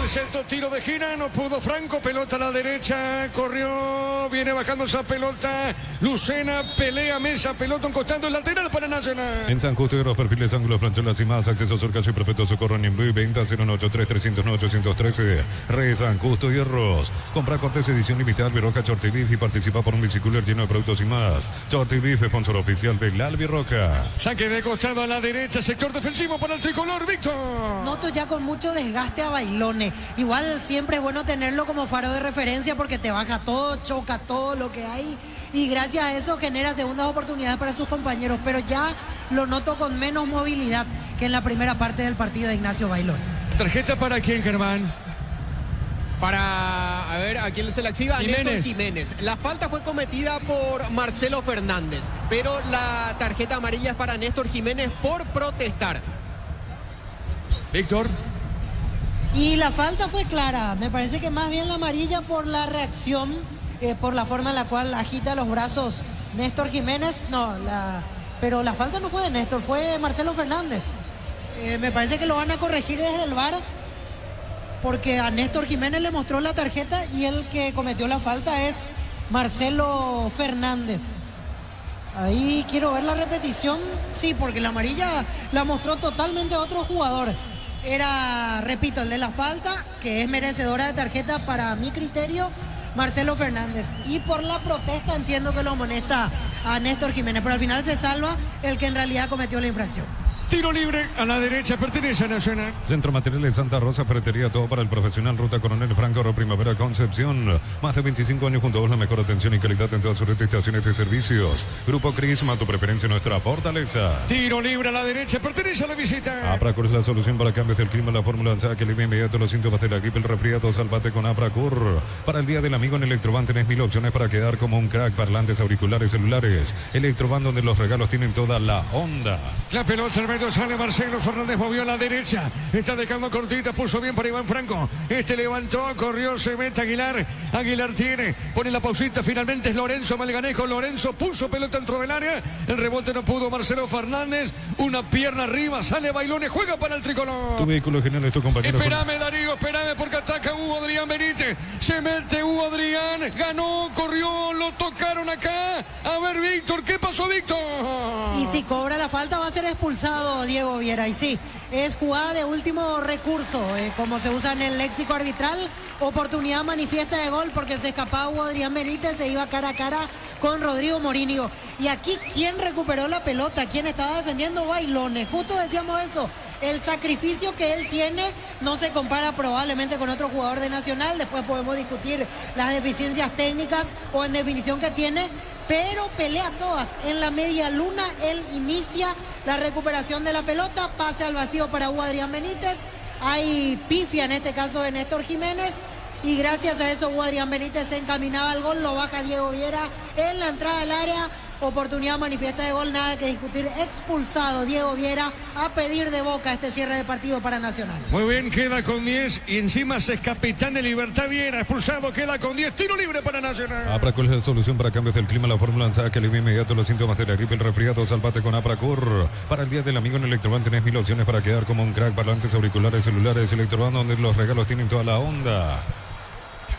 El centro, tiro de esquina, no pudo Franco, pelota a la derecha, corrió, viene bajando esa pelota, Lucena, pelea, mesa, pelota, un costado, el lateral para Nacional. En San Justo y los perfiles, ángulos, plancholas y más, acceso Surcaso y Perpetuo Socorro en Imbuí, venta 083-309-813, Re San Justo y Hierros. Compra cortes edición limitada Albirroca Shorty Beef y participa por un bicicooler lleno de productos y más. Shorty Beef, sponsor oficial del Albirroca. Saque de costado a la derecha, sector defensivo para el tricolor, Víctor. Noto ya con mucho desgaste a Bailone. Igual siempre es bueno tenerlo como faro de referencia porque te baja todo, choca todo lo que hay y gracias a eso genera segundas oportunidades para sus compañeros, pero ya lo noto con menos movilidad que en la primera parte del partido de Ignacio Bailone. ¿Tarjeta para quién, Germán? Para, a ver, ¿a quién se la exhiba? Néstor Jiménez. La falta fue cometida por Marcelo Fernández, pero la tarjeta amarilla es para Néstor Jiménez por protestar. Víctor. Y la falta fue clara, me parece que más bien la amarilla por la reacción, por la forma en la cual agita los brazos Néstor Jiménez, pero la falta no fue de Néstor, fue Marcelo Fernández. Me parece que lo van a corregir desde el VAR, porque a Néstor Jiménez le mostró la tarjeta y el que cometió la falta es Marcelo Fernández. Ahí quiero ver la repetición, sí, porque la amarilla la mostró totalmente a otro jugador. Era, repito, el de la falta, que es merecedora de tarjeta para mi criterio, Marcelo Fernández. Y por la protesta entiendo que lo amonesta a Néstor Jiménez, pero al final se salva el que en realidad cometió la infracción. Tiro libre a la derecha, pertenece a Nacional. Centro Materiales Santa Rosa, ferretería, todo para el profesional. Ruta Coronel Franco, Primavera, Concepción. Más de 25 años junto a vos, la mejor atención y calidad en todas sus red de estaciones de servicios. Grupo Crisma, tu preferencia, nuestra fortaleza. Tiro libre a la derecha, pertenece a la visita. Apracur es la solución para cambios del clima, la fórmula ANSA que alivia inmediato los síntomas de la gripe, el resfriado. Salvate con Apracur. Para el Día del Amigo en Electroban tenés 1000 opciones para quedar como un crack. Parlantes, auriculares, celulares. Electroban, donde los regalos tienen toda la onda. La pelota al medio sale Marcelo Fernández, movió a la derecha. Está dejando cortita, puso bien para Iván Franco. Este levantó, corrió, se mete Aguilar. Aguilar tiene, pone la pausita, finalmente es Lorenzo Melganejo. Lorenzo puso pelota dentro del área. El rebote no pudo Marcelo Fernández. Una pierna arriba, sale Bailones, juega para el tricolor. Tu vehículo general es tu compañero. Espérame, Darío, espérame, porque ataca Hugo Adrián Benítez. Se mete Hugo Adrián, ganó, corrió, lo tocaron acá. A ver, Víctor, ¿qué pasó, Víctor? Y si cobra la falta va a ser expulsado Diego Viera. Y sí, es jugada de último recurso, como se usa en el léxico arbitral. Oportunidad manifiesta de gol porque se escapaba Hugo Adrián Benítez, se iba cara a cara con Rodrigo Morínigo. Y aquí, ¿quién recuperó la pelota? ¿Quién estaba defendiendo? Bailones. Justo decíamos eso. El sacrificio que él tiene no se compara probablemente con otro jugador de Nacional. Después podemos discutir las deficiencias técnicas o en definición que tiene, pero pelea todas. En la media luna él inicia la recuperación de la pelota, pase al vacío para Hugo Adrián Benítez. Hay pifia en este caso de Néstor Jiménez. Y gracias a eso Hugo Adrián Benítez se encaminaba al gol, lo baja Diego Viera en la entrada del área. Oportunidad manifiesta de gol, nada que discutir. Expulsado Diego Viera a pedir de boca este cierre de partido para Nacional. Muy bien, queda con 10 y encima es capitán de Libertad Viera. Expulsado, queda con 10. Tiro libre para Nacional. Apracur es la solución para cambios del clima. La fórmula saca el inmediato los síntomas de la gripe, el resfriado. Salvate con Apracur. Para el Día del Amigo en Electroban tenés 1000 opciones para quedar como un crack. Parlantes, auriculares, celulares, Electroban, donde los regalos tienen toda la onda.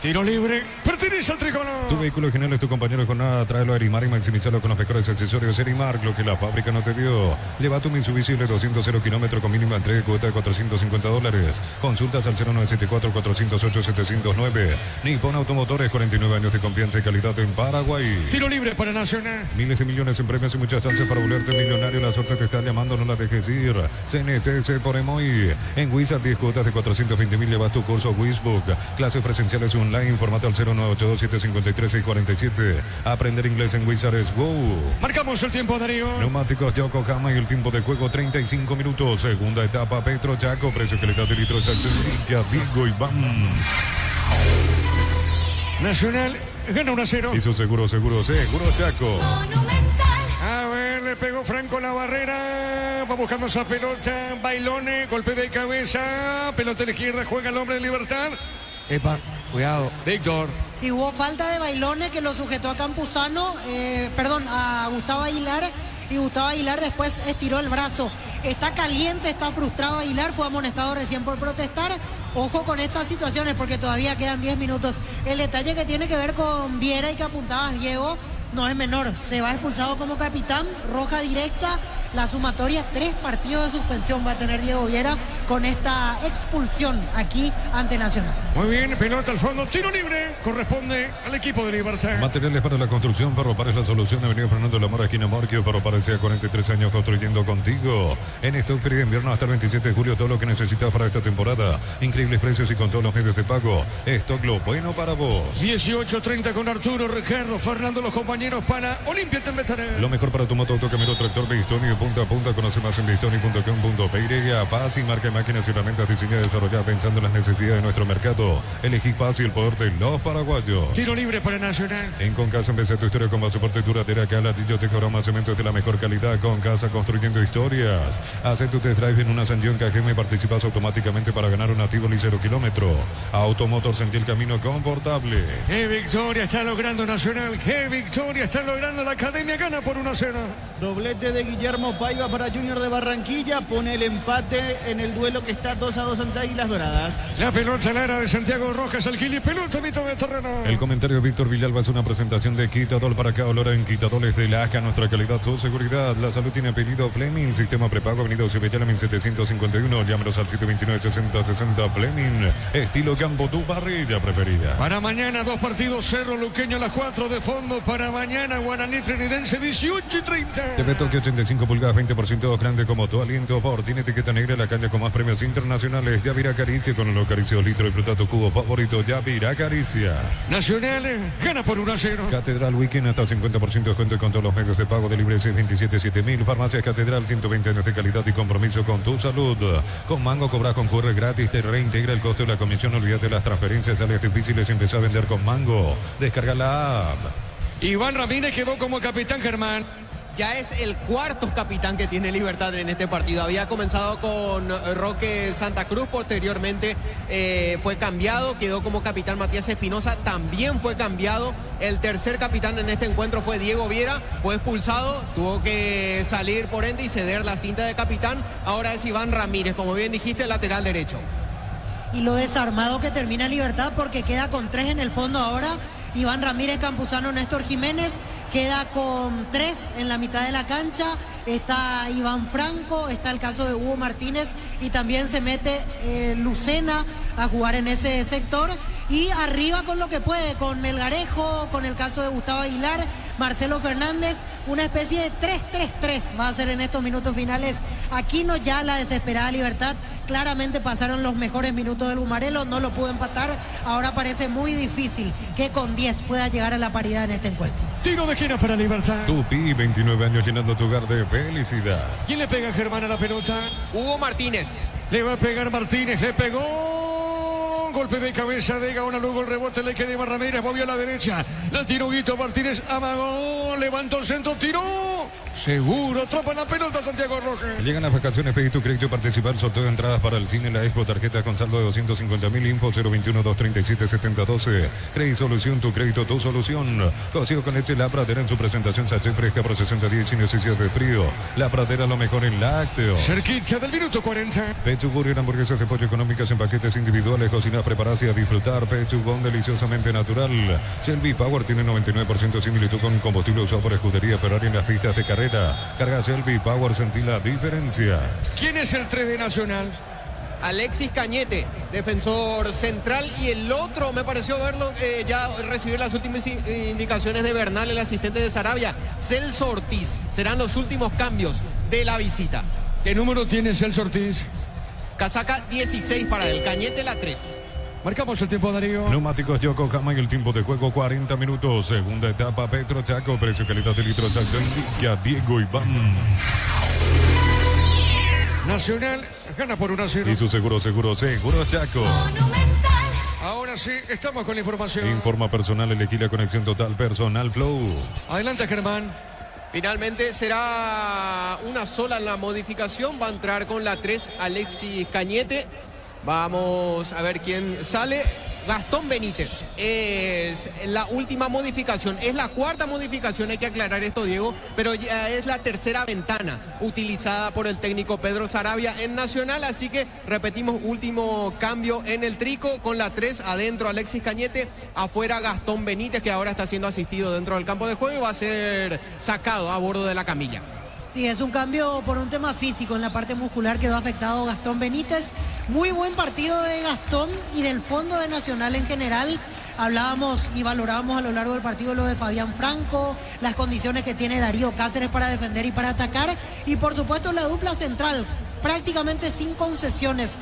Tiro libre, pertenece al tricolor. Tu vehículo general es tu compañero con nada. Tráelo a Erimar y maximizarlo con los mejores accesorios. Erimar, lo que la fábrica no te dio. Lleva tu Mitsubishi de 200 kilómetros con mínima entrega, cuota de $450. Consultas al 0974-408-709. Nippon Automotores, 49 años de confianza y calidad en Paraguay. Tiro libre para Nacional. Miles de millones en premios y muchas chances para volverte millonario. La suerte te está llamando, no la dejes ir. CNTC por Emoy. En Wizard 10 cuotas de 420.000. Llevas tu curso Wizbook. Clases presenciales online. Informate al 0982-753-647. Aprender inglés en Wizard es Go. Marcamos el tiempo, Darío. Neumáticos Yokohama y el tiempo de juego 35 minutos. Segunda etapa Petro Chaco. Precio que le da de litro exacto en Vigo y BAM. Nacional gana 1-0. Hizo seguro Chaco. A ver, le pegó Franco la barrera. Va buscando esa pelota. Bailones, golpe de cabeza. Pelota a la izquierda, juega el hombre de Libertad. Epa, cuidado. Víctor. Si hubo falta de Bailones que lo sujetó a Campuzano, a Gustavo Aguilar. Y Gustavo Aguilar después estiró el brazo. Está caliente, está frustrado Aguilar, fue amonestado recién por protestar. Ojo con estas situaciones porque todavía quedan 10 minutos. El detalle que tiene que ver con Viera y que apuntabas, Diego, no es menor. Se va expulsado como capitán, roja directa. La sumatoria, 3 partidos de suspensión va a tener Diego Viera con esta expulsión aquí ante Nacional. Muy bien, pelota al fondo, tiro libre, corresponde al equipo de Libertad. Materiales para la construcción, Ferropar es la solución. Avenida Fernando de la Mora, esquina Morquio. Ferropar desea 43 años construyendo contigo. En stock de invierno hasta el 27 de julio, todo lo que necesitas para esta temporada. Increíbles precios y con todos los medios de pago. Stock lo bueno para vos. 18:30 con Arturo, Ricardo, Fernando, los compañeros para Olimpia Tembetaré. Lo mejor para tu moto, auto, camioneta, tractor, Bistoni, punta a punta. Conoce más en bistoni.com.py. Paz y marca de máquinas y herramientas diseñadas y desarrolladas pensando en las necesidades de nuestro mercado. Elegí Paz y el poder de los paraguayos. Tiro libre para Nacional. En Concasa empecé tu historia con pasaporte duradera. Acá ladrillo te cobramos más cemento de la mejor calidad. Concasa construyendo historias. Haz tu test drive en una Sandión Cajeme y participas automáticamente para ganar un Tivoli 0 kilómetro. Automotor, sentí el camino confortable. ¡Qué victoria está logrando Nacional! ¡Qué victoria está logrando la Academia! Gana por 1-0. Doblete de Guillermo Paiva para Junior de Barranquilla. Pone el empate en el duelo que está 2-2 ante Águilas Doradas. La pelota al área de Santiago Rojas, al Gili. Pelota, mitad de terreno. El comentario de Víctor Villalba es una presentación de Quitadol para acá. Olor en Quitadoles de la ACA. Nuestra calidad, su seguridad. La salud tiene apellido Fleming. Sistema prepago, avenida Ocibellala, 1751. Llámenos al 729-6060 Fleming. Estilo campo, tu parrilla preferida. Para mañana, 2 partidos. Cerro Luqueño a las 4 de fondo. Para mañana, Guaraní Trinidense, 18:30. TV Toque 85 pulgadas, 20% grande como tu aliento. Por tiene etiqueta negra, la calle con más premios internacionales. Yavira Caricia con los acaricios litro y fruta tu cubo favorito. Yavira Caricia. Nacional gana por 1-0. Catedral Weekend hasta 50% de descuento con todos los medios de pago de libre 627-7000. Farmacias Catedral, 120 años de calidad y compromiso con tu salud. Con Mango cobras con QR gratis, te reintegra el costo de la comisión. Olvídate las transferencias, sales difíciles y empezá a vender con Mango. Descarga la app. Iván Ramírez quedó como capitán, Germán. Ya es el cuarto capitán que tiene Libertad en este partido. Había comenzado con Roque Santa Cruz, posteriormente fue cambiado, quedó como capitán Matías Espinosa, también fue cambiado. El tercer capitán en este encuentro fue Diego Viera, fue expulsado, tuvo que salir por ende y ceder la cinta de capitán. Ahora es Iván Ramírez, como bien dijiste, lateral derecho. Y lo desarmado que termina Libertad, porque queda con 3 en el fondo ahora. Iván Ramírez, Campuzano, Néstor Jiménez, queda con 3 en la mitad de la cancha. Está Iván Franco, está el caso de Hugo Martínez y también se mete Lucena a jugar en ese sector. Y arriba con lo que puede, con Melgarejo, con el caso de Gustavo Aguilar, Marcelo Fernández, una especie de 3-3-3 va a ser en estos minutos finales. Aquino, ya la desesperada Libertad, claramente pasaron los mejores minutos del Humarelo, no lo pudo empatar, ahora parece muy difícil que con 10 pueda llegar a la paridad en este encuentro. Tiro de esquina para Libertad. Tupi, 29 años llenando tu hogar de felicidad. ¿Quién le pega a Germán a la pelota? Hugo Martínez. Le va a pegar Martínez, le pegó. Golpe de cabeza de Gaona, luego el rebote le queda Iván Ramírez, movió a la derecha. La tiró Guito Martínez, amagó, levantó el centro, tiró. Seguro, tropa la pelota Santiago Rojas. Llegan las vacaciones, pedí tu crédito, participar, sorteo de entradas para el cine, la Expo, tarjeta con saldo de 250.000, info 021-237-7012. Crédito Solución, tu crédito, tu solución. Cocido con leche La Pradera en su presentación, sachet fresca por 60 días sin necesidad de frío. La Pradera, lo mejor en lácteos. Cerquita del minuto 40. Pechu Burger, hamburguesas de pollo económicas en paquetes individuales, cocinadas, preparadas y a disfrutar. Pechu Bon, deliciosamente natural. Selby Power tiene 99% similitud con combustible usado por escudería Ferrari en las pistas de carrera. Carga Selby Power, sentí la diferencia. ¿Quién es el 3 de Nacional? Alexis Cañete, defensor central, y el otro me pareció verlo ya recibir las últimas indicaciones de Bernal, el asistente de Sarabia, Celso Ortiz. Serán los últimos cambios de la visita. ¿Qué número tiene Celso Ortiz? Casaca 16 para el Cañete, la 3. Marcamos el tiempo, Darío. Neumáticos Yokohama y el tiempo de juego 40 minutos. Segunda etapa, Petro Chaco, precio calidad de litros Indica Diego Iván. Nacional gana por 1-0. Y su seguro Chaco. Ahora sí, estamos con la información. Informa personal, elegí la conexión total personal Flow. Adelante, Germán. Finalmente será una sola la modificación. Va a entrar con la 3 Alexis Cañete. Vamos a ver quién sale. Gastón Benítez es la última modificación. Es la cuarta modificación, hay que aclarar esto, Diego, pero ya es la tercera ventana utilizada por el técnico Pedro Sarabia en Nacional. Así que repetimos, último cambio en el trico con la 3. Adentro Alexis Cañete, afuera Gastón Benítez, que ahora está siendo asistido dentro del campo de juego y va a ser sacado a bordo de la camilla. Sí, es un cambio por un tema físico en la parte muscular, quedó afectado Gastón Benítez. Muy buen partido de Gastón y del fondo de Nacional en general. Hablábamos y valorábamos a lo largo del partido lo de Fabián Franco, las condiciones que tiene Darío Cáceres para defender y para atacar, y por supuesto la dupla central, prácticamente sin concesiones.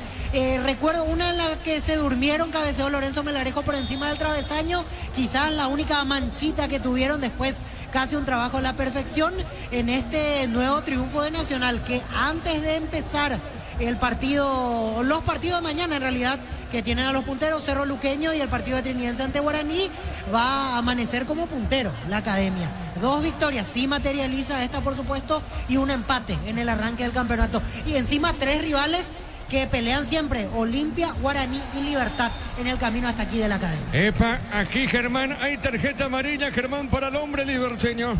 Recuerdo una en la que se durmieron, cabeceó Lorenzo Melgarejo por encima del travesaño, quizás la única manchita que tuvieron, después casi un trabajo a la perfección en este nuevo triunfo de Nacional, que antes de empezar los partidos de mañana en realidad, que tienen a los punteros Cerro Luqueño y el partido de Trinidense ante Guaraní, va a amanecer como puntero la academia. 2 victorias, sí materializa esta por supuesto, y un empate en el arranque del campeonato. Y encima 3 rivales que pelean siempre, Olimpia, Guaraní y Libertad, en el camino hasta aquí de la academia. Epa, aquí Germán, hay tarjeta amarilla, Germán, para el hombre liberteño.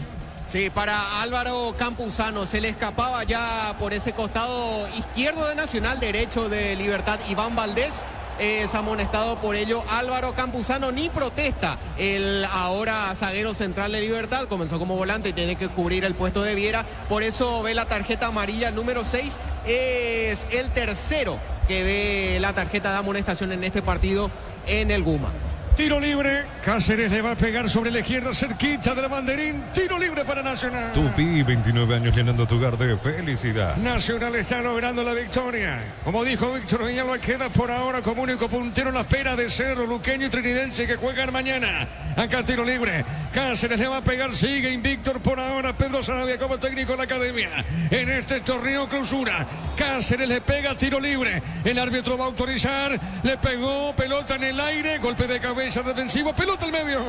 Sí, para Álvaro Campuzano, se le escapaba ya por ese costado izquierdo de Nacional, derecho de Libertad Iván Valdés. Es amonestado por ello Álvaro Campuzano, ni protesta el ahora zaguero central de Libertad, comenzó como volante y tiene que cubrir el puesto de Viera, por eso ve la tarjeta amarilla número 6, es el tercero que ve la tarjeta de amonestación en este partido en el Guma. Tiro libre, Cáceres le va a pegar sobre la izquierda, cerquita del banderín. Tiro libre para Nacional. Tupi, 29 años llenando tu hogar de felicidad. Nacional está logrando la victoria. Como dijo Víctor Villalba, queda por ahora como único puntero en la espera de Cerro Luqueño y Trinidense, que juegan mañana. Acá tiro libre, Cáceres le va a pegar, sigue invicto por ahora Pedro Sarabia como técnico de la academia. En este torneo clausura, Cáceres le pega, tiro libre. El árbitro va a autorizar, le pegó, pelota en el aire, golpe de cabeza defensivo, pelota al medio.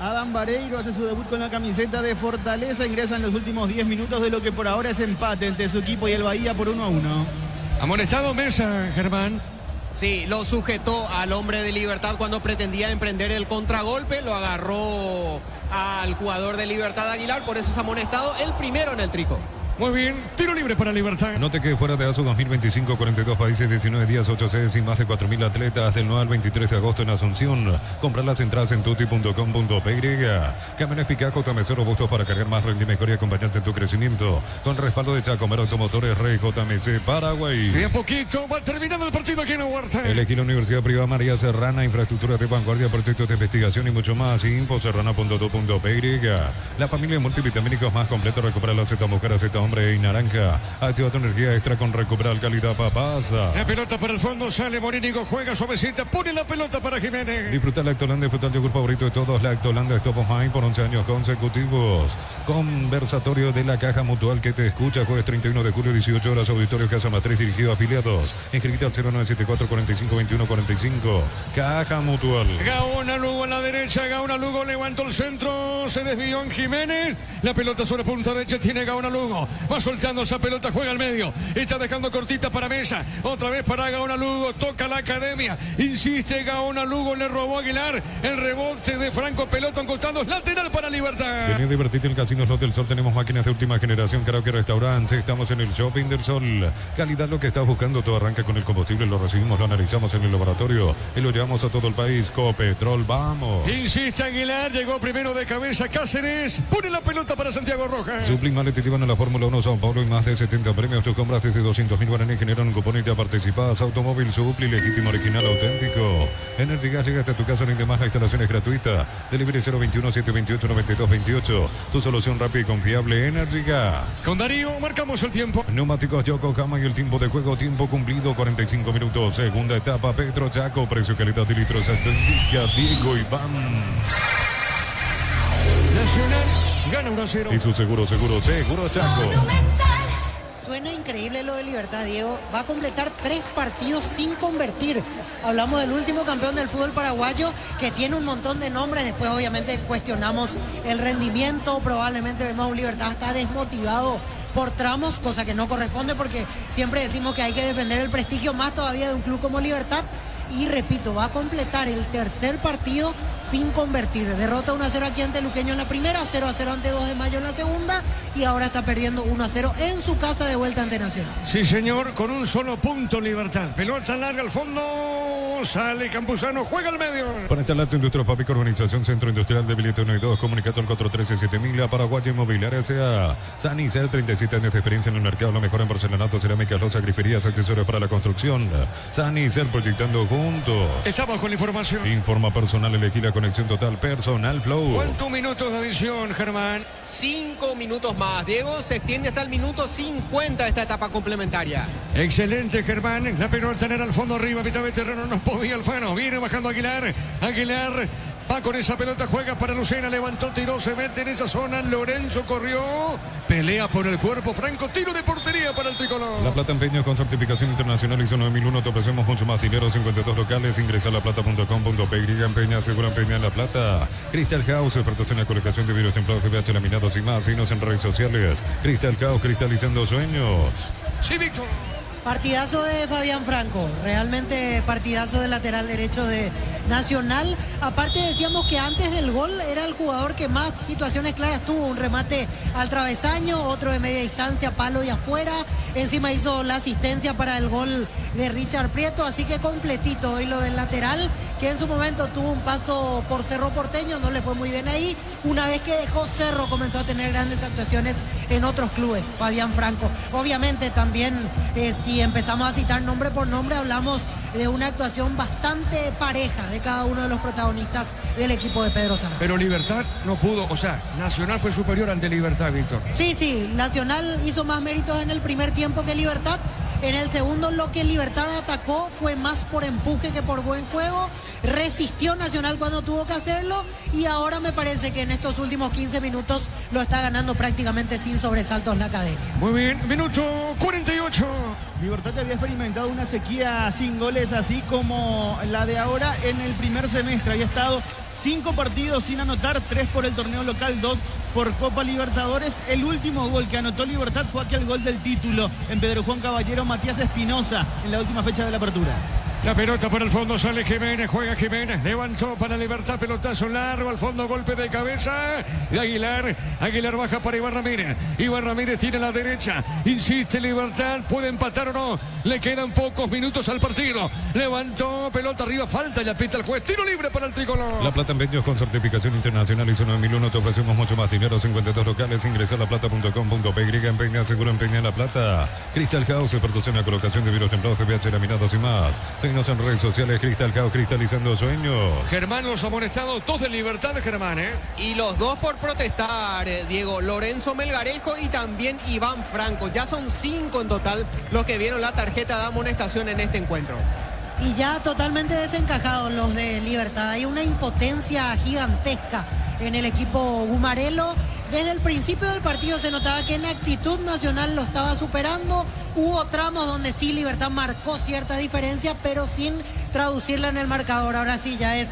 Adam Vareiro hace su debut con la camiseta de Fortaleza, ingresa en los últimos 10 minutos de lo que por ahora es empate entre su equipo y el Bahía por 1-1. Amonestado Mesa, Germán. Sí, lo sujetó al hombre de Libertad cuando pretendía emprender el contragolpe, lo agarró al jugador de Libertad Aguilar, por eso es amonestado el primero en el trico. Muy bien, tiro libre para Libertad. No te quedes fuera de ASO 2025, 42 países, 19 días, 8 sedes y más de 4.000 atletas del 9 al 23 de agosto en Asunción. Comprar las entradas en tuti.com.py. Camiones Picaco, también robustos para cargar más, rendir mejor y acompañarte en tu crecimiento. Con respaldo de Chacomer Automotores, Rey JMC, Paraguay. De a poquito va terminando el partido aquí en la Huerta. Elegí la Universidad Privada María Serrana, infraestructura de vanguardia, proyectos de investigación y mucho más. Infoserrana.do.py. La familia de multivitamínicos más completa, recupera la Z mujer, Z hombre y naranja. Activa tu energía extra con Recuperar Calidad Papasa. La pelota para el fondo, sale Morínigo, juega suavecita, pone la pelota para Jiménez. Disfruta Lactolanda, disfruta el yogur favorito de todos, Lactolanda Stop of Mind por 11 años consecutivos. Conversatorio de la Caja Mutual que te escucha, jueves 31 de julio, 18 horas, Auditorio Casa Matriz, dirigido a afiliados. Inscrita al 0974 45 21 45. Caja Mutual. Gaona Lugo a la derecha, Gaona Lugo levantó el centro, se desvió en Jiménez. La pelota sobre punta derecha tiene Gaona Lugo. Va soltando esa pelota, juega al medio. Está dejando cortita para Mesa. Otra vez para Gaona Lugo. Toca la academia. Insiste Gaona Lugo. Le robó Aguilar. El rebote de Franco. Pelota en costados. Lateral para Libertad. Vení a divertirte en el Casino Slot del Sol. Tenemos máquinas de última generación. Karaoke Restaurante. Estamos en el Shopping del Sol. Calidad lo que estás buscando. Todo arranca con el combustible. Lo recibimos, lo analizamos en el laboratorio y lo llevamos a todo el país. Copetrol, vamos. Insiste Aguilar. Llegó primero de cabeza Cáceres. Pone la pelota para Santiago Rojas. Suplim Maletitiva en la Fórmula 1 Sao Paulo y más de 70 premios. Tus compras desde 200.000 guaraníes generan un cupón y ya participas. Automóvil Supli, legítimo, original, auténtico. Energy Gas llega hasta tu casa, ni demás. La instalación es gratuita. Delivery 021-728-9228. Tu solución rápida y confiable, Energy Gas. Con Darío marcamos el tiempo. Neumáticos Yokohama y el tiempo de juego. Tiempo cumplido, 45 minutos. Segunda etapa, Pedro Chaco. Precio, calidad y litros. Atendilla, Diego Iván. Nacional gana 1-0. Y su seguro Chaco. Suena increíble lo de Libertad, Diego. Va a completar 3 partidos sin convertir. Hablamos del último campeón del fútbol paraguayo, que tiene un montón de nombres. Después obviamente cuestionamos el rendimiento. Probablemente vemos a un Libertad está desmotivado por tramos, cosa que no corresponde porque siempre decimos que hay que defender el prestigio más todavía de un club como Libertad. Y repito, va a completar el tercer partido sin convertir. Derrota 1-0 aquí ante Luqueño en la primera, 0-0 ante 2 de Mayo en la segunda y ahora está perdiendo 1-0 en su casa de vuelta ante Nacional. Sí, señor, con un solo punto Libertad. Pelota larga al fondo, sale Campuzano, juega al medio. Para instalar tu industria Papico, Organización Centro Industrial de Billete 1 y 2, comunicado al 413-7000, Paraguay Inmobiliaria S.A. Sanicer, 37 años de experiencia en el mercado, lo mejor en porcelanato, cerámicas, loza, griferías, accesorios para la construcción. Sanicer, proyectando juntos. Estamos con la información. Informa personal, elegí la conexión total, Personal Flow. ¿Cuántos minutos de adición, Germán? 5 minutos más, Diego. Se extiende hasta el minuto 50 esta etapa complementaria. Excelente, Germán. La pelota era al fondo arriba, mitad de terreno, no podía Alfano. Viene bajando Aguilar. Aguilar va con esa pelota, juega para Lucena, levantó, tiró, se mete en esa zona. Lorenzo corrió, pelea por el cuerpo. Franco, tiro de portería para el tricolor. La Plata Empeño con certificación internacional ISO 9001. Te ofrecemos mucho más dinero. 52 locales. Ingresa a laplata.com.py. Empeña, seguro empeña en La Plata. Crystal House, expertos en la colocación de vidrios templados, PVH, laminados y más. Síguenos en redes sociales. Crystal House, cristalizando sueños. Sí, Víctor. Partidazo de Fabián Franco, realmente partidazo del lateral derecho de Nacional. Aparte decíamos que antes del gol era el jugador que más situaciones claras tuvo, un remate al travesaño, otro de media distancia, palo y afuera. Encima hizo la asistencia para el gol de Richard Prieto, así que completito hoy lo del lateral, que en su momento tuvo un paso por Cerro Porteño, no le fue muy bien ahí. Una vez que dejó Cerro comenzó a tener grandes actuaciones en otros clubes, Fabián Franco. Obviamente también si empezamos a citar nombre por nombre, hablamos de una actuación bastante pareja de cada uno de los protagonistas del equipo de Pedro Sarabia. Pero Libertad no pudo, o sea, Nacional fue superior ante Libertad, Víctor. Sí, Nacional hizo más méritos en el primer tiempo que Libertad. En el segundo, lo que Libertad atacó fue más por empuje que por buen juego. Resistió Nacional cuando tuvo que hacerlo y ahora me parece que en estos últimos 15 minutos lo está ganando prácticamente sin sobresaltos la academia. Muy bien, minuto 48. Libertad había experimentado una sequía sin goles así como la de ahora en el primer semestre. Había estado 5 partidos sin anotar, 3 por el torneo local, 2 por Copa Libertadores. El último gol que anotó Libertad fue aquel gol del título en Pedro Juan Caballero, Matías Espinosa, en la última fecha de la apertura. La pelota por el fondo, sale Jiménez, juega Jiménez, levantó para Libertad, pelotazo largo, al fondo golpe de cabeza de Aguilar, Aguilar baja para Iván Ramírez tiene la derecha, insiste Libertad, puede empatar o no, le quedan pocos minutos al partido, levantó, pelota arriba, falta, ya pita el juez, tiro libre para el tricolor. La Plata Empeños con certificación internacional ISO 9001, te ofrecemos mucho más dinero, 52 locales, ingresa a laplata.com.py, empeña, seguro empeña La Plata, Cristal House, producción a colocación de virus templados, TVH, laminados y más. Síguenos en redes sociales, Cristal House, cristalizando sueños. Germán, los amonestados, 2 de Libertad de Germán, Y los 2 por protestar, Diego, Lorenzo Melgarejo y también Iván Franco. Ya son 5 en total los que vieron la tarjeta de amonestación en este encuentro. Y ya totalmente desencajados los de Libertad. Hay una impotencia gigantesca en el equipo gumarelo. Desde el principio del partido se notaba que en actitud Nacional lo estaba superando. Hubo tramos donde sí Libertad marcó cierta diferencia, pero sin traducirla en el marcador. Ahora sí ya es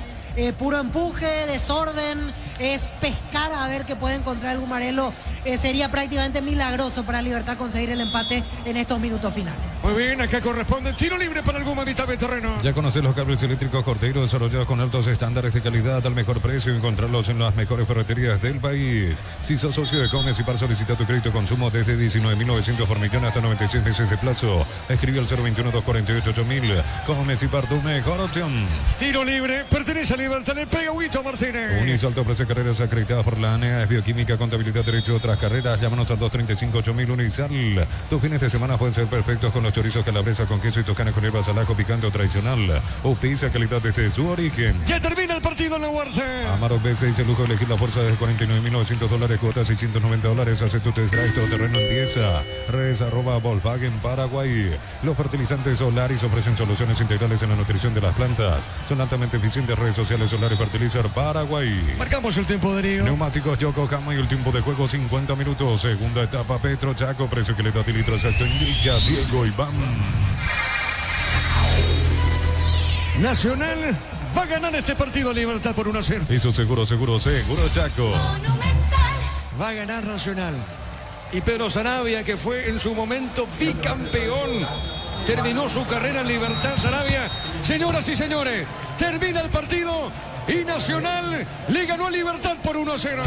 puro empuje, desorden, es pescar a ver qué puede encontrar el gumarelo. Sería prácticamente milagroso para Libertad conseguir el empate en estos minutos finales. Muy bien, acá corresponde tiro libre para el Guma, mitad de terreno. Ya conoces los cables eléctricos Cordeiro, desarrollados con altos estándares de calidad al mejor precio. Encontrarlos en las mejores ferreterías del país. Si sos socio de Comecipar, solicita tu crédito consumo desde 19.900 por millón hasta 96 meses de plazo. Escribe al 021-248-8000. Comecipar, tu mejor opción. Tiro libre, pertenece a Libertad, le pega Huito Martínez. Unisalto ofrece carreras acreditadas por la ANEA, es bioquímica, contabilidad, derecho, otras carreras. Llámanos al 235-8000. Unisal. Tus fines de semana pueden ser perfectos con los chorizos calabresa con queso y toscana con hierbas al ajo picante o tradicional. O pizza calidad desde su origen. Ya termina el partido en la Huerta. Amarok B6, el lujo de elegir la fuerza desde $49.900, cuotas $690. Hace tu test drive, todo terreno en Dieza. Redes @Volkswagen Paraguay. Los fertilizantes Solaris ofrecen soluciones integrales en la nutrición de las plantas. Son altamente eficientes. Redes sociales Solaris Fertilizer Paraguay. Marcamos el tiempo de Río. Neumáticos Yokohama y el tiempo de juego 50 minutos. Segunda etapa Petro Chaco, precio que le da litro exacto en Grilla, Diego Iván. Nacional va a ganar este partido Libertad por 1-0. Hizo seguro Chaco. Va a ganar Nacional. Y Pedro Saravia, que fue en su momento bicampeón, terminó su carrera en Libertad. Saravia, señoras y señores, termina el partido y Nacional le ganó a Libertad por 1-0.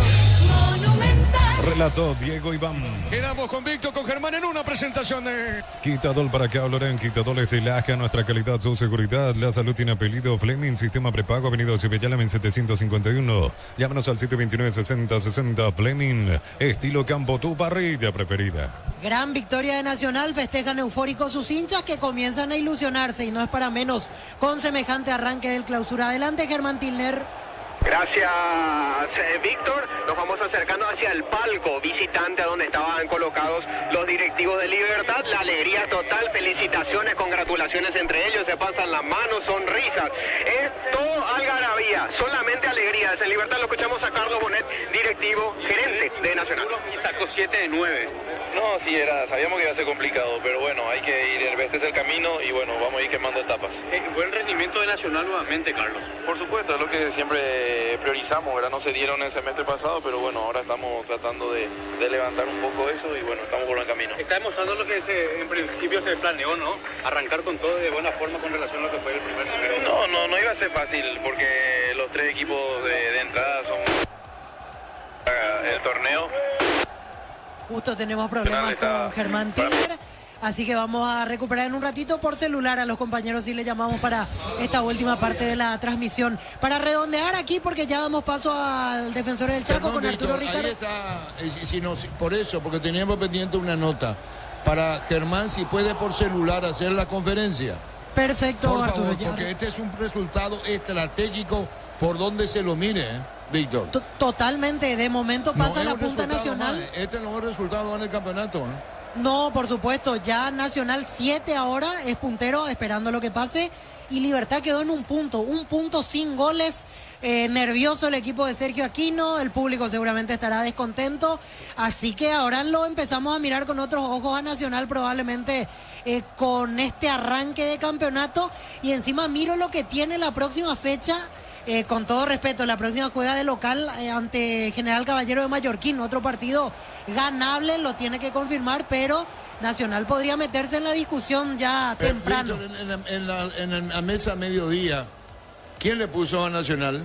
Relató Diego Iván. Quedamos con Víctor, con Germán en una presentación de Quitadol para que hablarán. Quitadol es de Laja, nuestra calidad, su seguridad. La salud tiene apellido. Fleming, sistema prepago, Avenida Cepellalem 751. Llámanos al 729-6060. Fleming, estilo campo, tu parrilla preferida. Gran victoria de Nacional, festejan eufóricos sus hinchas que comienzan a ilusionarse y no es para menos con semejante arranque del clausura. Adelante, Germán Tilner. Gracias, Víctor. Nos vamos acercando hacia el palco visitante a donde estaban colocados los directivos de Libertad. La alegría total, felicitaciones, congratulaciones entre ellos, se pasan las manos, sonrisas. Es todo algarabía, solamente alegrías. En Libertad lo escuchamos a Carlos Bonet, directivo, gerente de Nacional. Y sacó 7 de 9. No, sí, sabíamos que iba a ser complicado, pero bueno, hay que ir, este es el camino y bueno, vamos a ir quemando etapas. Buen rendimiento de Nacional nuevamente, Carlos. Por supuesto, es lo que siempre priorizamos, ¿verdad? No se dieron el semestre pasado, pero bueno, ahora estamos tratando de levantar un poco eso y bueno, estamos por buen camino. Está demostrando lo que en principio se planeó, ¿no? Arrancar con todo de buena forma con relación a lo que fue el primer semestre. No iba a ser fácil porque los 3 equipos de entrada son el torneo. Justo tenemos problemas con Germán Tilner, así que vamos a recuperar en un ratito por celular a los compañeros y le llamamos para esta última parte de la transmisión. Para redondear aquí, porque ya damos paso al defensor del Chaco. Perdón, con Arturo Ricardo. Ahí está, por eso, porque teníamos pendiente una nota. Para Germán, si puede por celular hacer la conferencia. Perfecto, por Arturo. Favor, porque este es un resultado estratégico por donde se lo mire, Víctor. Totalmente, de momento pasa la punta Nacional. Este no es el resultado en el campeonato, No, por supuesto, ya Nacional 7 ahora es puntero, esperando lo que pase. Y Libertad quedó en un punto sin goles. Nervioso el equipo de Sergio Aquino, el público seguramente estará descontento. Así que ahora lo empezamos a mirar con otros ojos a Nacional, probablemente con este arranque de campeonato. Y encima miro lo que tiene la próxima fecha con todo respeto, la próxima juega de local ante General Caballero de Mallorquín, otro partido ganable, lo tiene que confirmar, pero Nacional podría meterse en la discusión ya temprano. En la mesa mediodía, ¿quién le puso a Nacional?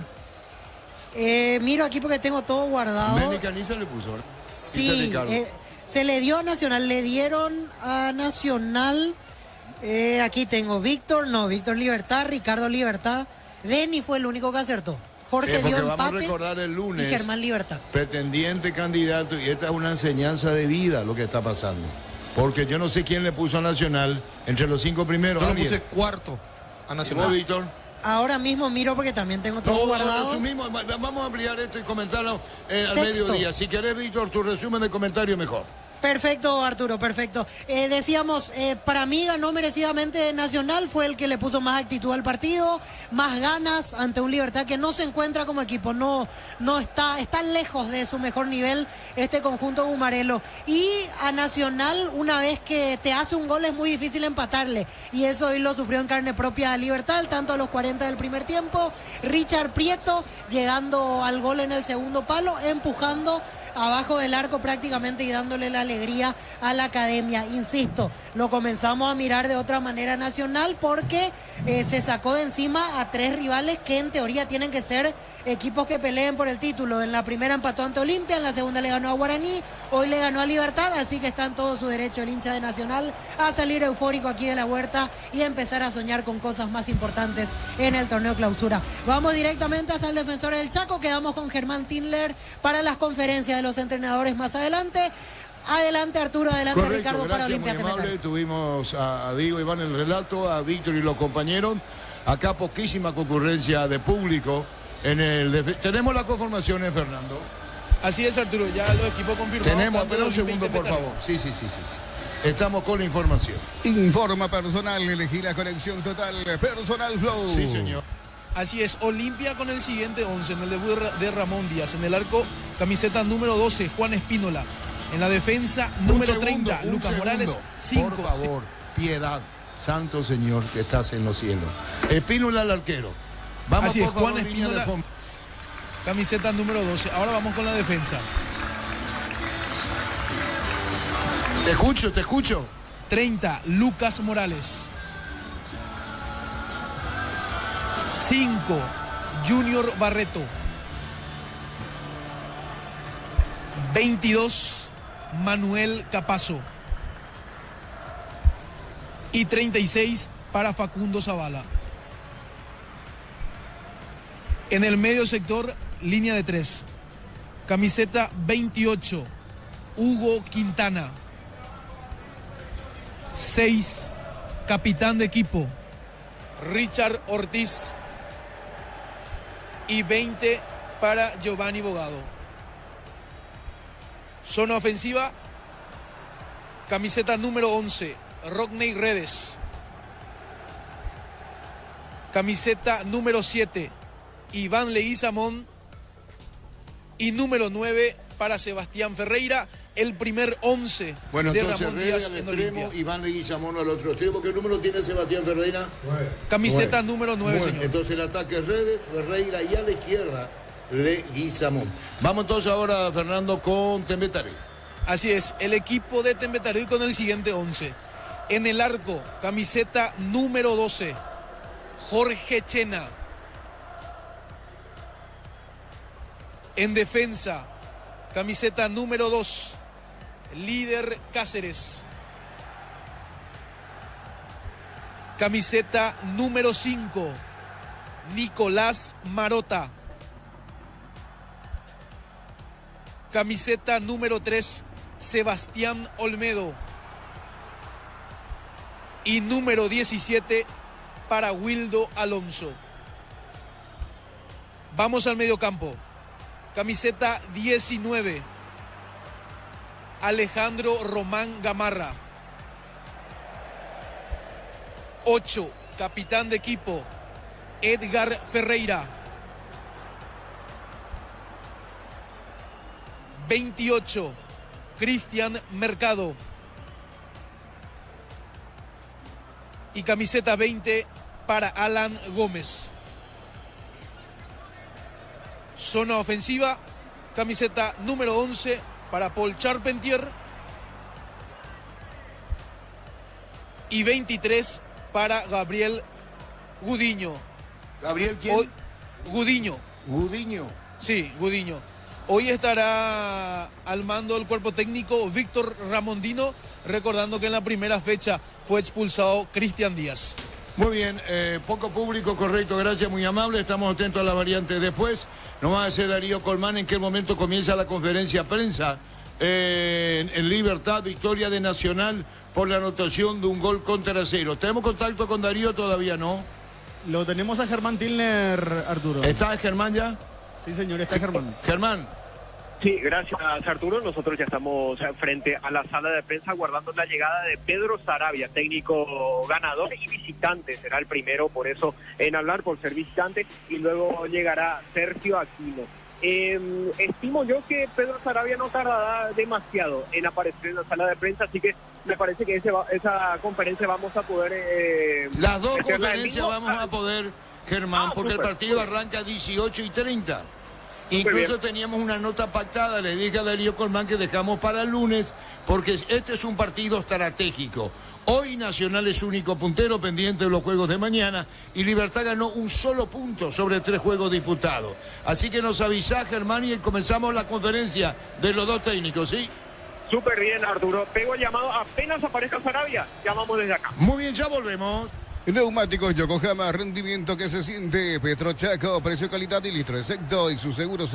Miro aquí porque tengo todo guardado. Benny Caniza le puso, ¿verdad? Sí, se le dio a Nacional, le dieron a Nacional, aquí tengo Víctor Libertad, Ricardo Libertad, Denny fue el único que acertó. Jorge dio vamos empate a recordar el lunes, y Germán Libertad. Pretendiente candidato, y esta es una enseñanza de vida lo que está pasando. Porque yo no sé quién le puso a Nacional entre los 5 primeros. Yo le puse cuarto a Nacional. ¿Vos, Víctor? Ahora mismo miro porque también tengo todo guardado. Vamos a ampliar esto y comentarlo al Sexto. mediodía. Si querés, Víctor, tu resumen de comentario mejor. Perfecto, Arturo, perfecto. Decíamos, para mí ganó merecidamente Nacional, fue el que le puso más actitud al partido, más ganas ante un Libertad que no se encuentra como equipo, no está lejos de su mejor nivel este conjunto gumarelo. Y a Nacional, una vez que te hace un gol es muy difícil empatarle, y eso hoy lo sufrió en carne propia Libertad, tanto a los 40 del primer tiempo, Richard Prieto llegando al gol en el segundo palo, empujando abajo del arco prácticamente y dándole la alegría a la academia. Insisto, lo comenzamos a mirar de otra manera Nacional porque se sacó de encima a 3 rivales que en teoría tienen que ser equipos que peleen por el título. En la primera empató ante Olimpia, en la segunda le ganó a Guaraní, hoy le ganó a Libertad, así que está en todo su derecho el hincha de Nacional a salir eufórico aquí de la Huerta y empezar a soñar con cosas más importantes en el torneo clausura. Vamos directamente hasta el Defensor del Chaco, quedamos con Germán Tindler para las conferencias de los entrenadores más adelante. Adelante Arturo, adelante. Correcto, Ricardo, para Olimpia Temetario. Tuvimos a Diego Iván el relato, a Víctor y los compañeros. Acá poquísima concurrencia de público. Tenemos la conformación, Fernando. Así es, Arturo, ya los equipos confirmados. Tenemos, pero un segundo, por favor. Sí. Estamos con la información. Informa personal, elegí la conexión total, Personal Flow. Sí, señor. Así es, Olimpia con el siguiente 11, en el debut de Ramón Díaz, en el arco, camiseta número 12, Juan Espínola, en la defensa número 30, Lucas Morales, 5. Por favor, piedad, Santo Señor que estás en los cielos. Espínola al arquero. Vamos, así por es, favor, Juan Espínola, camiseta número 12. Ahora vamos con la defensa. Te escucho. 30, Lucas Morales. 5, Junior Barreto. 22, Manuel Capazo. Y 36 para Facundo Zavala. En el medio sector, línea de 3. Camiseta 28, Hugo Quintana. 6, capitán de equipo, Richard Ortiz. Y 20 para Giovanni Bogado. Zona ofensiva, camiseta número 11, Rodney Redes. Camiseta número 7, Iván Leguizamón. Y número 9 para Sebastián Ferreira, el primer 11 bueno, de entonces, Ramón Díaz al en extremo, Olimpia. Iván Leguizamón al otro extremo. ¿Qué número tiene Sebastián Ferreira? 9. Camiseta número 9, señor. Entonces el ataque es Redes, Ferreira, y a la izquierda Leguizamón. Vamos entonces ahora, Fernando, con Temetario. Así es, el equipo de Temetario con el siguiente 11. En el arco, camiseta número 12, Jorge Chena. En defensa, camiseta número 2, Líder Cáceres. Camiseta número 5, Nicolás Marota. Camiseta número 3, Sebastián Olmedo. Y número 17 para Wildo Alonso. Vamos al mediocampo. Camiseta 19, Alejandro Román Gamarra. 8, capitán de equipo, Edgar Ferreira. 28, Cristian Mercado. Y camiseta 20 para Alan Gómez. zona ofensiva, camiseta número 11 para Paul Charpentier y 23 para Gabriel Gudiño. ¿Gabriel quién? Gudiño. Gudiño. Sí, Gudiño. Hoy estará al mando del cuerpo técnico Víctor Ramondino, recordando que en la primera fecha fue expulsado Cristian Díaz. Muy bien, poco público, correcto, gracias, muy amable, estamos atentos a la variante después. Nos va a hacer Darío Colmán en qué momento comienza la conferencia de prensa en Libertad, victoria de Nacional por la anotación de un gol contra 0. ¿Tenemos contacto con Darío? Todavía no. Lo tenemos a Germán Tilner, Arturo. ¿Está Germán ya? Sí, señor, está Germán. Germán. Sí, gracias Arturo. Nosotros ya estamos frente a la sala de prensa guardando la llegada de Pedro Saravia, técnico ganador y visitante. Será el primero, por eso, en hablar, por ser visitante. Y luego llegará Sergio Aquino. Estimo yo que Pedro Saravia no tardará demasiado en aparecer en la sala de prensa, así que me parece que esa conferencia vamos a poder... Las dos conferencias vamos a poder, Germán, porque super, el partido arranca 18:30. Incluso teníamos una nota pactada, le dije a Darío Colmán que dejamos para el lunes, porque este es un partido estratégico. Hoy Nacional es único puntero pendiente de los juegos de mañana y Libertad ganó un solo punto sobre 3 juegos disputados. Así que nos avisa, Germán, y comenzamos la conferencia de los dos técnicos, ¿sí? Súper bien, Arturo. Pego el llamado, apenas aparezca Saravia, llamamos desde acá. Muy bien, ya volvemos. Neumáticos Yokohama, rendimiento que se siente. Petro Chaco, precio, calidad y litro exacto. Y sus seguros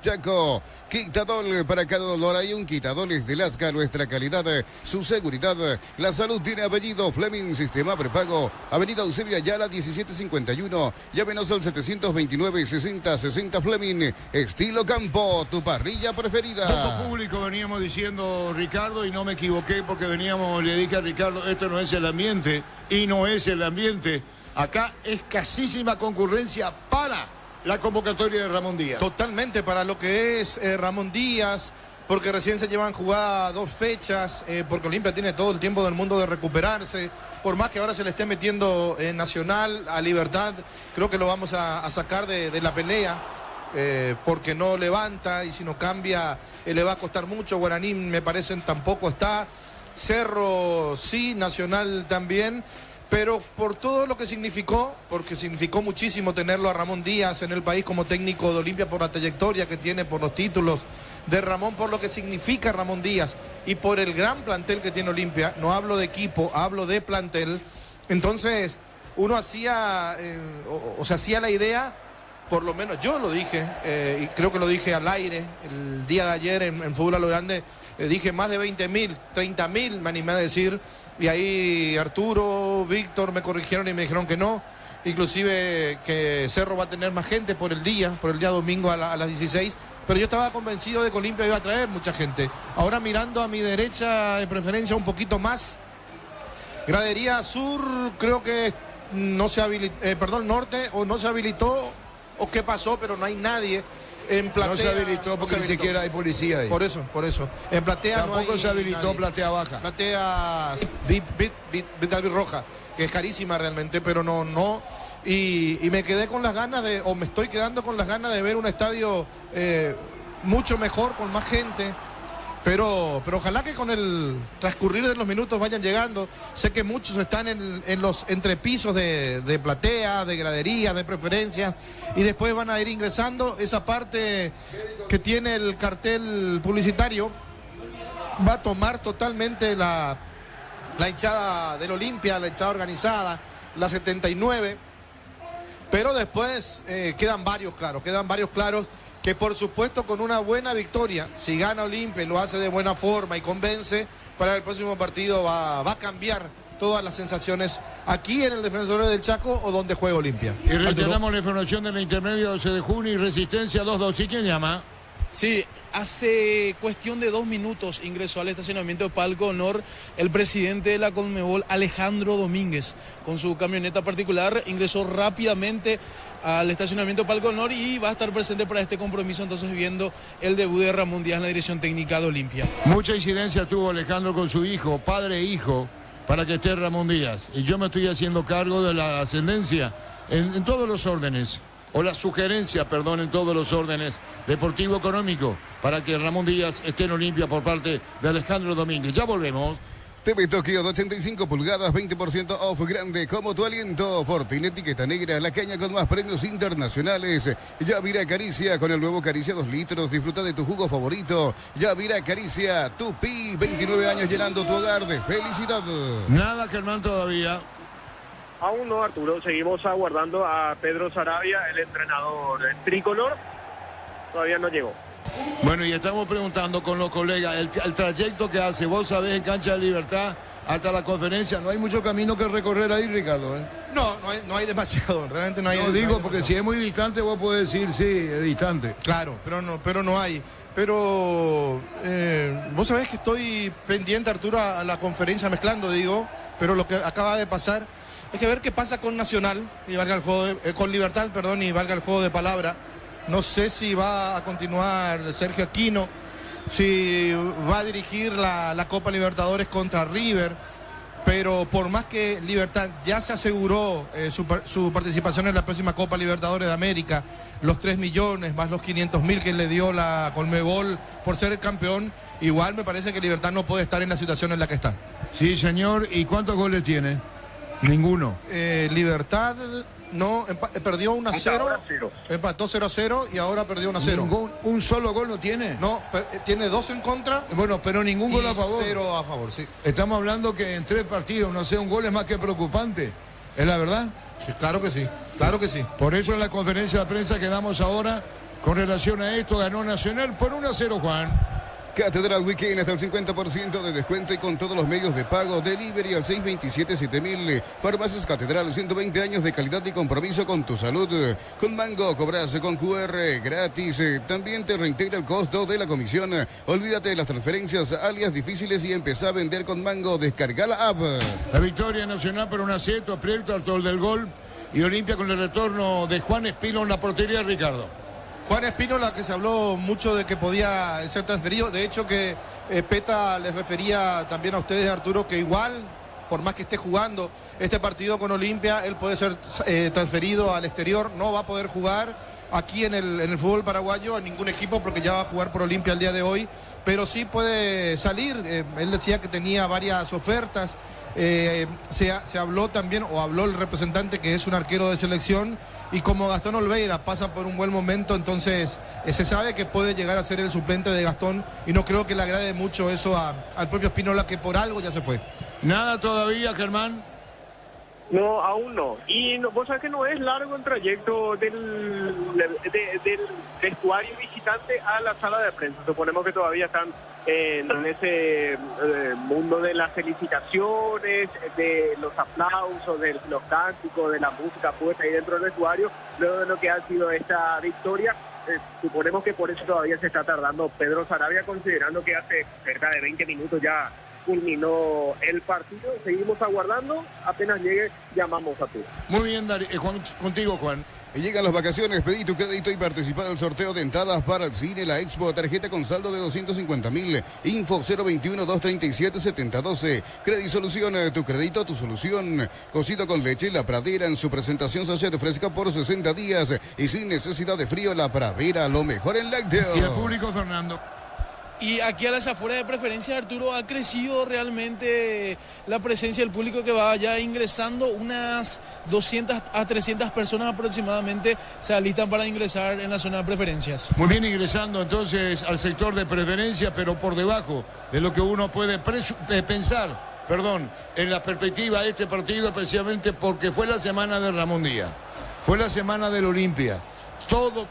Chaco. Quitadol, para cada dolor hay un Quitadol, es de Lasca, nuestra calidad, su seguridad. La salud tiene apellido Fleming, sistema prepago. Avenida Eusebio Ayala, 1751. Llámenos al 729-6060 Fleming. Estilo Campo, tu parrilla preferida. Poco público veníamos diciendo, Ricardo, y no me equivoqué porque le dije a Ricardo, esto no es el ambiente. Y no es el ambiente. Acá escasísima concurrencia para la convocatoria de Ramón Díaz. Totalmente para lo que es Ramón Díaz, porque recién se llevan jugadas 2 fechas, porque Olimpia tiene todo el tiempo del mundo de recuperarse. Por más que ahora se le esté metiendo en Nacional, a Libertad, creo que lo vamos a sacar de la pelea, porque no levanta y si no cambia le va a costar mucho. Guaraní me parece tampoco está. Cerro sí, Nacional también, pero por todo lo que significó, porque significó muchísimo tenerlo a Ramón Díaz en el país como técnico de Olimpia, por la trayectoria que tiene, por los títulos de Ramón, por lo que significa Ramón Díaz y por el gran plantel que tiene Olimpia. No hablo de equipo, hablo de plantel. Entonces uno hacía, se hacía la idea, por lo menos yo lo dije, y creo que lo dije al aire el día de ayer en Fútbol a lo Grande. Dije más de 20.000, 30.000 me animé a decir, y ahí Arturo, Víctor me corrigieron y me dijeron que no, inclusive que Cerro va a tener más gente por el día domingo a las 16, pero yo estaba convencido de que Olimpia iba a traer mucha gente. Ahora mirando a mi derecha, de preferencia un poquito más, gradería sur, creo que no se habilitó, norte, o no se habilitó, o qué pasó, pero no hay nadie. En platea, no se habilitó porque ni siquiera hay policía ahí. Por eso. En platea tampoco no hay se habilitó nadie. Platea baja. Platea Vital Roja, que es carísima realmente, pero no. Y me quedé con las ganas me estoy quedando con las ganas de ver un estadio mucho mejor, con más gente. Pero ojalá que con el transcurrir de los minutos vayan llegando. Sé que muchos están en los entrepisos de platea, de gradería, de preferencias, y después van a ir ingresando. Esa parte que tiene el cartel publicitario va a tomar totalmente la hinchada del Olimpia, la hinchada organizada, la 79. Pero después quedan varios claros. Que por supuesto con una buena victoria, si gana Olimpia y lo hace de buena forma y convence, para el próximo partido va a cambiar todas las sensaciones aquí en el Defensores del Chaco o donde juega Olimpia. Y reiteramos la información de la intermedia 12 de junio y Resistencia 2-2. ¿Y quién llama? Sí, hace cuestión de 2 minutos ingresó al estacionamiento de Palco Honor el presidente de la Conmebol, Alejandro Domínguez. Con su camioneta particular ingresó rápidamente al estacionamiento Palco Honor y va a estar presente para este compromiso, entonces viendo el debut de Ramón Díaz en la dirección técnica de Olimpia. Mucha incidencia tuvo Alejandro con su hijo, padre e hijo, para que esté Ramón Díaz. Y yo me estoy haciendo cargo de la ascendencia en todos los órdenes. o la sugerencia, perdón, en todos los órdenes deportivo-económico para que Ramón Díaz esté en Olimpia por parte de Alejandro Domínguez. Ya volvemos. TV Tokio de 85 pulgadas, 20% off grande como tu aliento. Fortin, etiqueta negra, la caña con más premios internacionales. Yavira Caricia, con el nuevo Caricia 2 litros. Disfruta de tu jugo favorito. Yavira Caricia, Tupi, 29 años llenando tu hogar de felicidad. Nada, Germán, todavía. Aún no, Arturo. Seguimos aguardando a Pedro Saravia, el entrenador tricolor. Todavía no llegó. Bueno, y estamos preguntando con los colegas, el trayecto que hace, vos sabés, en Cancha de Libertad hasta la conferencia, no hay mucho camino que recorrer ahí, Ricardo, ¿eh? No hay demasiado, realmente no hay. No digo, porque si es muy distante vos podés decir, sí, es distante. Claro, pero no hay. Pero vos sabés que estoy pendiente, Arturo, a la conferencia mezclando, digo, pero lo que acaba de pasar es que ver qué pasa con Nacional, y valga el juego con Libertad, perdón, y valga el juego de palabra. No sé si va a continuar Sergio Aquino, si va a dirigir la Copa Libertadores contra River, pero por más que Libertad ya se aseguró su participación en la próxima Copa Libertadores de América, los 3 millones más los 500.000 que le dio la Conmebol por ser el campeón, igual me parece que Libertad no puede estar en la situación en la que está. Sí, señor. ¿Y cuántos goles tiene? Ninguno. Libertad... No, perdió 1-0, empató 0-0 y ahora perdió 1-0. ¿Un solo gol no tiene? No, tiene 2 en contra. Bueno, pero ningún gol a favor. 0 a favor, sí. Estamos hablando que en 3 partidos, no sé, un gol es más que preocupante. ¿Es la verdad? Sí, claro que sí, claro que sí. Por eso en la conferencia de prensa que damos ahora, con relación a esto, ganó Nacional por 1-0, Juan. Catedral Weekend hasta el 50% de descuento y con todos los medios de pago. Delivery al 627-7000. Farmacias Catedral, 120 años de calidad y compromiso con tu salud. Con Mango cobras con QR gratis. También te reintegra el costo de la comisión. Olvídate de las transferencias alias difíciles y empezá a vender con Mango. Descarga la app. La victoria Nacional por 1-0, proyecto al tol del gol. Y Olimpia con el retorno de Juan Espino en la portería, Ricardo. Juan Espínola, que se habló mucho de que podía ser transferido. De hecho, que Peta les refería también a ustedes, Arturo, que igual, por más que esté jugando este partido con Olimpia, él puede ser transferido al exterior. No va a poder jugar aquí en el fútbol paraguayo a ningún equipo porque ya va a jugar por Olimpia el día de hoy. Pero sí puede salir. Él decía que tenía varias ofertas. Se habló también, o habló el representante, que es un arquero de selección. Y como Gastón Olveira pasa por un buen momento, entonces se sabe que puede llegar a ser el suplente de Gastón y no creo que le agrade mucho eso al propio Espínola, que por algo ya se fue. Nada todavía, Germán. No, aún no. Y vos sabés que no es largo el trayecto del vestuario visitante a la sala de prensa. Suponemos que todavía están en ese mundo de las felicitaciones, de los aplausos, de los cánticos, de la música puesta ahí dentro del vestuario, luego de lo que ha sido esta victoria. Suponemos que por eso todavía se está tardando Pedro Saravia, considerando que hace cerca de 20 minutos ya culminó el partido. Seguimos aguardando, apenas llegue llamamos a tú. Muy bien, Juan, contigo, Juan. Llegan las vacaciones, pedí tu crédito y participa del sorteo de entradas para el cine, la expo, tarjeta con saldo de 250.000, info 021-237-7012, Credisolución, tu crédito, tu solución, cocido con leche, La Pradera en su presentación sachet fresca por 60 días y sin necesidad de frío, La Pradera, lo mejor en lácteos. Y el público, Fernando. Y aquí a las afueras de preferencia, Arturo, ha crecido realmente la presencia del público, que va ya ingresando. Unas 200 a 300 personas aproximadamente se alistan para ingresar en la zona de preferencias. Muy bien, ingresando entonces al sector de preferencia, pero por debajo de lo que uno puede pensar, en la perspectiva de este partido, especialmente porque fue la semana de Ramón Díaz, fue la semana del Olimpia. Todo,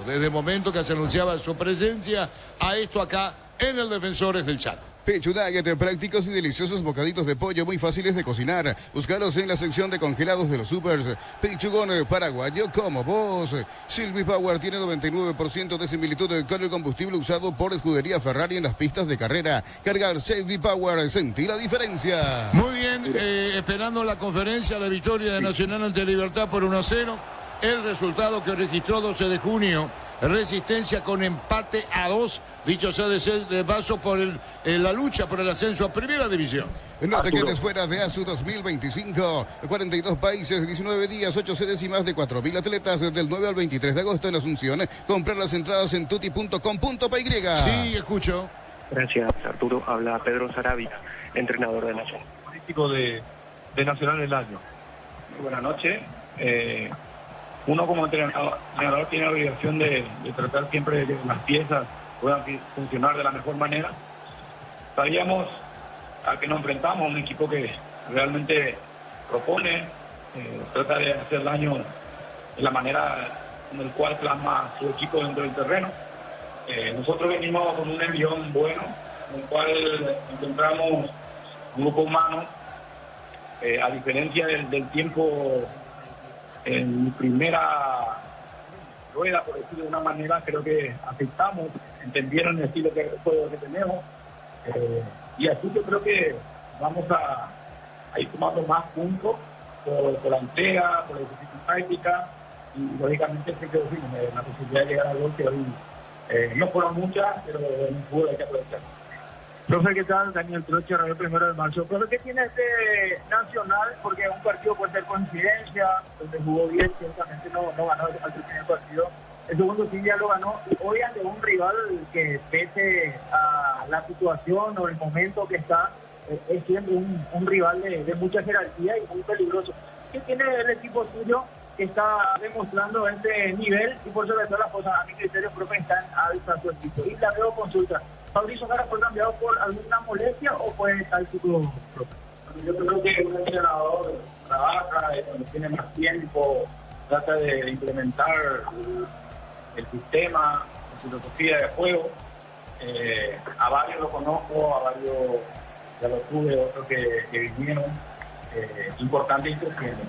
desde el momento que se anunciaba su presencia, a esto acá en el Defensores del Chaco. Pecho Nugget, prácticos y deliciosos bocaditos de pollo muy fáciles de cocinar. Búscalos en la sección de congelados de los supers. Pechugón paraguayo como vos. Silvi Power tiene 99% de similitud con el combustible usado por Escudería Ferrari en las pistas de carrera. Cargar Silvi Power, sentí la diferencia. Muy bien, esperando la conferencia de victoria de Nacional ante Libertad por 1-0. El resultado que registró 12 de junio, Resistencia con empate a 2 dicho sea de paso, por la lucha por el ascenso a Primera División. No te quedes fuera de ASU 2025. 42 países, 19 días, 8 sedes y más de 4.000 atletas desde el 9 al 23 de agosto en Asunción. Comprar las entradas en tuti.com.py. Sí, escucho. Gracias, Arturo. Habla Pedro Sarabia, entrenador de Nacional. Político de Nacional del año. Buenas noches. Uno como entrenador tiene la obligación de tratar siempre de que las piezas puedan funcionar de la mejor manera. Sabíamos a que nos enfrentamos, un equipo que realmente propone, trata de hacer daño de la manera en la cual plasma su equipo dentro del terreno. Nosotros venimos con un envión bueno, en el cual encontramos un grupo humano, a diferencia del tiempo en mi primera rueda, por decirlo de una manera, creo que aceptamos, entendieron el estilo de juego que tenemos, y así yo creo que vamos a ir tomando más puntos por la entrega, por la ejecución táctica, y lógicamente sé que la posibilidad de llegar al gol que hoy no fueron muchas, pero en un fútbol hay que aprovechar. Profe, ¿qué tal? Daniel Troche, Radio 1 de Marzo. Profe, ¿qué tiene este Nacional? Porque un partido puede ser coincidencia, donde jugó bien, ciertamente no ganó al primer partido. El segundo sí ya lo ganó, y hoy ante un rival que pese a la situación o el momento que está, es siempre un rival de mucha jerarquía y muy peligroso. ¿Qué tiene el equipo suyo que está demostrando este nivel? Y por sobre todo las cosas, a mi criterio, profe, están alta su equipo. Y la veo consulta. ¿Mauricio Jara fue cambiado por alguna molestia o fue tal tipo? Yo creo que un entrenador trabaja, cuando tiene más tiempo, trata de implementar el sistema, la filosofía de juego. A varios lo conozco, a varios ya lo tuve, otros que vinieron. Importante y creciendo.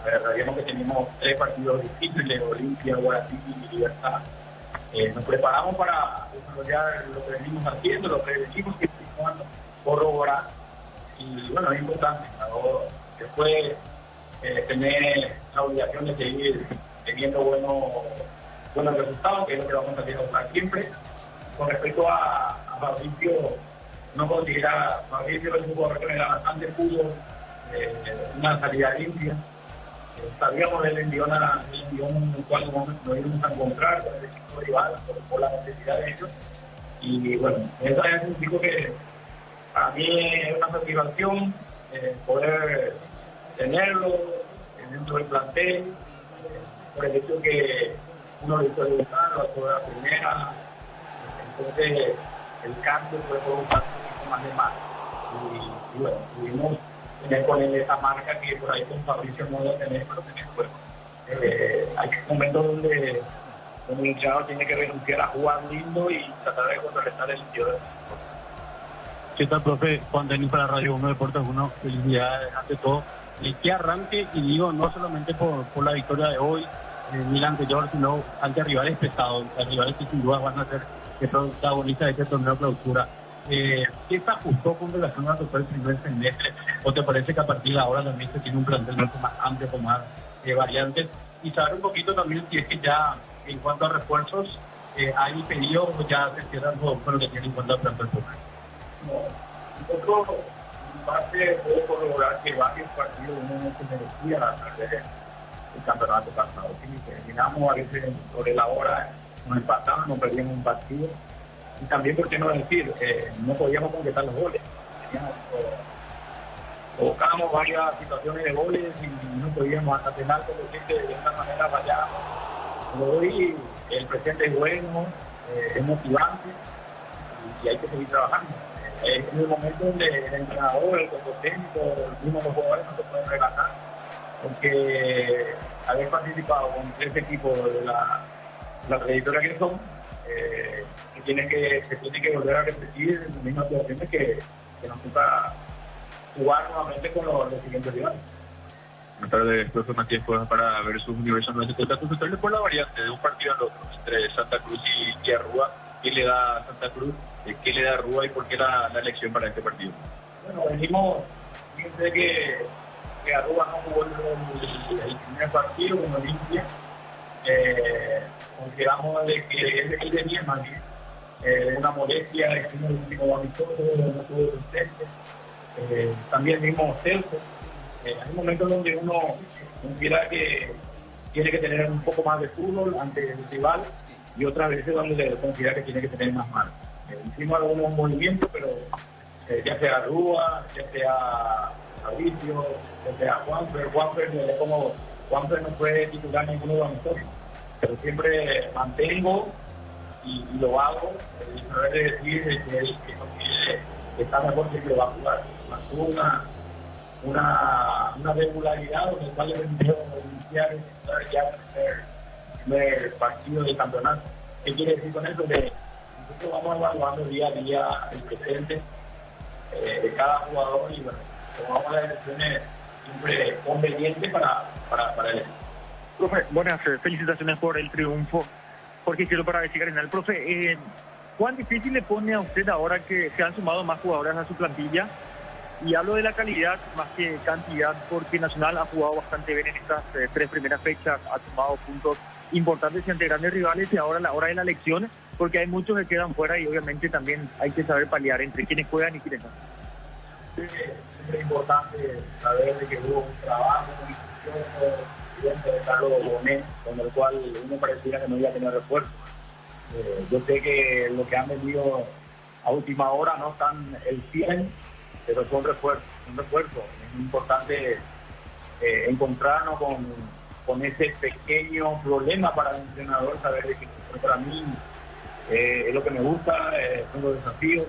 Sabíamos que teníamos 3 partidos difíciles, Olimpia, Guaraní y Libertad. Nos preparamos para desarrollar lo que venimos haciendo, lo que decimos que estamos corroborar. Y bueno, es importante, ¿no? Después tener la obligación de seguir teniendo buenos resultados, que es lo que vamos a tratar siempre. Con respecto a Mauricio, no considera Mauricio es un jugador que me da bastante fútbol, una salida limpia. Sabíamos del envión en el cual nos íbamos a encontrar con el equipo rival por la necesidad de ellos. Y bueno, esa es un chico que para mí es una satisfacción poder tenerlo dentro del plantel, por el hecho que uno lo hizo debutar, lo hizo de la primera, entonces el cambio fue por un paso más de más. Y bueno, pudimos ponerle esa marca que por ahí con Fabricio no lo tenemos, pero tenemos juego. Hay momentos donde el hinchado tiene que renunciar a jugar lindo y tratar de contrarrestar el interior. ¿Qué tal, profe? Juan Denis para Radio 1 Deportes 1, felicidades ante todo. Que arranque, y digo, no solamente por la victoria de hoy, ni la anterior, sino ante rivales pesados, rivales que sin duda van a ser protagonistas de este torneo de clausura. ¿Qué se ajustó con relación a lo que fue el primer semestre? ¿O te parece que a partir de ahora también se tiene un plantel mucho más amplio, con más variantes? Y saber un poquito también si es que ya, en cuanto a refuerzos, hay pedidos o ya se cierran con lo que tiene en cuanto al plantel total. Nosotros, en parte, puedo corroborar que varios partidos no se merecía perder el campeonato pasado. Terminamos a veces sobre la hora, nos empatamos, nos perdíamos un partido. Y también, por qué no decir, no podíamos completar los goles. Provocábamos varias situaciones de goles y no podíamos hasta penal, por lo que de esta manera fallábamos. Hoy el presente es bueno, es motivante y hay que seguir trabajando. Es el momento donde el entrenador, el cuerpo técnico, el mismo los jugadores no se pueden relajar, porque haber participado con 3 equipos de la trayectoria que son, se tiene que volver a repetir las mismas situaciones que nos toca jugar nuevamente con los siguientes rivales. Buenas tardes, profe Matías Cuevas para ver sus universos. No se trata de consultarle por la variante de un partido al otro entre Santa Cruz y Arrúa. ¿Qué le da Santa Cruz? ¿Qué le da Arrúa y por qué la elección para este partido? Bueno, venimos, fíjense que Arrúa no jugó el primer partido con Olimpia. Consideramos de que él venía más bien. una molestia en el último amistoso, no tuvo resistente. También mismo Celso. Hay momentos donde uno considera que tiene que tener un poco más de fútbol ante el rival y otras veces donde considera que tiene que tener más manos. Hicimos algunos movimientos, pero ya sea Rúa, ya sea Fabricio, ya sea Juanfer, como Juanfer no fue titular ninguno de los amistosos, pero siempre mantengo y lo hago, saber de decir que él que está mejor siempre va a jugar. Mantuvo una regularidad donde el cual le permitió iniciar ya el primer partido del campeonato. ¿Qué quiere decir con eso? Que nosotros vamos evaluando día a día el presente de cada jugador y bueno, tomamos las decisiones siempre convenientes para el equipo. Profe, buenas felicitaciones por el triunfo. Jorge Cielo para Vecica Arenal. Profe, ¿cuán difícil le pone a usted ahora que se han sumado más jugadores a su plantilla? Y hablo de la calidad más que cantidad, porque Nacional ha jugado bastante bien en estas 3 primeras fechas, ha sumado puntos importantes ante grandes rivales y ahora a la hora de la elección, porque hay muchos que quedan fuera y obviamente también hay que saber paliar entre quienes juegan y quienes no. Sí, es importante saber de que hubo un trabajo muy de Carlos Bonet, con el cual uno pareciera que no iba a tener refuerzo. Yo sé que lo que han venido a última hora no están el 100, pero son refuerzos. Es importante encontrarnos con ese pequeño problema para el entrenador, saber de que para mí es lo que me gusta, son los desafíos,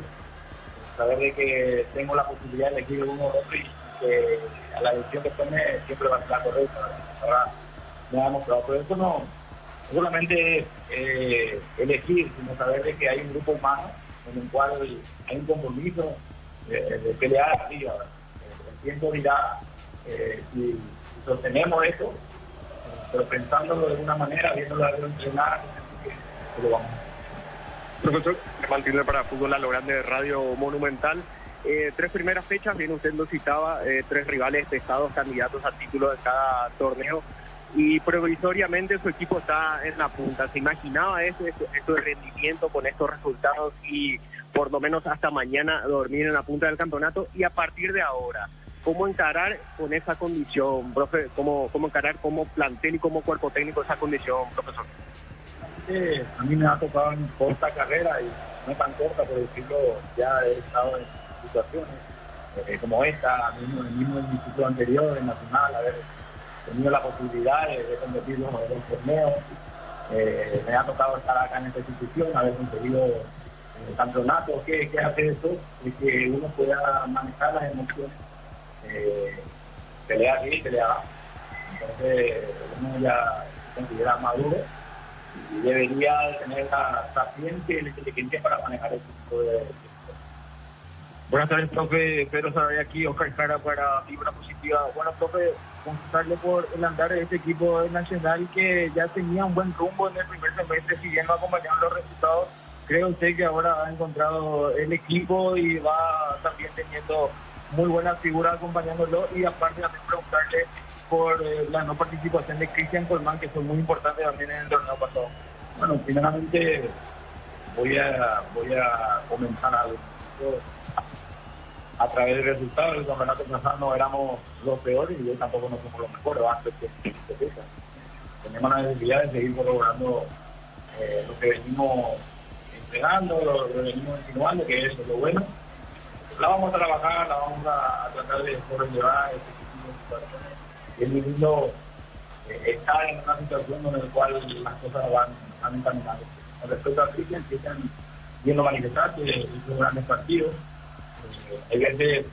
saber de que tengo la posibilidad de elegir uno o otro y que a la decisión que tome siempre va a estar correcta. Ahora me ha demostrado, pero eso no solamente elegir, sino saber de que hay un grupo humano en el cual hay un compromiso de pelear arriba. El tiempo dirá si sostenemos eso, pero pensándolo de alguna manera, viéndolo entrenar, lo vamos a hacer. Profesor, Martínez para Fútbol a lo Grande de Radio Monumental. 3 primeras fechas, bien usted lo citaba, 3 rivales pesados, candidatos a título de cada torneo, y provisoriamente su equipo está en la punta. ¿Se imaginaba esto de rendimiento con estos resultados y por lo menos hasta mañana dormir en la punta del campeonato? Y a partir de ahora, ¿cómo encarar con esa condición, profe? ¿Cómo encarar como plantel y como cuerpo técnico esa condición, profesor? A mí me ha tocado en corta carrera, y no tan corta, por decirlo, ya he estado en situaciones como esta, mismo en mi ciclo anterior en Nacional, haber tenido la posibilidad de competir en los torneos. Me ha tocado estar acá en esta institución, haber conseguido campeonatos. ¿Qué hace eso? Es que uno pueda manejar las emociones, pelea aquí, pelea abajo. Entonces uno ya se considera maduro y debería tener la paciencia y la inteligencia para manejar este tipo de... Buenas tardes, profe. Pedro Sarabia aquí, Oscar Cara para Vibra Positiva. Bueno, profe, consultarle por el andar de este equipo nacional que ya tenía un buen rumbo en el primer semestre, si bien no acompañaron los resultados. ¿Cree usted que ahora ha encontrado el equipo y va también teniendo muy buenas figuras acompañándolo? Y aparte también preguntarle por la no participación de Cristian Colmán, que fue muy importante también en el torneo pasado. Bueno, primeramente voy a comenzar algo. A través del resultado del campeonato pasado no éramos los peores y hoy tampoco no somos los mejores, antes que tenemos la necesidad de seguir logrando lo que venimos entregando, lo que venimos insinuando, que es lo bueno. La vamos a trabajar, la vamos a tratar de sobrellevar este tipo de situaciones. Y es muy lindo estar en una situación en la cual las cosas van encaminadas. Con respecto a Cristian bien lo manifestaste, hizo grandes partidos. Hay veces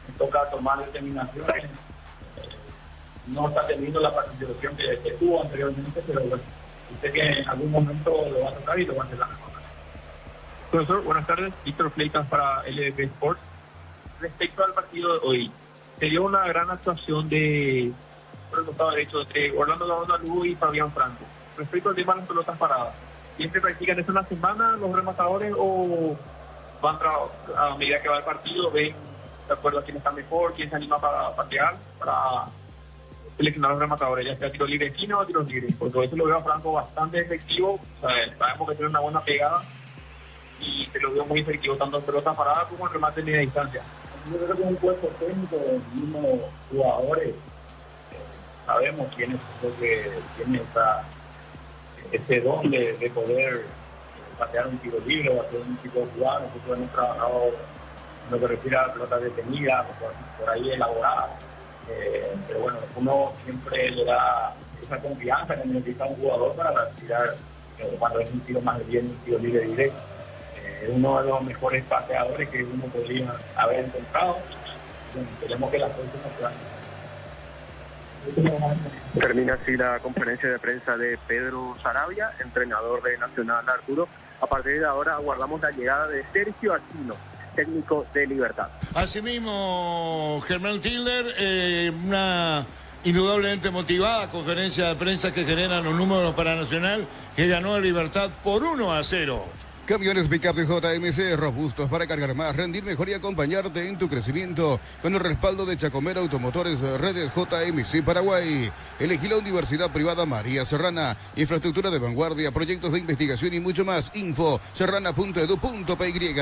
me toca tomar determinaciones, no está teniendo la participación que tuvo anteriormente, pero bueno, sé que en algún momento lo va a tocar y lo va a hacer la mejor. Profesor, buenas tardes. Víctor Fleitas para LDP Sports. Respecto al partido de hoy, se dio una gran actuación de por el costado derecho entre Orlando Lavandalú y Fabián Franco. Respecto al tema de las pelotas paradas, ¿siempre practican eso en la semana los rematadores o van a medida que va el partido, ven de acuerdo a quién está mejor, quién se anima para patear, para seleccionar los rematadores, ya sea tiro libre esquina o tiros libres? Porque eso lo veo a Franco bastante efectivo, sabemos que tiene una buena pegada y se lo vio muy efectivo tanto en pelota parada como en remate de media distancia. Yo creo que es un cuerpo técnico, mismos jugadores, sabemos quién es lo que tiene ese don de poder patear un tiro libre o hacer un tipo de jugada. Nosotros hemos trabajado en lo que refiere a pelotas detenidas, por ahí elaboradas. Pero bueno, uno siempre le da esa confianza que necesita un jugador para tirar cuando es un tiro más bien, un tiro libre directo. Es uno de los mejores pateadores que uno podría haber encontrado. Bueno, esperemos que las próximas sean. Termina así la conferencia de prensa de Pedro Saravia, entrenador de Nacional Arturo. A partir de ahora aguardamos la llegada de Sergio Aquino, técnico de Libertad. Asimismo, Germán Tilder, una indudablemente motivada conferencia de prensa que generan los números para Nacional, que ganó a Libertad por 1-0. Camiones Pickup de JMC, robustos para cargar más, rendir mejor y acompañarte en tu crecimiento. Con el respaldo de Chacomera Automotores, Redes JMC Paraguay. Elegí la Universidad Privada María Serrana. Infraestructura de vanguardia, proyectos de investigación y mucho más. Info serrana.edu.py.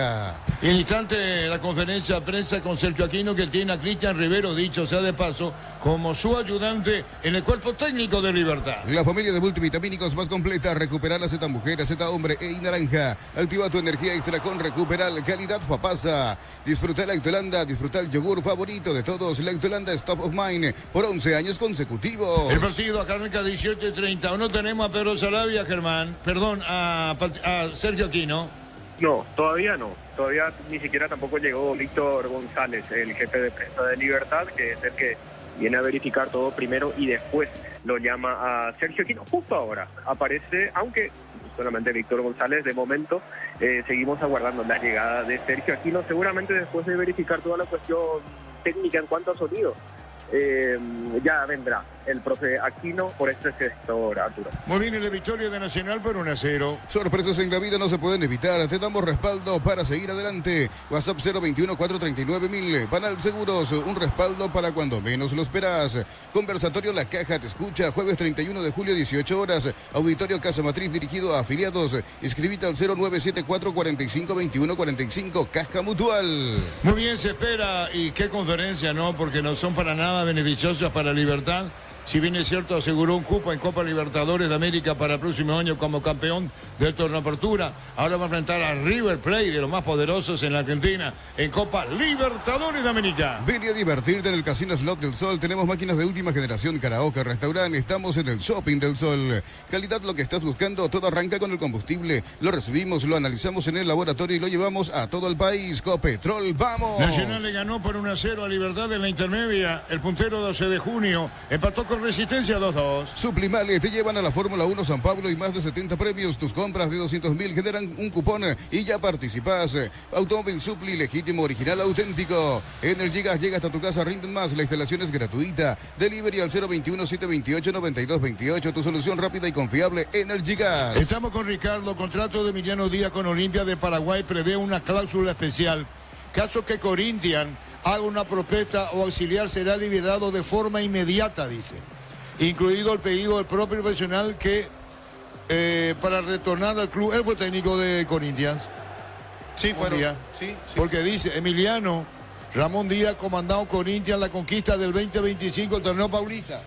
Y en instante la conferencia de prensa con Sergio Aquino, que tiene a Cristian Rivero, dicho sea de paso, como su ayudante en el cuerpo técnico de Libertad. La familia de multivitamínicos más completa, Recuperar la Z Mujer, Z Hombre e Naranja. Activa tu energía extra con Recuperal, calidad Papasa. Disfruta la Lactolanda, disfruta el yogur favorito de todos. Lactolanda es top of mind por 11 años consecutivos. El partido acá arranca 17:30. ¿No tenemos a Pedro Saravia, Germán? Perdón, a Sergio Aquino. No, todavía no. Todavía ni siquiera tampoco llegó Víctor González, el jefe de prensa de Libertad, que es el que viene a verificar todo primero y después lo llama a Sergio Aquino. Justo ahora aparece, aunque solamente Víctor González de momento, seguimos aguardando la llegada de Sergio Aquino, seguramente después de verificar toda la cuestión técnica en cuanto a sonido. Ya vendrá el profe Aquino por este sector, Arturo. Muy bien, la victoria de Nacional por 1-0. Sorpresas en la vida no se pueden evitar. Te damos respaldo para seguir adelante. WhatsApp 021-439-1000. Panal Seguros, un respaldo para cuando menos lo esperas. Conversatorio La Caja te escucha. Jueves 31 de julio, 18 horas. Auditorio Casa Matriz dirigido a afiliados. Inscribite al 0974-452145. Caja Mutual. Muy bien, se espera. Y qué conferencia, ¿no? Porque no son para nada beneficiosas para Libertad. Si bien es cierto, aseguró un cupo en Copa Libertadores de América para el próximo año como campeón del torneo Apertura. Ahora va a enfrentar a River Plate, de los más poderosos en la Argentina, en Copa Libertadores de América. Ven a divertirte en el Casino Slot del Sol. Tenemos máquinas de última generación, karaoke, restaurante. Estamos en el Shopping del Sol. Calidad lo que estás buscando. Todo arranca con el combustible. Lo recibimos, lo analizamos en el laboratorio y lo llevamos a todo el país. Copetrol, ¡vamos! Nacional le ganó por 1-0 a Libertad en la intermedia. El puntero 12 de junio empató con Resistencia 2-2. Suplimale te llevan a la Fórmula 1 San Pablo y más de 70 premios. Tus compras de 200.000 generan un cupón y ya participas. Automóvil Supli, legítimo, original, auténtico. Energy Gas llega hasta tu casa, rinden más. La instalación es gratuita. Delivery al 021-728-9228. Tu solución rápida y confiable, Energy Gas. Estamos con Ricardo. Contrato de Emiliano Díaz con Olimpia de Paraguay prevé una cláusula especial. Caso que Corinthians haga una propuesta o auxiliar, será liberado de forma inmediata, dice. Incluido el pedido del propio profesional que para retornar al club. Él fue técnico de Corinthians. Sí, fueron. Sí. Porque dice Emiliano Ramón Díaz, comandado Corinthians la conquista del 2025, el torneo paulista.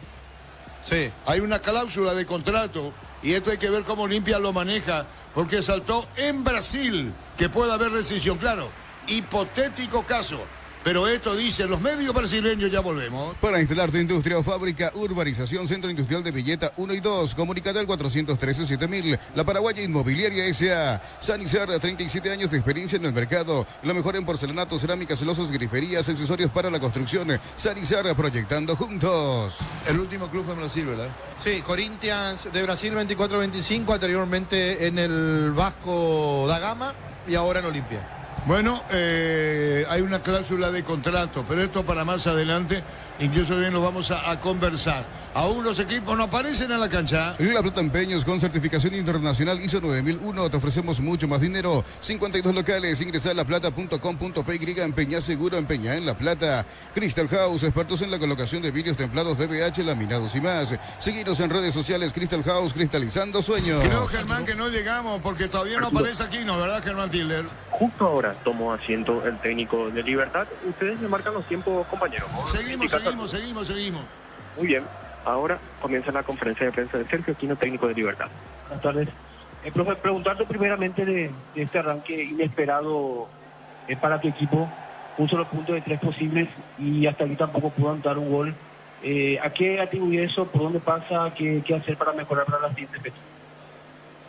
Sí. Hay una cláusula de contrato y esto hay que ver cómo Olimpia lo maneja, porque saltó en Brasil que puede haber rescisión. Claro, hipotético caso. Pero esto dicen los medios brasileños. Ya volvemos. Para instalar tu industria o fábrica, urbanización, Centro Industrial de Villeta 1 y 2. Comunicate al 413-7000. La Paraguaya Inmobiliaria S.A. Sanizar, 37 años de experiencia en el mercado. Lo mejor en porcelanato, cerámicas, celosas, griferías, accesorios para la construcción. Sanizar, proyectando juntos. El último club fue en Brasil, ¿verdad? Sí, Corinthians de Brasil 24-25, anteriormente en el Vasco da Gama y ahora en Olimpia. Bueno, hay una cláusula de contrato, pero esto para más adelante, incluso bien lo vamos a conversar. Aún los equipos no aparecen en la cancha. La Plata Empeños con certificación internacional ISO 9001. Te ofrecemos mucho más dinero. 52 locales. Ingresa a laplata.com.py. Empeñá seguro, empeñá en La Plata. Crystal House, expertos en la colocación de vidrios templados, DBH, laminados y más. Seguinos en redes sociales. Crystal House, cristalizando sueños. Creo, Germán, que no llegamos porque todavía no aparece aquí, ¿no? ¿Verdad, Germán Tilder? Justo ahora tomó asiento el técnico de Libertad. Ustedes me marcan los tiempos, compañeros. Seguimos. Muy bien. Ahora comienza la conferencia de prensa de Sergio Aquino, técnico de Libertad. Buenas tardes. Profe, preguntarte primeramente de este arranque inesperado para tu equipo. Un solo punto de 3 posibles y hasta aquí tampoco pudo anotar un gol. ¿A qué atribuye eso? ¿Por dónde pasa? ¿Qué hacer para mejorar para la siguiente fecha?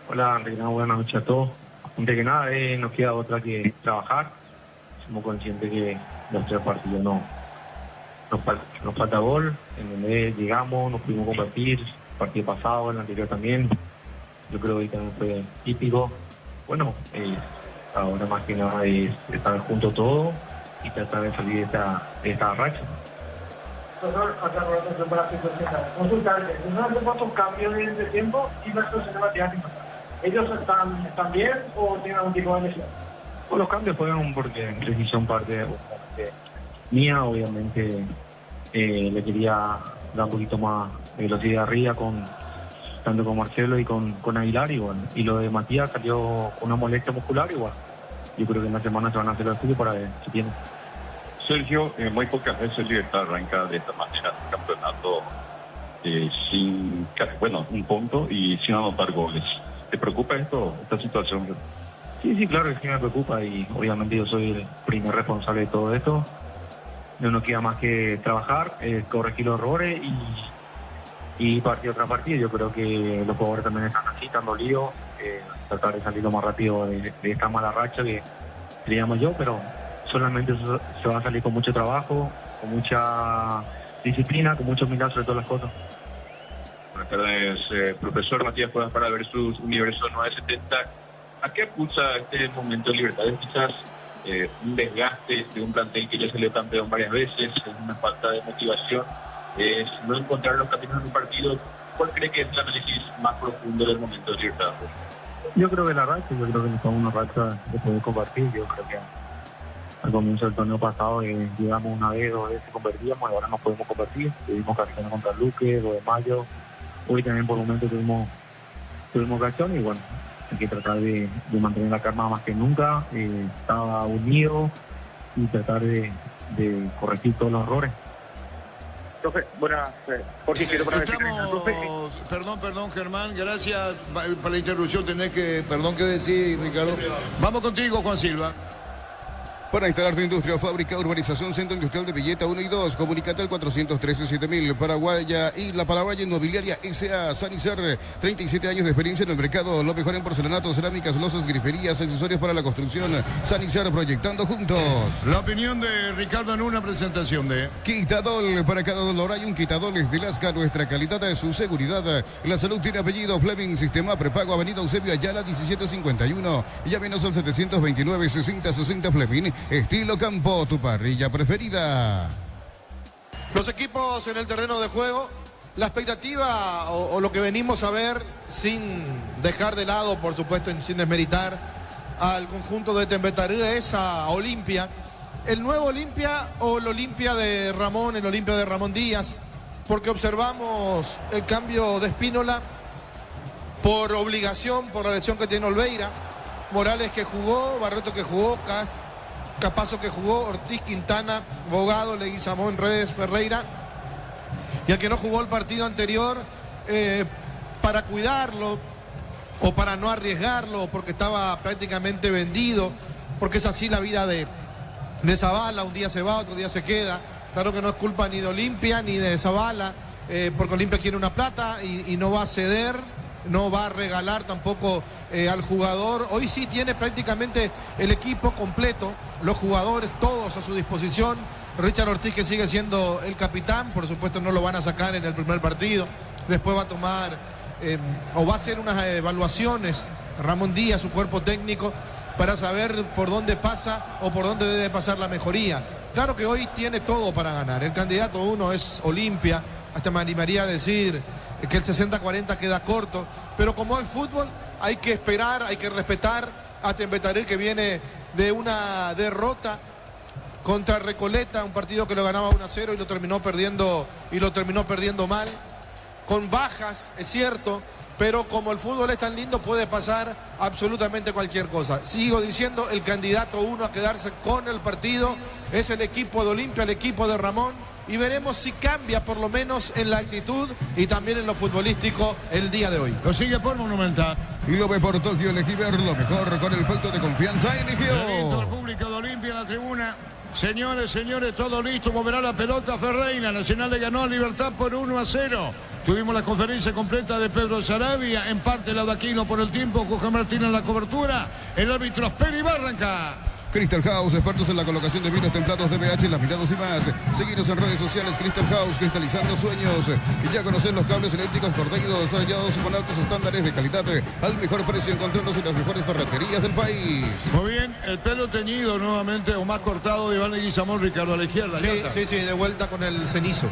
Hola, Reginado, buenas noches a todos. Antes que nada, nos queda otra que trabajar. Somos conscientes que los 3 partidos nos falta gol, en donde llegamos, nos pudimos convertir, el partido pasado, el anterior también. Yo creo que también fue típico. Bueno, ahora más que nada es estar juntos todos y tratar de salir de esta racha. Profesor, para consultarle, ¿no hace cuántos cambios en este tiempo y la situación matemática? ¿Ellos están bien o tienen algún tipo de lesión? Pues los cambios fueron porque decisión parte mía, obviamente le quería dar un poquito más de velocidad arriba tanto con Marcelo y con Aguilar, y bueno, y lo de Matías salió con una molestia muscular, y bueno, yo creo que en la semana se van a hacer los estudios para ver si tiene. Sergio, muy pocas veces Libertad arranca de esta manera el campeonato sin, un punto y sin anotar goles. ¿Te preocupa esta situación? Sí, claro que sí me preocupa, y obviamente yo soy el primer responsable de todo esto. No nos queda más que trabajar, corregir los errores y partido tras partido. Yo creo que los jugadores también están así, están dolidos, tratar de salir lo más rápido de esta mala racha que le llamo yo, pero solamente se va a salir con mucho trabajo, con mucha disciplina, con mucha humildad sobre todas las cosas. Buenas tardes, profesor Matías Cuevas para Versus Universo 970. ¿A qué acusa este momento de Libertad? ¿Es quizás un desgaste de un plantel que ya salió campeón varias veces? ¿Es una falta de motivación? ¿Es no encontrar los caminos en un partido? ¿Cuál cree que es el análisis más profundo del momento de Libertad? Yo creo que la racha, yo creo que necesitamos una racha de poder compartir. Yo creo que al comienzo del torneo pasado llegamos una vez, 2 veces, convertíamos, y ahora nos podemos convertir. Tuvimos ocasiones contra Luque, 2 de mayo. Hoy también por un momento tuvimos ocasiones, y bueno, hay que tratar de mantener la calma más que nunca, estar unidos y tratar de corregir todos los errores. Profe, buenas, porque quiero para Perdón, Germán, gracias por la interrupción. Tenés que decir, Ricardo. Vamos contigo, Juan Silva. Para instalar tu industria o fábrica, urbanización Centro Industrial de Villeta 1 y 2, comunicate al 413-7000. Paraguaya y la Paraguaya Inmobiliaria S.A. Sanizar, 37 años de experiencia en el mercado. Lo mejor en porcelanato, cerámicas, losas, griferías, accesorios para la construcción. Sanizar, proyectando juntos. La opinión de Ricardo en una presentación de Quitadol. Para cada dolor hay un Quitadol. Es de Lasca, nuestra calidad es su seguridad. La salud tiene apellido. Fleming, sistema prepago, Avenida Eusebio Ayala 1751. Llámenos al 729-6060 Fleming. Estilo Campo, tu parrilla preferida. Los equipos en el terreno de juego, la expectativa o lo que venimos a ver, sin dejar de lado, por supuesto, sin desmeritar al conjunto de Tembetarú, es a Olimpia. El nuevo Olimpia o el Olimpia de Ramón, el Olimpia de Ramón Díaz, porque observamos el cambio de Espínola por obligación, por la lesión que tiene Olveira, Morales que jugó, Barreto que jugó, Capazo que jugó, Ortiz, Quintana, Bogado, Leguizamón, Redes, Ferreira. Y el que no jugó el partido anterior, para cuidarlo o para no arriesgarlo, porque estaba prácticamente vendido, porque es así la vida de Zabala, un día se va, otro día se queda. Claro que no es culpa ni de Olimpia ni de Zabala, porque Olimpia quiere una plata y no va a ceder, no va a regalar tampoco al jugador. Hoy sí tiene prácticamente el equipo completo, los jugadores todos a su disposición. Richard Ortiz, que sigue siendo el capitán, por supuesto no lo van a sacar en el primer partido. Después va a tomar o va a hacer unas evaluaciones Ramón Díaz, su cuerpo técnico, para saber por dónde pasa o por dónde debe pasar la mejoría. Claro que hoy tiene todo para ganar. El candidato 1 es Olimpia. hasta me animaría a decir que el 60-40 queda corto, pero como es fútbol hay que esperar, hay que respetar a Tembetaré, que viene de una derrota contra Recoleta, un partido que lo ganaba 1-0 y lo terminó perdiendo mal, con bajas, es cierto, pero como el fútbol es tan lindo puede pasar absolutamente cualquier cosa. Sigo diciendo, el candidato 1 a quedarse con el partido es el equipo de Olimpia, el equipo de Ramón, y veremos si cambia por lo menos en la actitud y también en lo futbolístico el día de hoy. Lo sigue por Monumental. Y lo ve por Tokio, elegí ver lo mejor con el pacto de confianza, eligió. El público de Olimpia en la tribuna. Señores, todo listo, moverá la pelota Ferreira. Nacional le ganó a Libertad por 1-0. Tuvimos la conferencia completa de Pedro Sarabia, en parte la de Aquino por el tiempo, Jorge Martín en la cobertura. El árbitro Peri Barranca. Crystal House, expertos en la colocación de vinos templados de BH, laminados y más. Seguinos en redes sociales, Crystal House, cristalizando sueños. Y ya conocen los cables eléctricos cortados, sellados con altos estándares de calidad al mejor precio, encontrarnos en las mejores ferreterías del país. Muy bien, el pelo teñido nuevamente, o más cortado, de Iván Leguizamón, Ricardo, a la izquierda. Sí, de vuelta con el cenizo.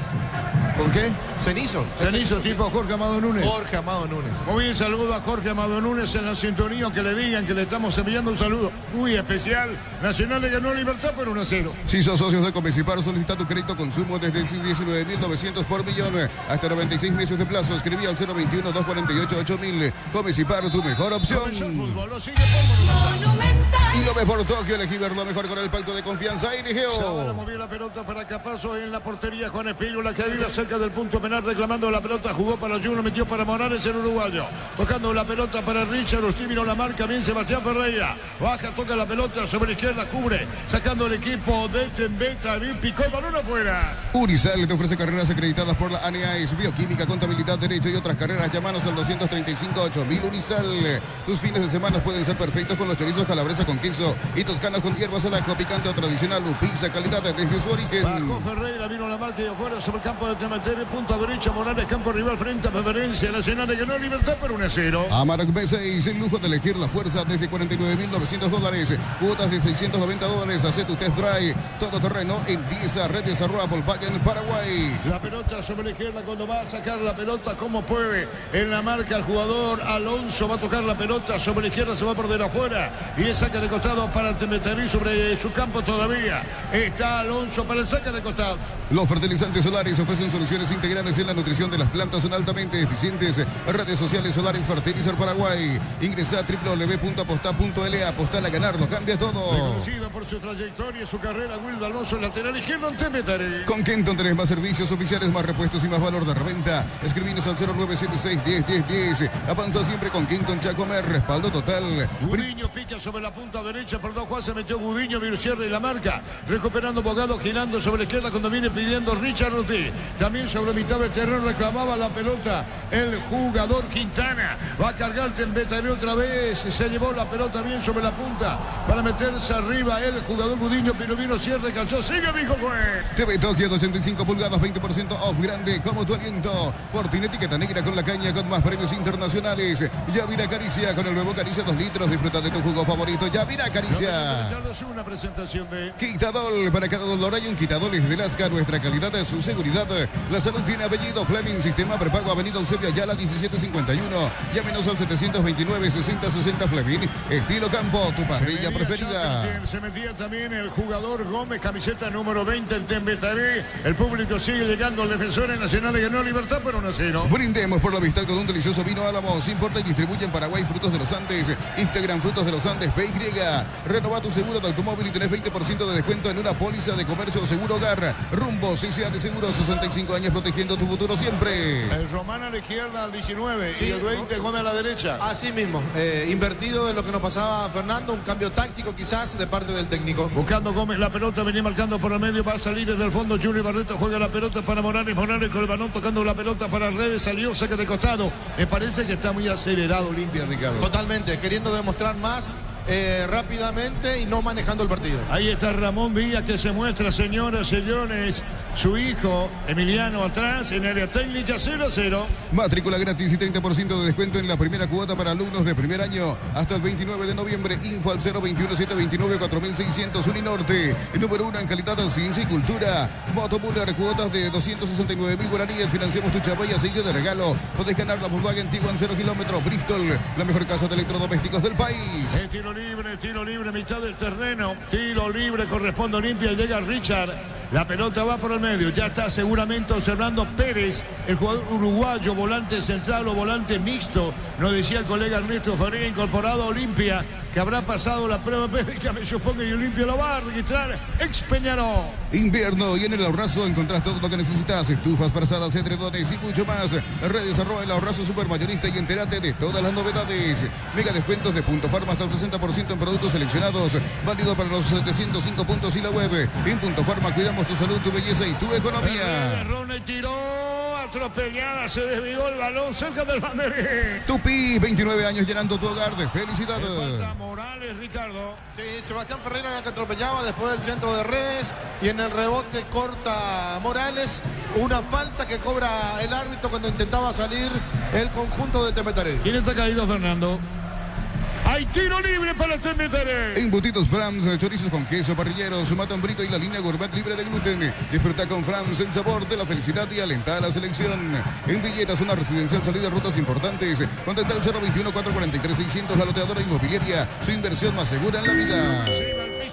¿Con qué? Cenizo. Cenizo tipo Jorge Amado Núñez. Jorge Amado Núñez. Muy bien, saludo a Jorge Amado Núñez en la sintonía, que le digan que le estamos enviando un saludo muy especial. Nacional le ganó a Libertad por 1-0. Si sos socios de Comecipar, solicita tu crédito consumo desde 19.900 por millón hasta 96 meses de plazo. Escribí al 021-248-8000. Comecipar, tu mejor opción. Fútbol, lo sigue por Monumental. Y lo ve por Tokio, elegí ver lo mejor con el pacto de confianza, eligió. Ahora movió la pelota para Capazo en la portería. Juan Espínola, que vive cerca del punto penal, reclamando la pelota, jugó para Juno, metió para Morales, el uruguayo. Tocando la pelota para Richard, Ustimino la marca, bien Sebastián Ferreira. Baja, toca la pelota sobre la izquierda, cubre, sacando el equipo de Tembeta, bien picó el balón afuera. Urizal te ofrece carreras acreditadas por la ANEAES, bioquímica, contabilidad, derecho y otras carreras. Llámanos al 235-8000. Urizal, tus fines de semana pueden ser perfectos con los chorizos calabresa con queso y toscanas con hierbas al ajo, picante o tradicional, pizza, calidad desde su origen. Bajó Ferreira, vino la marca y afuera sobre el campo de Temetere, punta derecha, Morales, campo rival frente a Preferencia. Nacional le ganó Libertad por 1-0. Amarok B6, el lujo de elegir la fuerza desde $49.900. Cuotas de $690. Hacé tu test drive, todo terreno en 10 redes arroba Volkswagen Paraguay. La pelota sobre la izquierda cuando va a sacar la pelota, como puede. En la marca el jugador Alonso va a tocar la pelota sobre la izquierda, se va a perder afuera. Y es saque de costado para el Temeterí sobre su campo todavía. Está Alonso para el saque de costado. Los fertilizantes solares ofrecen soluciones integrales en la nutrición de las plantas, son altamente eficientes. Redes sociales Solares Fertilizer Paraguay. Ingresa a www.aposta.la. Apostar a ganar, lo cambia todo. Reconocido por su trayectoria y su carrera, Wildo Alonso, lateral izquierdo en Temetere. Con Kenton tenés más servicios oficiales, más repuestos y más valor de reventa. Escribinos al 0976-101010. Avanza siempre con Kenton Chacomer, respaldo total. Gudiño pica sobre la punta derecha, perdón, Juan, se metió Gudiño, Vircierre y la marca. Recuperando Bogado, girando sobre la izquierda cuando viene pidiendo Richard Ortiz. También sobre mitad de terreno reclamaba la pelota el jugador Quintana. Va a cargar Tembetaré otra vez. Se llevó la pelota bien sobre la punta para meterse arriba el jugador Gudiño, pero vino cierre, cayó. Sigue, mijo, juez. TV Tokio, 85 pulgadas, 20% off, grande como tu aliento. Fortin, etiqueta negra con la caña, con más premios internacionales. Yavira Caricia, con el nuevo Caricia 2 litros. Disfruta de tu jugo favorito. Yavira Caricia. Una presentación de Quitadol, para cada dolor hay un Quitadol de Lasca, nuestra calidad, su seguridad. La salud tiene apellido Fleming, sistema prepago, avenida Eusebio Ayala 1751. Llámenos al 729-6060 Fleming. Estilo campo, tu parrilla preferida. Se metía también el jugador Gómez, camiseta número 20 en Tembetaré. El público sigue llegando al defensor nacional, ganó Libertad por 1-0. Brindemos por la amistad con un delicioso vino Álamos. Importa y distribuye en Paraguay Frutos de los Andes. Instagram Frutos de los Andes PY. Renova tu seguro de automóvil y tenés 20% de descuento en una póliza de comercio o seguro hogar. Rumbo CCA de Seguros, 65 años protegiendo tu futuro siempre. El Román a la izquierda al 19 y el 20 Gómez a la derecha. Así mismo, invertido de lo que nos pasaba Fernando, un cambio táctico quizás de parte del técnico. Buscando Gómez la pelota, venía marcando por el medio, va a salir desde el fondo. Junior Barreto juega la pelota para Morales, Morales con el balón tocando la pelota para Redes, salió, saque de costado. Me parece que está muy acelerado Olimpia, Ricardo. Totalmente, queriendo demostrar más rápidamente y no manejando el partido. Ahí está Ramón Villa que se muestra, señoras, señores. su hijo Emiliano atrás en área técnica 0-0. Matrícula gratis y 30% de descuento en la primera cuota para alumnos de primer año hasta el 29 de noviembre. Info al 021-729-4600 Uninorte. El número 1 en calidad, ciencia y cultura. Motobuller, cuotas de 269.000 guaraníes. Financiamos tu chapa y aceite de regalo. Podés ganar la Volkswagen Tiguan 0 kilómetros. Bristol, la mejor casa de electrodomésticos del país. Tiro libre, mitad del terreno. Tiro libre, corresponde a Olimpia. Llega Richard. La pelota va por el medio. Ya está seguramente observando Pérez, el jugador uruguayo, volante central o volante mixto. Nos decía el colega Ernesto Faría, incorporado a Olimpia, que habrá pasado la prueba médica, me supongo, y Olimpia lo va a registrar. Ex Peñarol. Invierno y en el Ahorrazo encontrás todo lo que necesitas. Estufas, frazadas, edredones y mucho más. Redes @ el Ahorrazo Supermayorista y entérate de todas las novedades. Mega descuentos de Punto Farma hasta el 60% en productos seleccionados. Válido para los 705 puntos y la web. En Punto Farma cuidamos tu salud, tu belleza y tu economía. Ronald tiró, atropellada, se desvió el balón cerca del banderín. Tupi, 29 años llenando tu hogar de felicidad. Falta Morales, Ricardo. Sí, Sebastián Ferreira era el que atropellaba después del centro de Redes y en el rebote corta Morales. Una falta que cobra el árbitro cuando intentaba salir el conjunto de Temetaré. ¿Quién está caído, Fernando? Hay tiro libre para Temetaré. Embutidos Frams, chorizos con queso, parrilleros, matambrito y la línea gourmet libre de gluten. Disfruta con Frams el sabor de la felicidad y alenta a la selección. En Villetas, una residencial, salida de rutas importantes. Contacta al 021-443-600, la loteadora inmobiliaria. Su inversión más segura en la vida. El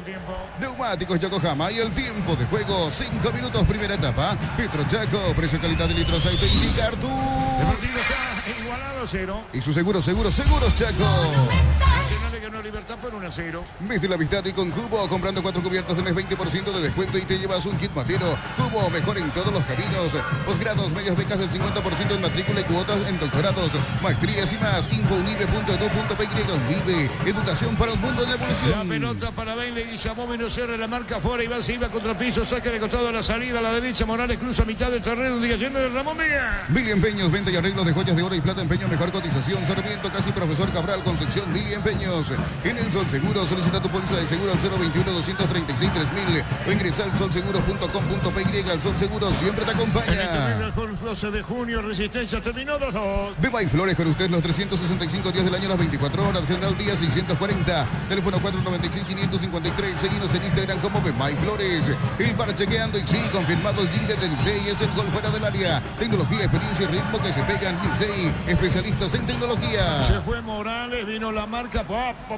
tiempo. Neumáticos Yokohama y el tiempo de juego 5 minutos, primera etapa. Petro Chaco, precio calidad de litros aceite y Cartu. El partido está igualado a 0. Y su seguros Chaco. Nacional ganó Libertad por 1-0. Mes de la amistad y con Cubo, comprando 4 cubiertos tenés 20% de descuento y te llevas un kit matero. Cubo, mejor en todos los caminos. Posgrados, medias becas del 50% en matrícula y cuotas en doctorados, maestrías y más. Info.unive.edu.py. Unive, educación para un mundo en evolución. La pelota para Bailey, Guillamón no cierra la marca afuera. Iván se iba contra el piso, saca de costado a la salida a la derecha. Morales cruza mitad del terreno, Díaz lleno de Ramón Díaz. Mili Empeños, venta y arreglo de joyas de oro y plata, empeño, mejor cotización. Sarmiento, casi Profesor Cabral, Concepción, Mili Empeños. En el Sol Seguro, solicita tu póliza de seguro al 021-236-3000 o ingresa al solseguro.com.py. El Sol Seguro siempre te acompaña. El 12 de junio, Resistencia terminó 2-2. Beba y Flores con usted los 365 días del año, las 24 horas. General Día 640, teléfono 496-553. Seguinos en Instagram como Beba y Flores. El bar chequeando y sí, confirmado el Gille de Licey. Es el gol fuera del área. Tecnología, experiencia y ritmo que se pegan. Licey, especialistas en tecnología. Se fue Morales, vino la marca,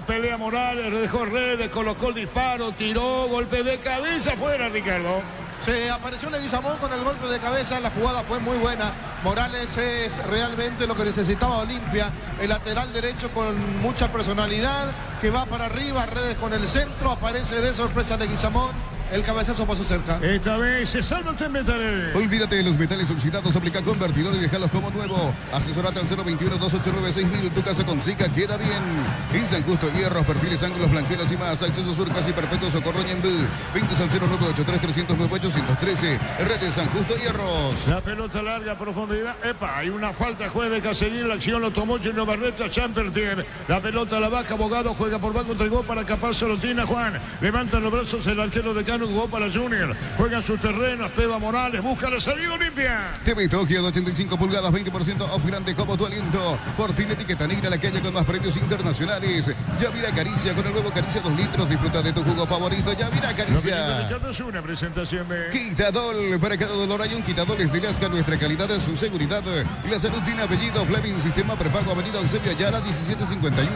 pelea Morales, dejó Redes, colocó el disparo, tiró, golpe de cabeza, fuera Ricardo. Se apareció Leguizamón con el golpe de cabeza, la jugada fue muy buena. Morales es realmente lo que necesitaba Olimpia, el lateral derecho con mucha personalidad, que va para arriba, Redes con el centro, aparece de sorpresa Leguizamón. El cabezazo pasó cerca. Esta vez se salva el Temetaré. Olvídate de los metales oxidados, aplica convertidor y déjalos como nuevo. Asesorate al 021-289-6000. Tu casa con Zika queda bien. En San Justo, hierros, perfiles, ángulos, blanqueras y más. Acceso sur, casi perfecto, Socorro Ñembú. 20 al 0983-309-813. Redes San Justo, hierros. La pelota larga, profundidad. Epa, hay una falta, juez de seguir la acción, lo tomó Gino Barreto, Champertier. La pelota la baja, Abogado, juega por banco, entregó para Capaz, Solotina, Juan. Levanta los brazos el arquero de Cano, jugó para Junior. Juega en sus terrenos, Peba Morales, busca la salida Olimpia. TV Tokio de 85 pulgadas, 20% off grande como tu aliento. Fortín etiqueta negra, la calle con más premios internacionales. Yavira Caricia, con el nuevo Caricia 2 litros. Disfruta de tu jugo favorito, Yavira Caricia. Es una presentación de Quitadol, para cada dolor hay un Quitadol. Es de Lasca, nuestra calidad es su seguridad. Y la salud tiene apellido. Fleming, sistema prepago, avenida Eusebio Ayala, 1751.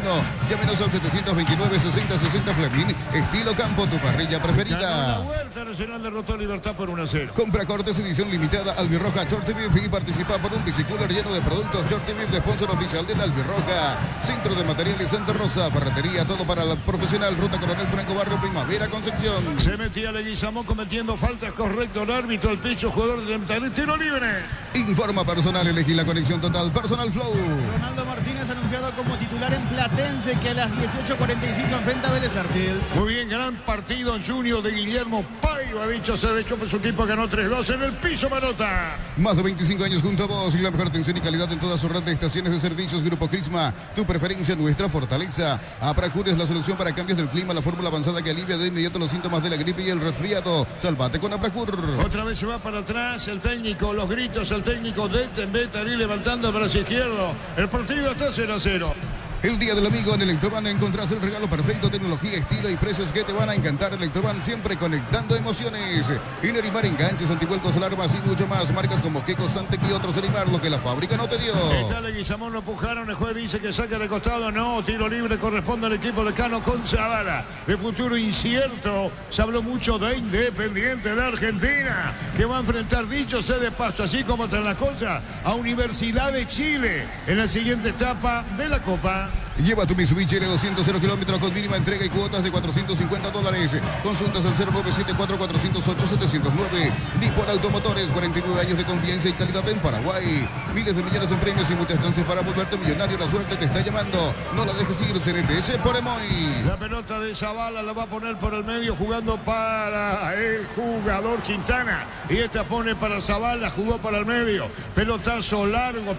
Llámenos al 729-6060 Fleming. Estilo campo, tu parrilla preferida. La Vuelta Nacional derrotó a Libertad por 1-0. Compra cortes edición limitada Albirroja Short TV y participa por un bicicooler lleno de productos Short TV de sponsor oficial de la Albirroja. Centro de Materiales Santa Rosa, ferretería, todo para la profesional. Ruta Coronel Franco Barrio, Primavera, Concepción. Se metía Leguizamón cometiendo faltas, correcto el árbitro, el pecho, jugador de Temetaré, tiro libre. Informa Personal, elegí la conexión total. Personal Flow. Ronaldo Martínez anunciado como titular en Platense, que a las 18:45 enfrenta a Vélez Arfield. Muy bien, gran partido en Junior de Guillermo Paiva. Dicho sea de hecho, pues su equipo ganó 3-2 en el piso, Marota. Más de 25 años junto a vos y la mejor atención y calidad en toda su red de estaciones de servicios. Grupo Crisma, tu preferencia, nuestra fortaleza. Apracur es la solución para cambios del clima, la fórmula avanzada que alivia de inmediato los síntomas de la gripe y el resfriado. Salvate con Apracur. Otra vez se va para atrás el técnico, los gritos, el técnico de Tembetarí levantando el brazo izquierdo. El partido está 0-0. El Día del Amigo en Electroban encontrás el regalo perfecto, tecnología, estilo y precios que te van a encantar. Electroban, siempre conectando emociones. Inerimar, enganches, antivuelcos, alarmas y mucho más. Marcas como Keko, Santec y otros. Erimar, lo que la fábrica no te dio. Está Leguizamón, lo empujaron. El juez dice que saca de costado. No, tiro libre corresponde al equipo de Cano con Zavala. De futuro incierto. Se habló mucho de Independiente de Argentina, que va a enfrentar, dicho sea de paso, así como está la cosa, a Universidad de Chile en la siguiente etapa de la Copa. Lleva tu Mitsubishi L200 0 kilómetros con mínima entrega y cuotas de $450. Consultas al 0974-408-709. Nippon Automotores, 49 años de confianza y calidad en Paraguay. Miles de millones en premios y muchas chances para volverte millonario. La suerte te está llamando. No la dejes ir, CNTS por Emoy. La pelota de Zavala la va a poner por el medio, jugando para el jugador Quintana. Y esta pone para Zavala, jugó para el medio. Pelotazo largo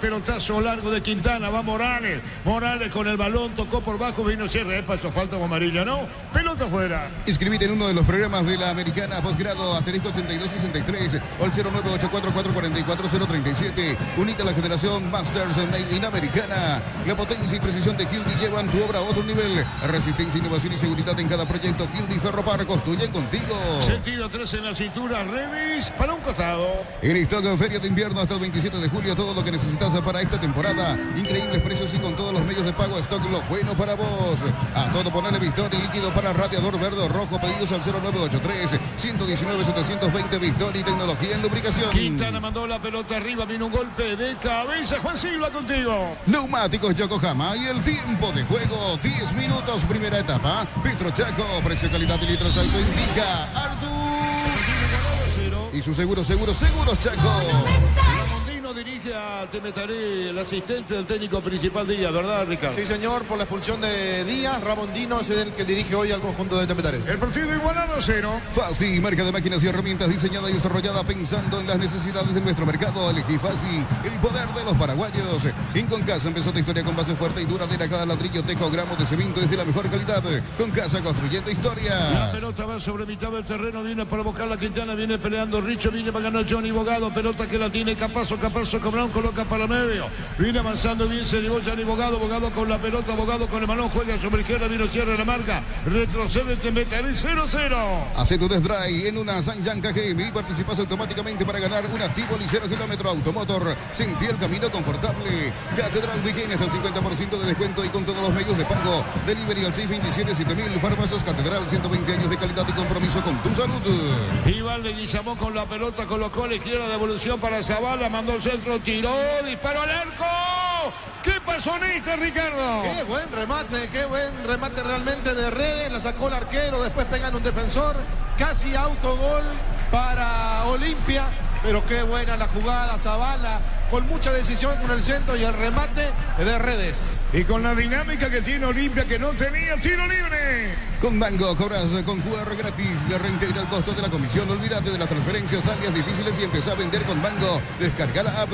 de Quintana. Va Morales. Morales con el balón, tocó por bajo, vino cierre, pasó falta o amarilla, ¿no? Pelota fuera. Inscribite en uno de los programas de la Americana Posgrado, asterisco 8263 o el 0984444037. Unite a la generación Masters Made in Americana. La potencia y precisión de Gildy llevan tu obra a otro nivel. Resistencia, innovación y seguridad en cada proyecto. Gildy Ferropar construye contigo. Sentido 3 en la cintura, revis para un costado. En Stock, feria de invierno hasta el 27 de julio, todo lo que necesitas para esta temporada. Increíbles precios y con todos los medios de pago. Stock, lo bueno para vos. A todo ponerle Victoria y líquido para radiador verde o rojo. Pedidos al 0983-119-720. Victoria y tecnología en lubricación. Quintana mandó la pelota arriba, vino un golpe de cabeza. Juan Silva contigo. Neumáticos Yokohama y el tiempo de juego, 10 minutos, primera etapa. Petro Chaco, precio, calidad y litros alto indica Artur. Y su seguro Chaco. Dirige a Temetaré, el asistente del técnico principal Díaz, ¿verdad, Ricardo? Sí, señor, por la expulsión de Díaz, Ramondino es el que dirige hoy al conjunto de Temetaré. El partido igualado a 0. Fasi, marca de máquinas y herramientas diseñada y desarrollada pensando en las necesidades de nuestro mercado. Elegí Fasi, el poder de los paraguayos. Inconcasa empezó tu historia con base fuerte y duradera. Cada ladrillo, tejo, gramos de cemento es de la mejor calidad. Concasa, construyendo historia. La pelota va sobre mitad del terreno, viene para buscar la Quintana, viene peleando Richo, viene para ganar Johnny Bogado. Pelota que la tiene Capazo Cobrón, coloca para medio, viene avanzando bien, se llevó Gianni Bogado con la pelota, Bogado con el balón, juega sobre izquierda, vino cierra la marca, retrocede Temetaré 0-0. Hace tu test drive en una Sanyang KGM y participas automáticamente para ganar un Tivoli 0 kilómetro automotor. Sentí el camino confortable. Catedral Weekend hasta el 50% de descuento y con todos los medios de pago. Delivery al 627-7000. Farmacias Catedral, 120 años de calidad y compromiso con tu salud. Iván Leguizamón con la pelota, colocó a la izquierda, devolución para Zavala, mandó el centro, tiró, disparó al arco. ¿Qué pasó en este, Ricardo? Qué buen remate realmente de Redes, la sacó el arquero, después pegan un defensor, casi autogol para Olimpia, pero qué buena la jugada, Zavala, con mucha decisión con el centro y el remate de Redes. Y con la dinámica que tiene Olimpia, que no tenía tiro libre. Con Mango cobras con QR gratis de reintegra el costo de la comisión. Olvídate de las transferencias, áreas difíciles y empezá a vender con Mango. Descarga la app.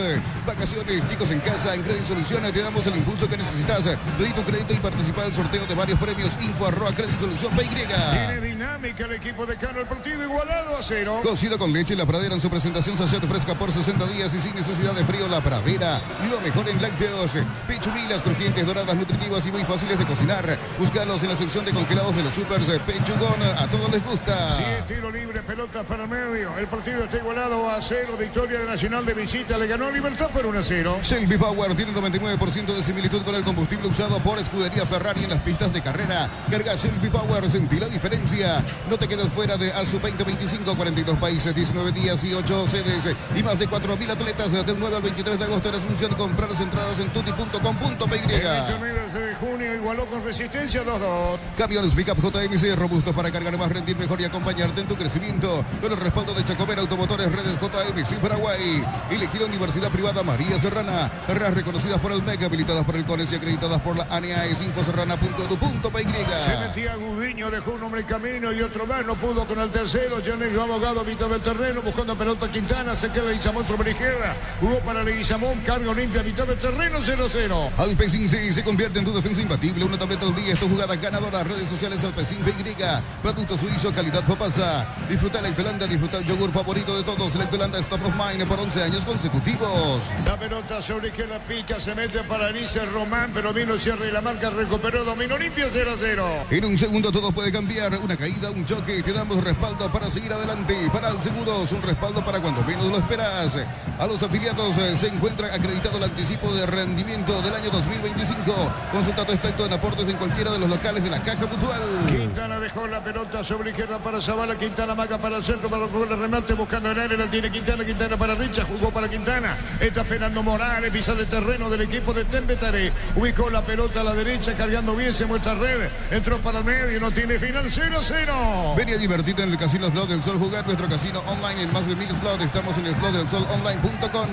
Vacaciones, chicos en casa, en Credit Soluciones te damos el impulso que necesitas. Pedí tu crédito y participa del sorteo de varios premios. Info@Credit Solución PY. Tiene dinámica el equipo de Cano, el partido igualado a 0. Cocido con leche La Pradera en su presentación sachet fresca por 60 días y sin necesidad de frío. La Pradera, lo mejor en lácteos. Pechuguilas crujientes, doradas, nutritivas y muy fáciles de cocinar. Búscalos en la sección de congelados de los supers. Pechugón, a todos les gusta. Sí, tiro libre, pelota para el medio. El partido está igualado a 0. Victoria de Nacional de visita, le ganó Libertad por 1-0. Shelby Power tiene 99% de similitud con el combustible usado por Escudería Ferrari en las pistas de carrera. Carga Shelby Power, sentí la diferencia. No te quedes fuera de ASU 2025, 42 países, 19 días y 8 sedes y más de 4.000 atletas del 9 al 20. 23 de agosto en Asunción. Comprar las entradas en tuti.com.py. El 29 de junio igualó con Resistencia 2-2. Camiones Pickup JMC, robustos para cargar más, rendir mejor y acompañarte en tu crecimiento. Con el respaldo de Chacomera Automotores, Redes JMC Paraguay. Elegir la Universidad Privada María Serrana. Carreras reconocidas por el MEC, habilitadas por el CONES y acreditadas por la ANEAES. Infoserrana.edu.py. Se metía Gudiño, dejó un hombre en camino y otro más. No pudo con el tercero. Ya le dio abogado a mitad del terreno, buscando pelota Quintana. Se queda Leguizamón sobre la izquierda. Jugó para Leguizamón, carga limpia a mitad del terreno, 0-0. Alpecin C se convierte en tu defensa imbatible. Una tableta al día, es tu jugada ganadora. Redes sociales Alpecin PY. Producto suizo, calidad Popasa. Disfruta la Lactolanda, disfruta el yogur favorito de todos. Lactolanda es top of mind por 11 años consecutivos. La pelota sobre izquierda pica, se mete para Nice Román, pero vino cierre y la marca recuperó dominio limpio, 0-0. En un segundo todo puede cambiar. Una caída, un choque. Te damos respaldo para seguir adelante. Para el Seguros, un respaldo para cuando menos lo esperas. A los afiliados se encuentra acreditado el anticipo de rendimiento del año 2025. Consulta tu extracto en aportes en cualquiera de los locales de la Caja Mutual. Quintana dejó la pelota sobre izquierda para Zavala. Quintana maga para el centro para coger el remate buscando el área. La tiene Quintana. Quintana para Richa. Jugó para Quintana. Está esperando Morales. Pisa de terreno del equipo de Tembetaré. Ubicó la pelota a la derecha. Cargando bien. Se muestra red. Entró para el medio. No tiene final. 0-0. Ven a divertirte en el Casino Slot del Sol. Jugar nuestro casino online en más de 1000 slots. Estamos en el slotdelsolonline.com.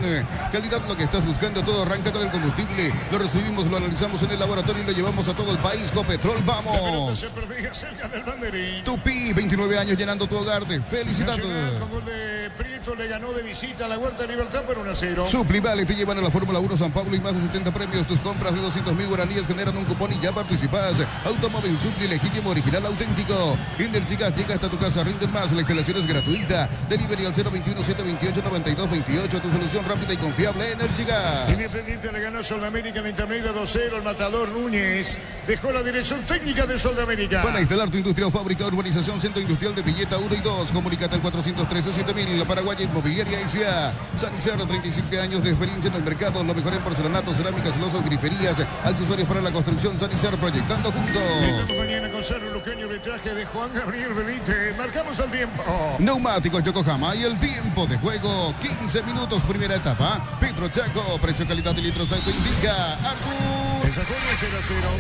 Calidad lo que estás buscando. Todo arranca con el combustible. Lo recibimos, lo analizamos en el laboratorio y lo llevamos a todo el país. Copetrol, vamos. Se perfila cerca del banderín. Tupi, 29 años llenando tu hogar de felicidad. Nacional, con gol de Prieto, le ganó de visita a la Huerta de Libertad por 1-0. Suplivale te llevan a la Fórmula 1 San Pablo y más de 70 premios. Tus compras de 200.000 guaraníes generan un cupón y ya participas. Automóvil Supli, legítimo, original, auténtico. Energigas llega hasta tu casa, rinden más. La instalación es gratuita. Delivery al 021-728-9228. Tu solución rápida y confiable, Energigas. Independiente le ganó Sol de América en la intermedia 2-0. El matador Núñez dejó la dirección técnica de Sol de América. Para instalar tu industria o fábrica, urbanización, centro industrial de Villeta 1 y 2. Comunicate al 413-7000. La Paraguaya Inmobiliaria S.A. San Isidro, 37 años de experiencia en el mercado. Lo mejor en porcelanato, cerámicas, losos, griferías, accesorios para la construcción. San Isidro, proyectando juntos. Esta mañana con Cerro Luqueño, arbitraje de Juan Gabriel Benítez. Marcamos el tiempo. Neumáticos Yokohama y el tiempo de juego. 15 minutos, primera etapa. Petro Chaco, precio, calidad y litros auto indica.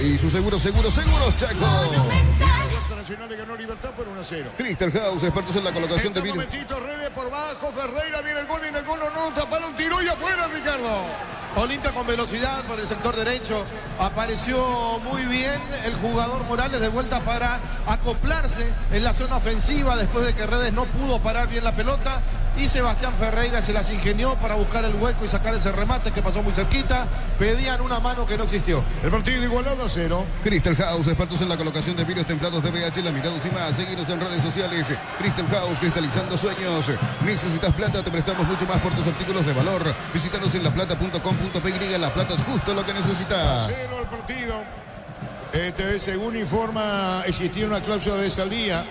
Y su seguros Chaco. Nacional le ganó Libertad por 1-0. Crystal House, expertos en la colocación de vino. Momentito, redes por bajo, Ferreira viene el gol y en el gol no tapa un tiro y afuera, Ricardo. Olimpia con velocidad por el sector derecho. Apareció muy bien el jugador Morales de vuelta para acoplarse en la zona ofensiva después de que Redes no pudo parar bien la pelota. Y Sebastián Ferreira se las ingenió para buscar el hueco y sacar ese remate que pasó muy cerquita. Pedían una mano que no existió. El partido igualado a 0. Crystal House, expertos en la colocación de vidrios templados de BH, laminados y más. Seguinos en redes sociales. Crystal House, cristalizando sueños. Necesitas plata, te prestamos mucho más por tus artículos de valor. Visítanos en laplata.com.py. La Plata es justo lo que necesitas. 0 el partido. Según informa, existiría una cláusula de salida.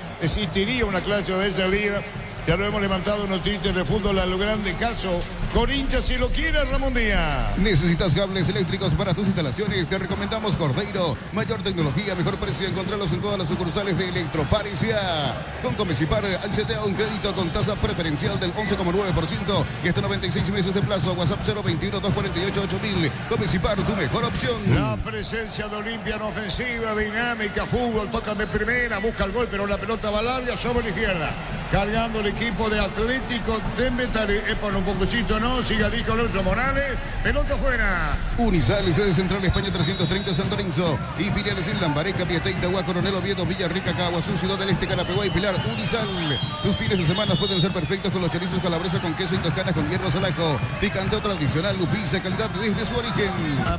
Ya lo hemos levantado noticias de fútbol a lo grande caso. Corinthians, si lo quiere, Ramón Díaz. Necesitas cables eléctricos para tus instalaciones. Te recomendamos Cordeiro. Mayor tecnología, mejor precio. Encontrarlos en todas las sucursales de Electroparesia. Con Comecipar, accede a un crédito con tasa preferencial del 11,9% y hasta 96 meses de plazo. WhatsApp 021-248-8000. Comecipar, tu mejor opción. La presencia de Olimpia en ofensiva, dinámica, fútbol, tocan de primera, busca el gol, pero la pelota va larga sobre la izquierda. Cargando el equipo de Atlético Tembetaré. Por un poquito, ¿no? Siga dijo el otro Morales. Pelota fuera. Unisal, sede central España 330 San Lorenzo. Y filiales en Lambaré, Capiatá, Itagua, Coronel Oviedo, Villarrica, Caguazú, Ciudad del Este, Carapeguá y Pilar. Unisal. Tus fines de semana pueden ser perfectos con los chorizos calabresa con queso y toscanas con hierbas al ajo. Picante tradicional, Lupiza, calidad desde su origen.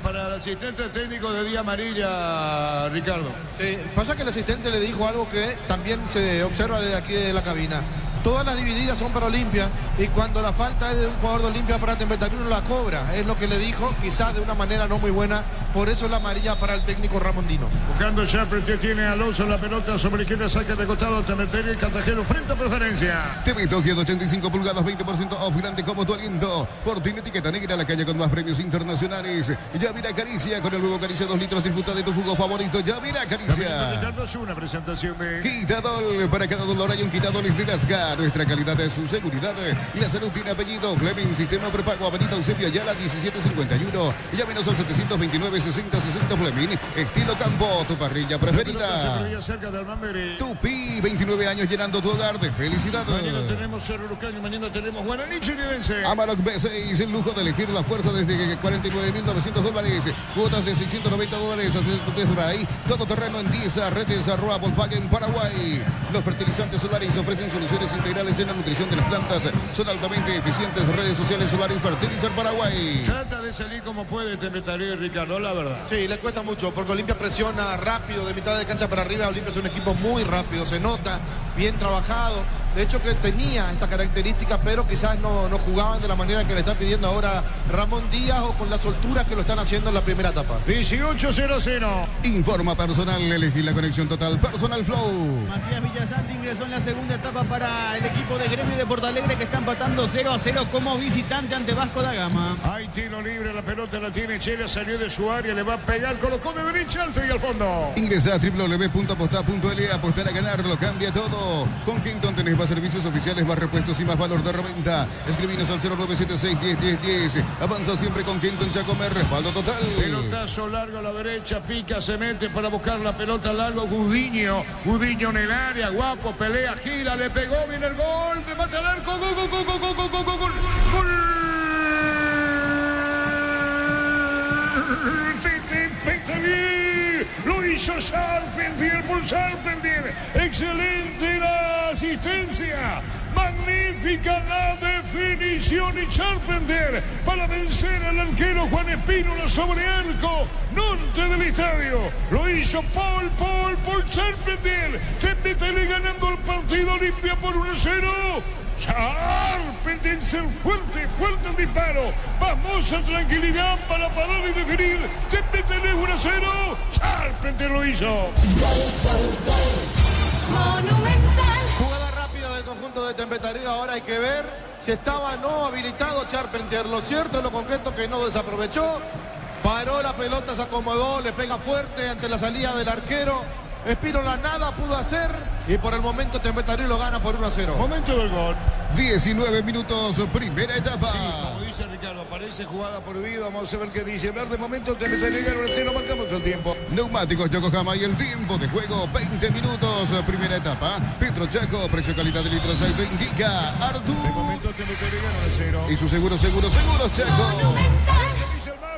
Para el asistente técnico de Día Amarilla, Ricardo. Sí, pasa que el asistente le dijo algo que también se observa desde aquí de la cabina. Todas las divididas son para Olimpia y cuando la falta es de un jugador de Olimpia para Tembetaré no la cobra. Es lo que le dijo, quizás de una manera no muy buena. Por eso es la amarilla para el técnico Ramondino. Buscando Chapre, tiene a Alonso la pelota sobre la izquierda, saca de costado Tembetaré y Cartagena frente a preferencia. TV Tokio de 85 pulgadas, 20% off, grande como tu aliento. Fortín etiqueta negra, la calle con más premios internacionales. Yavira Caricia, con el nuevo Caricia 2 litros, disfruta de tu jugo favorito. Yavira Caricia. Una presentación de Quitadol, para cada dolor hay un Quitadol de las gas. Indica nuestra calidad de su seguridad. La salud tiene apellido. Fleming, sistema prepago, Avenida Eusebio Ayala, 1751. Llámenos al 729-6060 Fleming. Estilo campo, tu parrilla preferida. Tupi, 29 años llenando tu hogar de felicidad. Mañana tenemos Cerro Lucaño, mañana tenemos Guaraní Chiridense. Amarok B6, el lujo de elegir la fuerza desde $49.900. Cuotas de $690. Haces tu test drive. Todo terreno en 10 redes arroba Volkswagen Paraguay. Los fertilizantes Solaris ofrecen soluciones integrales en la nutrición de las plantas. Son altamente eficientes. Redes sociales Solaris Fertilizar Paraguay. Trata de salir como puede, te meteré, Ricardo, la verdad. Sí, le cuesta mucho porque Olimpia presiona rápido de mitad de cancha para arriba. Olimpia es un equipo muy rápido, se nota, bien trabajado. De hecho que tenía estas características, pero quizás no jugaban de la manera que le está pidiendo ahora Ramón Díaz o con la soltura que lo están haciendo en la primera etapa. 18-0-0. Informa personal, elegir la conexión total. Personal Flow. Matías Villasante ingresó en la segunda etapa para el equipo de Gremio de Porto Alegre, que está empatando 0-0 como visitante ante Vasco da Gama. Hay tiro libre, la pelota la tiene Chela, salió de su área, le va a pegar, colocó de derecha alto y al fondo. Ingresa a www.apostar.le, apostar a ganarlo, cambia todo. Con Quinton tenés más servicios oficiales, más repuestos y más valor de reventa. Escribinos al 0976-10-10-10. Avanza siempre con Quinton Chacomer, respaldo total. Pelotazo largo a la derecha, pica, se mete para buscar la pelota largo. Gudiño en el área, guapo, pelea, gira, le pegó, viene el gol, de mata al arco, gol. Lo hizo Charpentier por Charpentier. Excelente la asistencia. Magnífica la definición y Charpentier para vencer al arquero Juan Espínola sobre arco norte del estadio. Lo hizo Paul Charpentier. Charpentier ganando el partido Olimpia por 1-0. Charpentier, fuerte el disparo. Famosa tranquilidad para parar y definir. Charpentier 1-0. Charpentier lo hizo. Monumental. Jugada rápida del conjunto de Tempetario. Ahora hay que ver si estaba o no habilitado Charpentier. Lo cierto es lo concreto que no desaprovechó. Paró la pelota, se acomodó, le pega fuerte ante la salida del arquero. Espínola nada pudo hacer y por el momento Tempetario lo gana por 1-0. Momento del gol. 19 minutos, primera etapa. Sí, como dice Ricardo, parece jugada prohibida. Vamos a ver qué dice. Ver de momento Tempetario gana 1-0, marcamos el tiempo. Neumáticos Yokohama y el tiempo de juego, 20 minutos, primera etapa. Petro Chaco, precio calidad de litros aceite indica Artur. De momento Tempetario gana 1-0. Y su seguros Chaco.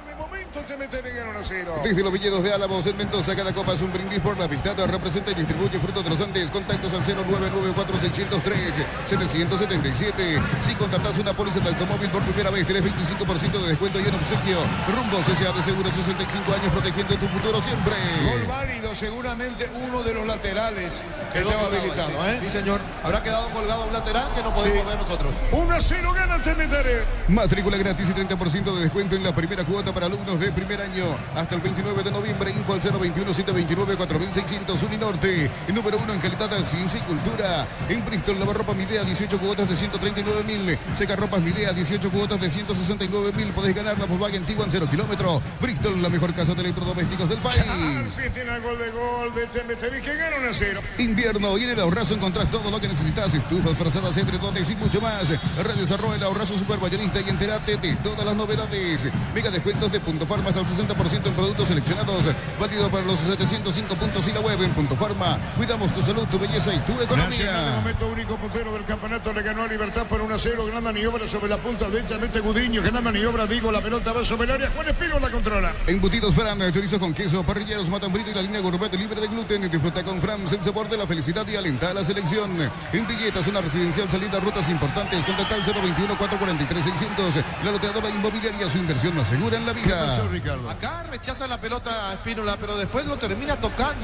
De momento Tempetario gana 1-0. Desde los viñedos de Álamos en Mendoza, cada copa es un brindis por la amistad. Representa y distribuye frutos de los Andes. Contactos al 0994603-777. Si contratas una póliza de automóvil por primera vez, tenés 25% de descuento y un obsequio. Rumbos S.A. de Seguro, 65 años protegiendo tu futuro siempre. Gol válido, seguramente uno de los laterales que estaba habilitado. Sí, señor. Habrá quedado colgado un lateral que no podemos ver nosotros. 1-0 gana Tempetario. Matrícula gratis y 30% de descuento en la primera cuota para alumnos de primer año. Hasta el 29 de noviembre. Info al 021-729-4600. Uninorte, el número 1 en calidad, ciencia y cultura. En Bristol, lavarropa Midea, 18 cuotas de 139.000. Secarropas Midea, 18 cuotas de 169.000. Podés ganar la Volkswagen Tiguan 0 kilómetros. Bristol, la mejor casa de electrodomésticos del país. Tiene gol de Tempetario que gana 1-0. Invierno y en el Ahorrazo encontrás todo lo que necesitas. Estufas, frazadas, edredones y mucho más. Redes arroba el Ahorrazo Super Mayorista y entérate de todas las novedades. Mega descuentos de Punto Farma hasta el 60% en productos seleccionados. Válido para los 705 puntos y la web en Punto Farma. Cuidamos tu salud, tu belleza y tu economía. Nacional, de momento único puntero del campeonato, le ganó a Libertad por 1-0. Gran maniobra sobre la punta derechamente Gudiño. Gran maniobra, digo, la pelota va sobre el área. Juan Espínola la controla. Embutidos Fran, chorizo con queso, parrilleros Matambrito y la línea gourmet libre de gluten. Disfruta con Frams el sabor de la felicidad y alenta a la selección. En Villeta, zona residencial, salida, rutas importantes. Contacta al 021-443-600. La loteadora inmobiliaria, su inversión más segura en la vida. Acá rechaza la pelota a Espínola, pero después lo termina tocando.